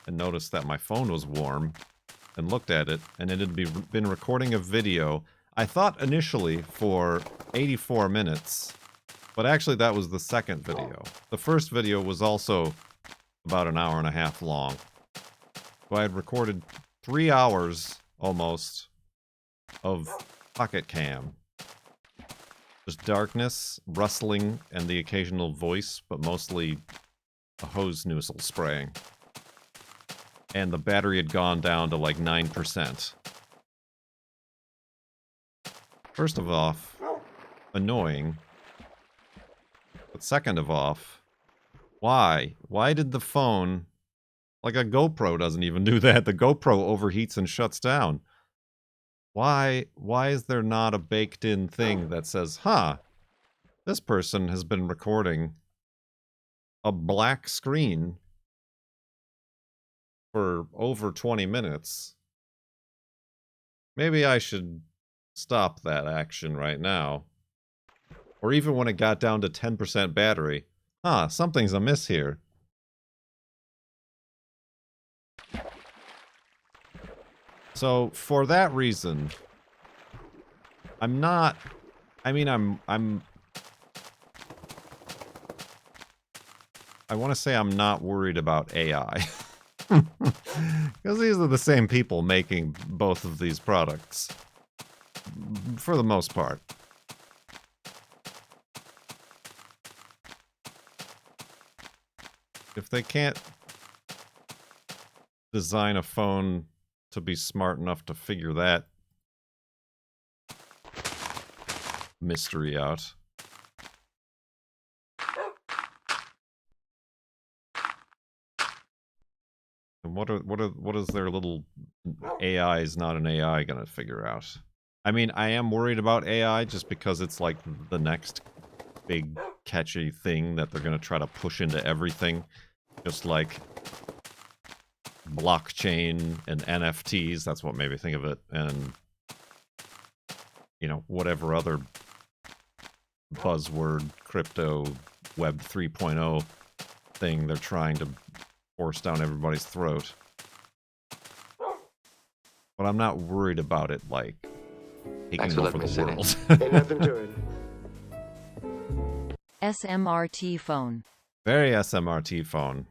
and noticed that my phone was warm and looked at it, and it had been recording a video, I thought initially for 84 minutes, but actually that was the second video. The first video was also about an hour and a half long. So I had recorded 3 hours, almost, of pocket cam. Just darkness, rustling, and the occasional voice, but mostly a hose nozzle spraying. And the battery had gone down to like 9%. First of all, annoying. But second of all, why? Why did the phone... Like a GoPro doesn't even do that. The GoPro overheats and shuts down. Why is there not a baked-in thing that says, huh, this person has been recording a black screen for over 20 minutes. Maybe I should stop that action right now. Or even when it got down to 10% battery. Huh, something's amiss here. So, for that reason, I'm not... I mean, I want to say I'm not worried about AI. Because these are the same people making both of these products. For the most part. If they can't design a phone to be smart enough to figure that mystery out. And what is their little AI is not an AI gonna figure out? I mean, I am worried about AI just because it's like the next big catchy thing that they're gonna try to push into everything. Just like blockchain and NFTs, that's what made me think of it, and you know, whatever other buzzword, crypto, web 3.0 thing they're trying to force down everybody's throat. But I'm not worried about it, like, taking over the world. Ain't nothing to it. SMRT phone. Very SMRT phone.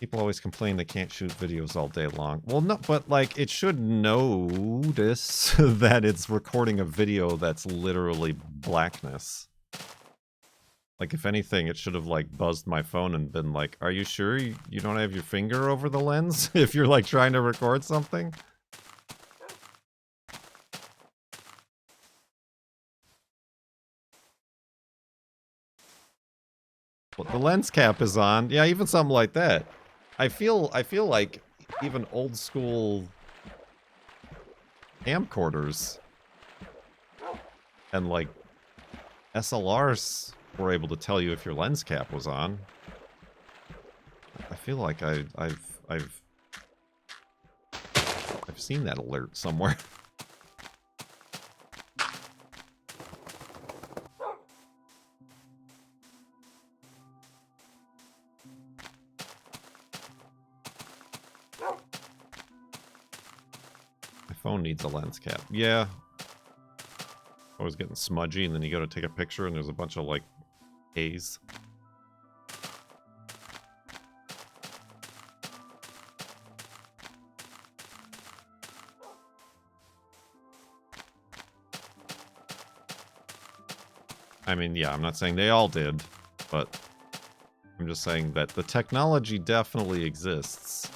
People always complain they can't shoot videos all day long. Well, no, but like it should notice that it's recording a video that's literally blackness. Like if anything, it should have like buzzed my phone and been like, "Are you sure you don't have your finger over the lens if you're like trying to record something?" Well, the lens cap is on. Yeah, even something like that. I feel like even old school camcorders and like SLRs were able to tell you if your lens cap was on. I feel like I've seen that alert somewhere. Phone needs a lens cap. Yeah. Always getting smudgy, and then you go to take a picture, and there's a bunch of, like, haze. I mean, yeah, I'm not saying they all did, but I'm just saying that the technology definitely exists.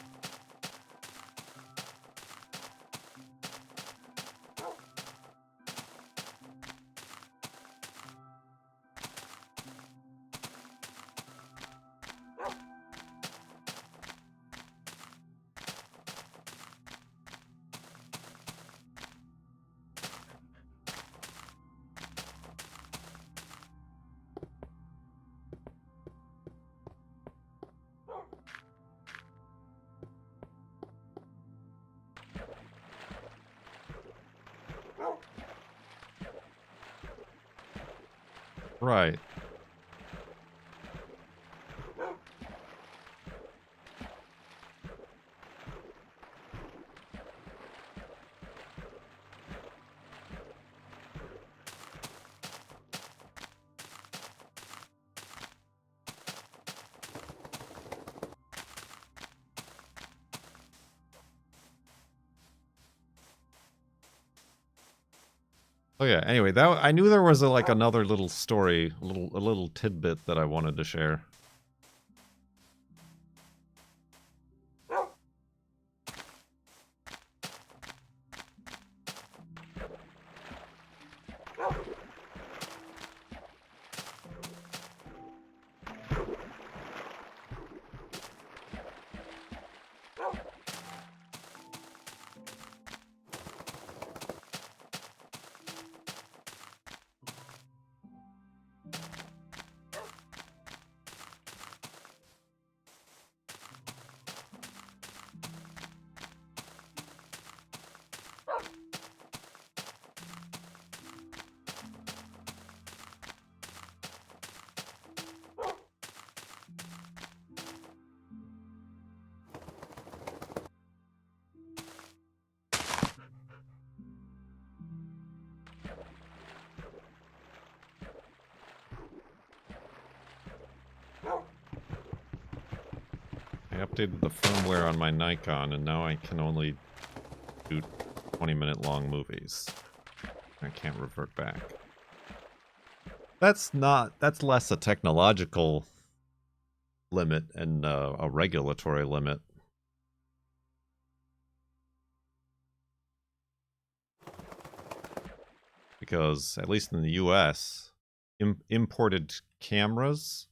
Right. Oh yeah, anyway, that I knew there was like another little story, a little tidbit that I wanted to share. I updated the firmware on my Nikon, and now I can only shoot 20-minute long movies. I can't revert back. That's less a technological limit and a regulatory limit. Because, at least in the US, imported cameras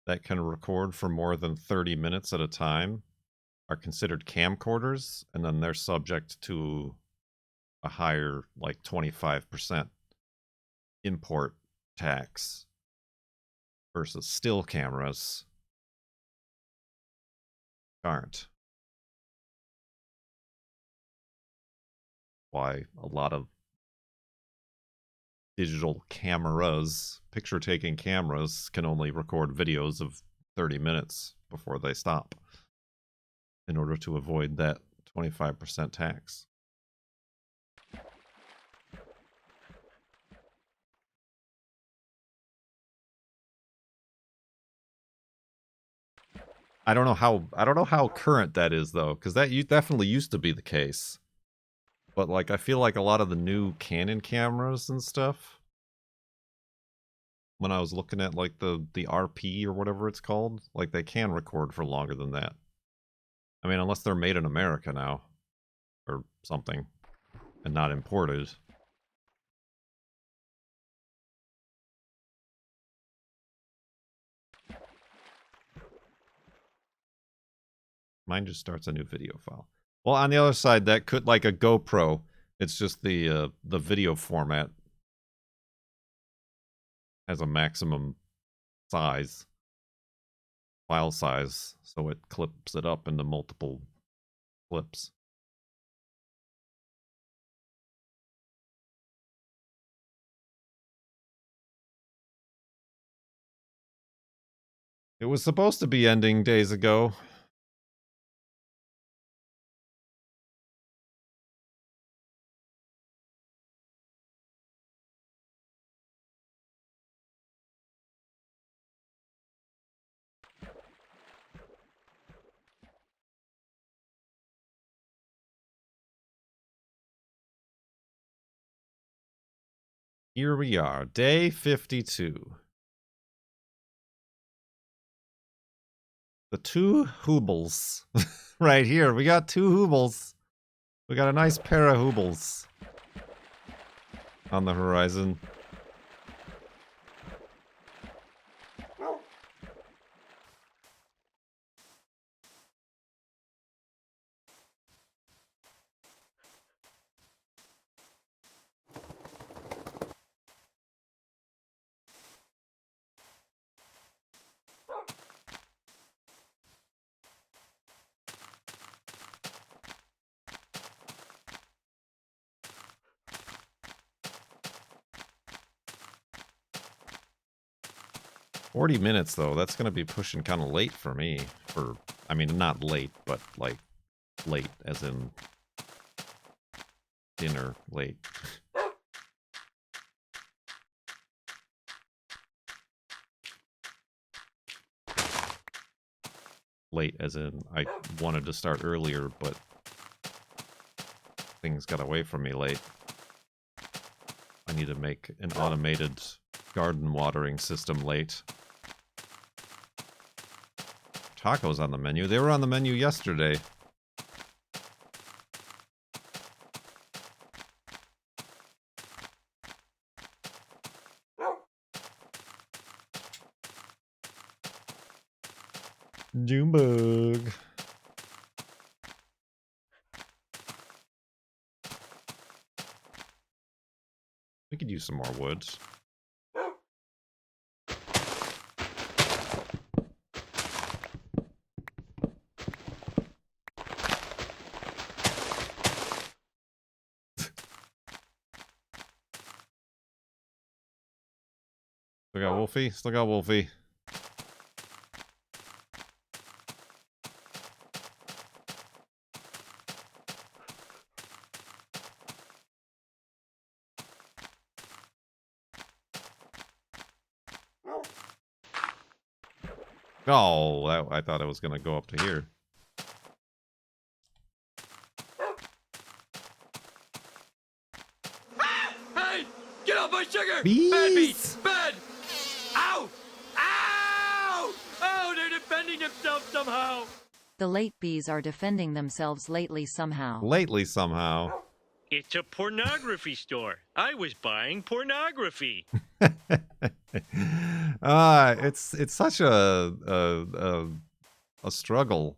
that can record for more than 30 minutes at a time are considered camcorders, and then they're subject to a higher, like 25% import tax versus still cameras aren't. why a lot of digital cameras, picture-taking cameras, can only record videos of 30 minutes before they stop in order to avoid that 25% tax. I don't know how current that is though, because that definitely used to be the case. But like I feel like a lot of the new Canon cameras and stuff, when I was looking at like the RP or whatever it's called, like they can record for longer than that. I mean, unless they're made in America now or something and not imported. Mine just starts a new video file. Well, on the other side, that could, like a GoPro, it's just the video format has a maximum size, file size, so it clips it up into multiple clips. It was supposed to be ending days ago. Here we are, day 52. The two hoobles. Right here, we got two hoobles. We got a nice pair of hoobles on the horizon. $40 minutes though, that's gonna be pushing kind of late for me. I mean, not late, but like late as in dinner late. Late as in I wanted to start earlier, but things got away from me late. I need to make an automated garden watering system late. Tacos on the menu. They were on the menu yesterday. Junebug. We could use some more woods. Still got Wolfie? Still got Wolfie. Oh, I thought it was going to go up to here. Hey! Get off my sugar! Bees! Bad bees! Bad! Ow! Ow! Oh, they're defending themselves somehow! The late bees are defending themselves lately somehow. Lately, somehow. It's a pornography store. I was buying pornography. It's such a struggle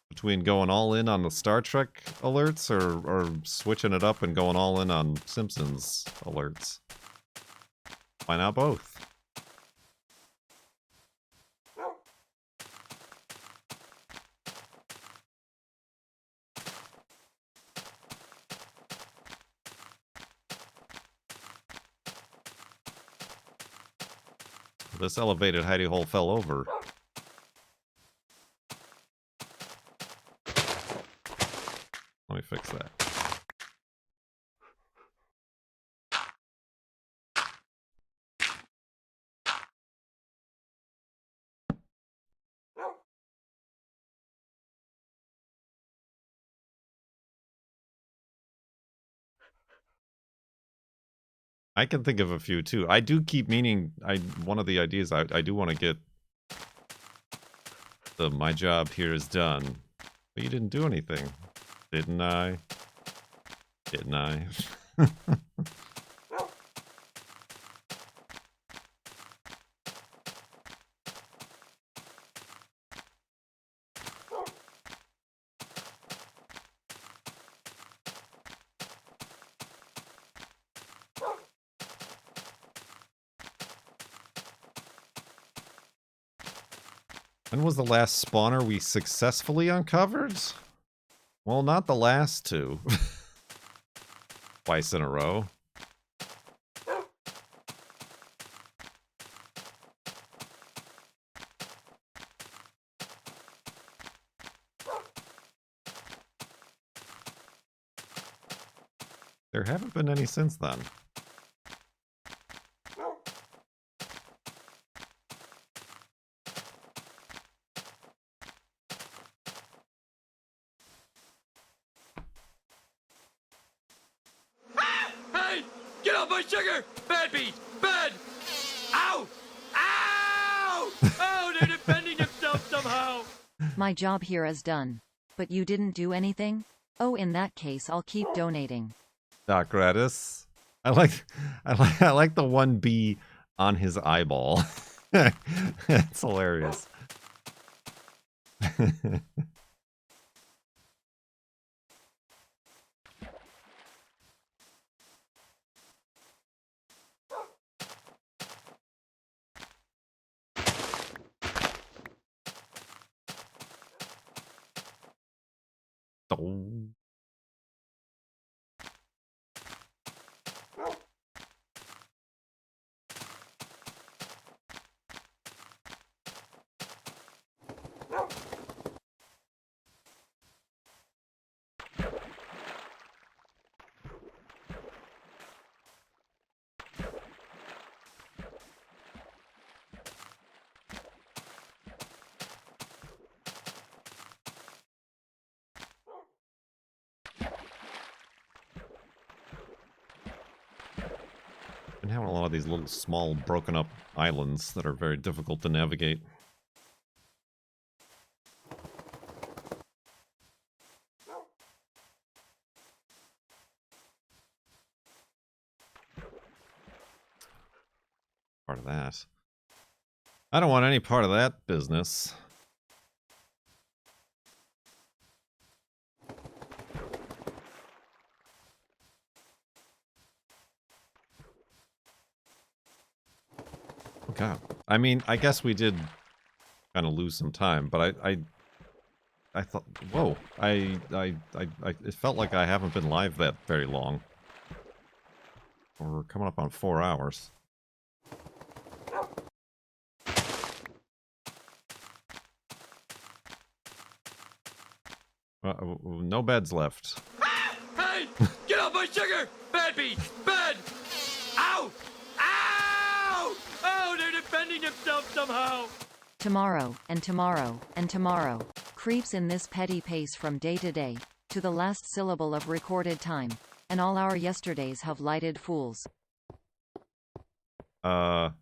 between going all in on the Star Trek alerts or switching it up and going all in on Simpsons alerts. Why not both? This elevated hidey hole fell over. Let me fix that. I can think of a few too. I do keep meaning, one of the ideas I do want to get the my job here is done. But you didn't do anything. Didn't I? Didn't I? When was the last spawner we successfully uncovered? Well, not the last two. Twice in a row. There haven't been any since then. Hey! Get off my sugar! Bad bees! Bad! Ow! Ow! Oh, they're defending themselves somehow! My job here is done. But you didn't do anything? Oh, in that case I'll keep donating. Doc Redis. I like the one bee on his eyeball. That's hilarious. Oh. Been having a lot of these little small broken up islands that are very difficult to navigate. Part of that. I don't want any part of that business. Oh god. I mean, I guess we did kind of lose some time, but I thought, whoa, it felt like I haven't been live that very long. We're coming up on 4 hours. No beds left. Hey! Get off my sugar! Bad bees! Bad! Ow! Ow! Oh, they're defending themselves somehow! Tomorrow, and tomorrow, and tomorrow. Creeps in this petty pace from day to day, to the last syllable of recorded time. And all our yesterdays have lighted fools. What?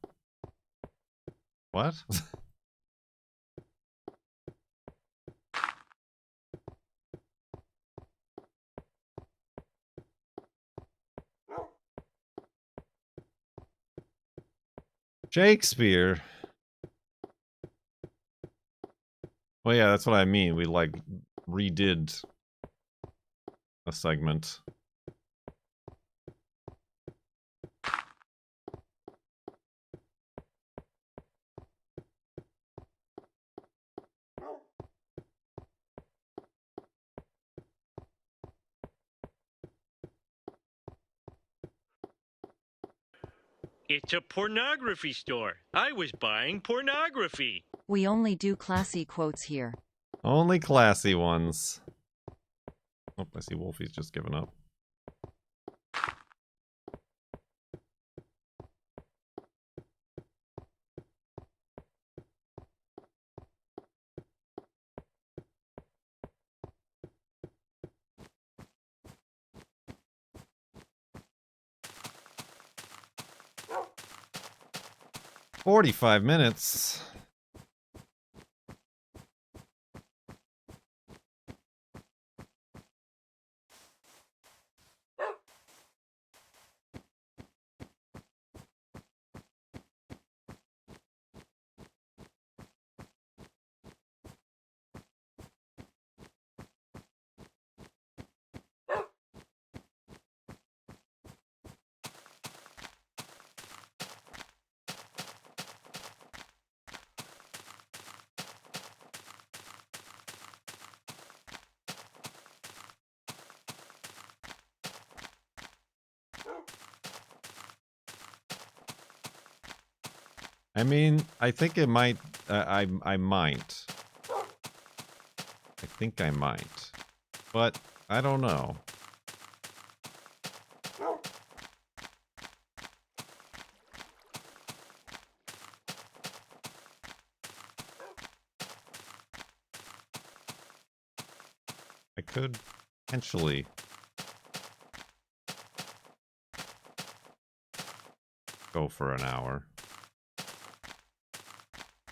Shakespeare. Well, yeah, that's what I mean. We, like, redid a segment. It's a pornography store. I was buying pornography. We only do classy quotes here. Only classy ones. Oh, I see Wolfie's just given up. "45 minutes. I mean, I think it might. I might. I think I might, but I don't know. I could potentially go for an hour.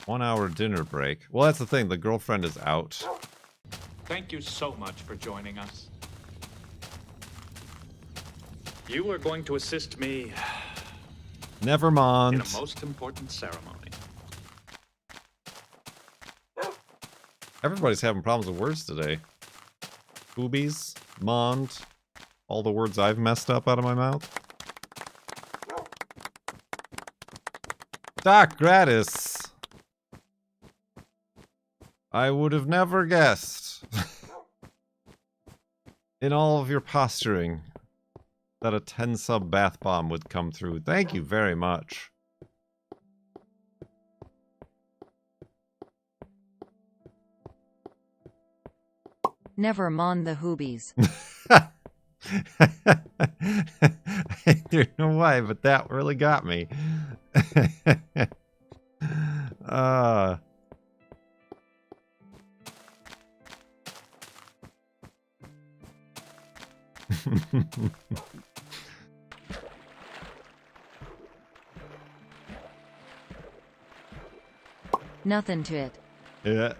1 hour dinner break. Well, that's the thing. The girlfriend is out. Thank you so much for joining us. You are going to assist me Never in mind. a most important ceremony. Everybody's having problems with words today. Boobies, mond, all the words I've messed up out of my mouth. Doc Gratis. I would have never guessed, in all of your posturing, that a 10 sub bath bomb would come through. Thank you very much. Never mind the hoobies. I don't know why, but that really got me. Nothing to it. Yeah.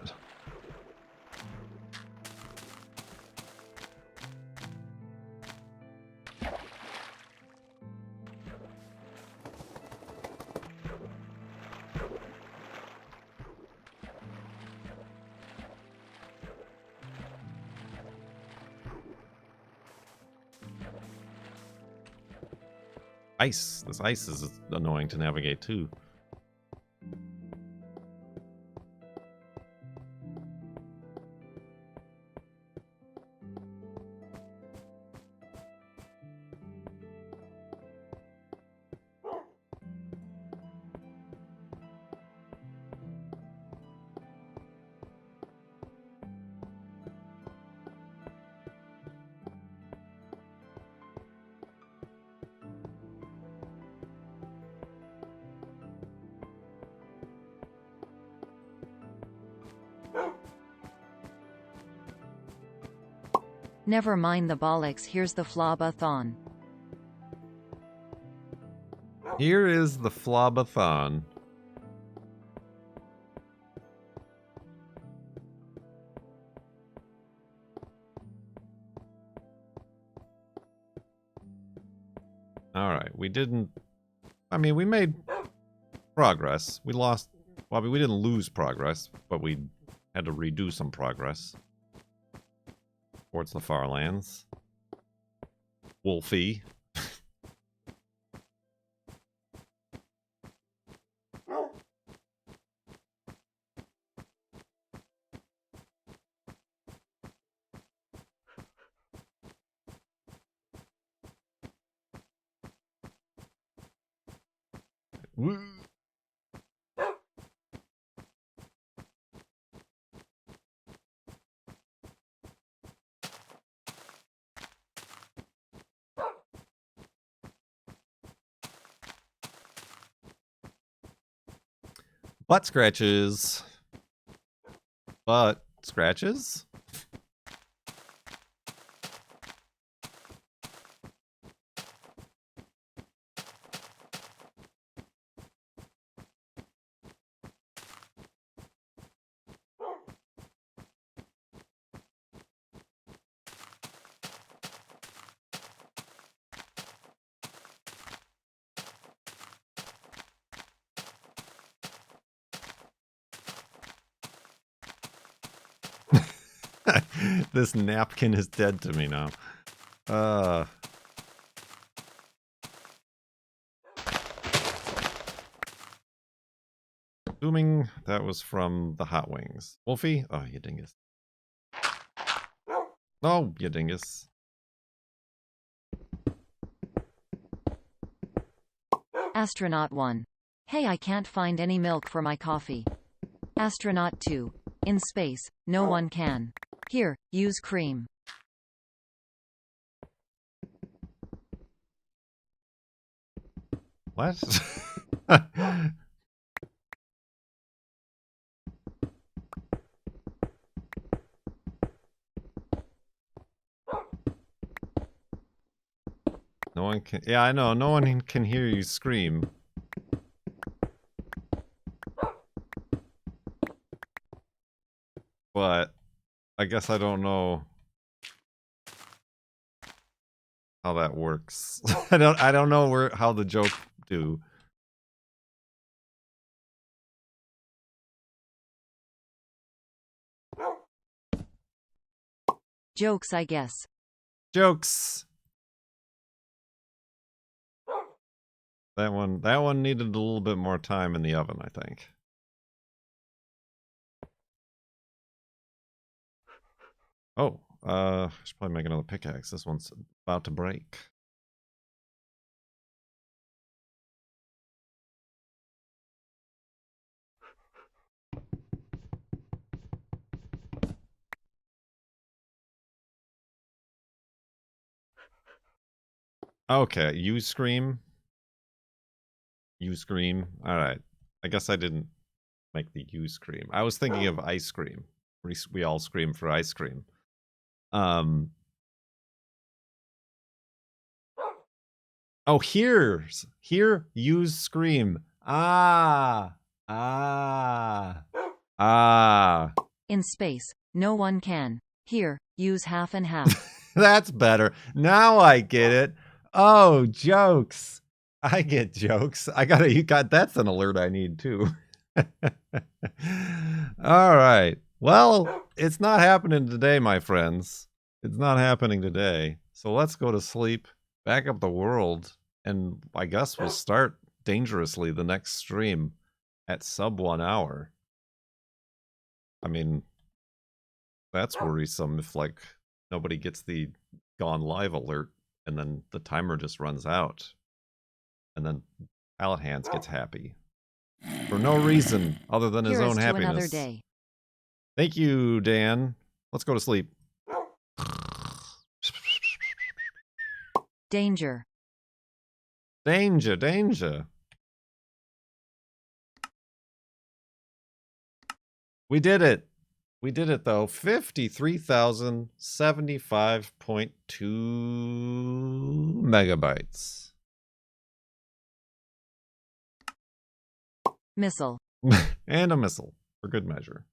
Ice. This ice is annoying to navigate too. Never mind the bollocks, here's the FLoB-A-THON. Here is the FLoB-A-THON. Alright, we didn't... I mean, we made progress. We lost... Well, we didn't lose progress, but we had to redo some progress. Towards the farlands. Wolfie. Woo. Butt scratches. Butt scratches? This napkin is dead to me now. Assuming that was from the hot wings. Wolfie? Oh, you dingus. Oh, you dingus. Astronaut 1. Hey, I can't find any milk for my coffee. Astronaut 2. In space, no one can. Here, use cream. What? No one can... Yeah, I know. No one can hear you scream. But I guess I don't know how that works. I don't know how the joke do. Jokes, I guess. Jokes. That one needed a little bit more time in the oven, I think. Oh, I should probably make another pickaxe. This one's about to break. Okay, you scream. You scream. All right. I guess I didn't make the you scream. I was thinking of ice cream. We all scream for ice cream. Oh, here, use scream. Ah. In space, no one can. Here, use half and half. That's better. Now I get it. Oh, jokes. I get jokes. That's an alert I need too. All right. Well, it's not happening today, my friends. It's not happening today. So let's go to sleep, back up the world, and I guess we'll start dangerously the next stream at sub 1 hour. I mean, that's worrisome if, like, nobody gets the gone live alert and then the timer just runs out. And then Pallet Hands gets happy. For no reason other than his own happiness. Another day. Thank you, Dan. Let's go to sleep. Danger. Danger, danger. We did it. We did it, though. 53,075.2 megabytes. Missile. And a missile, for good measure.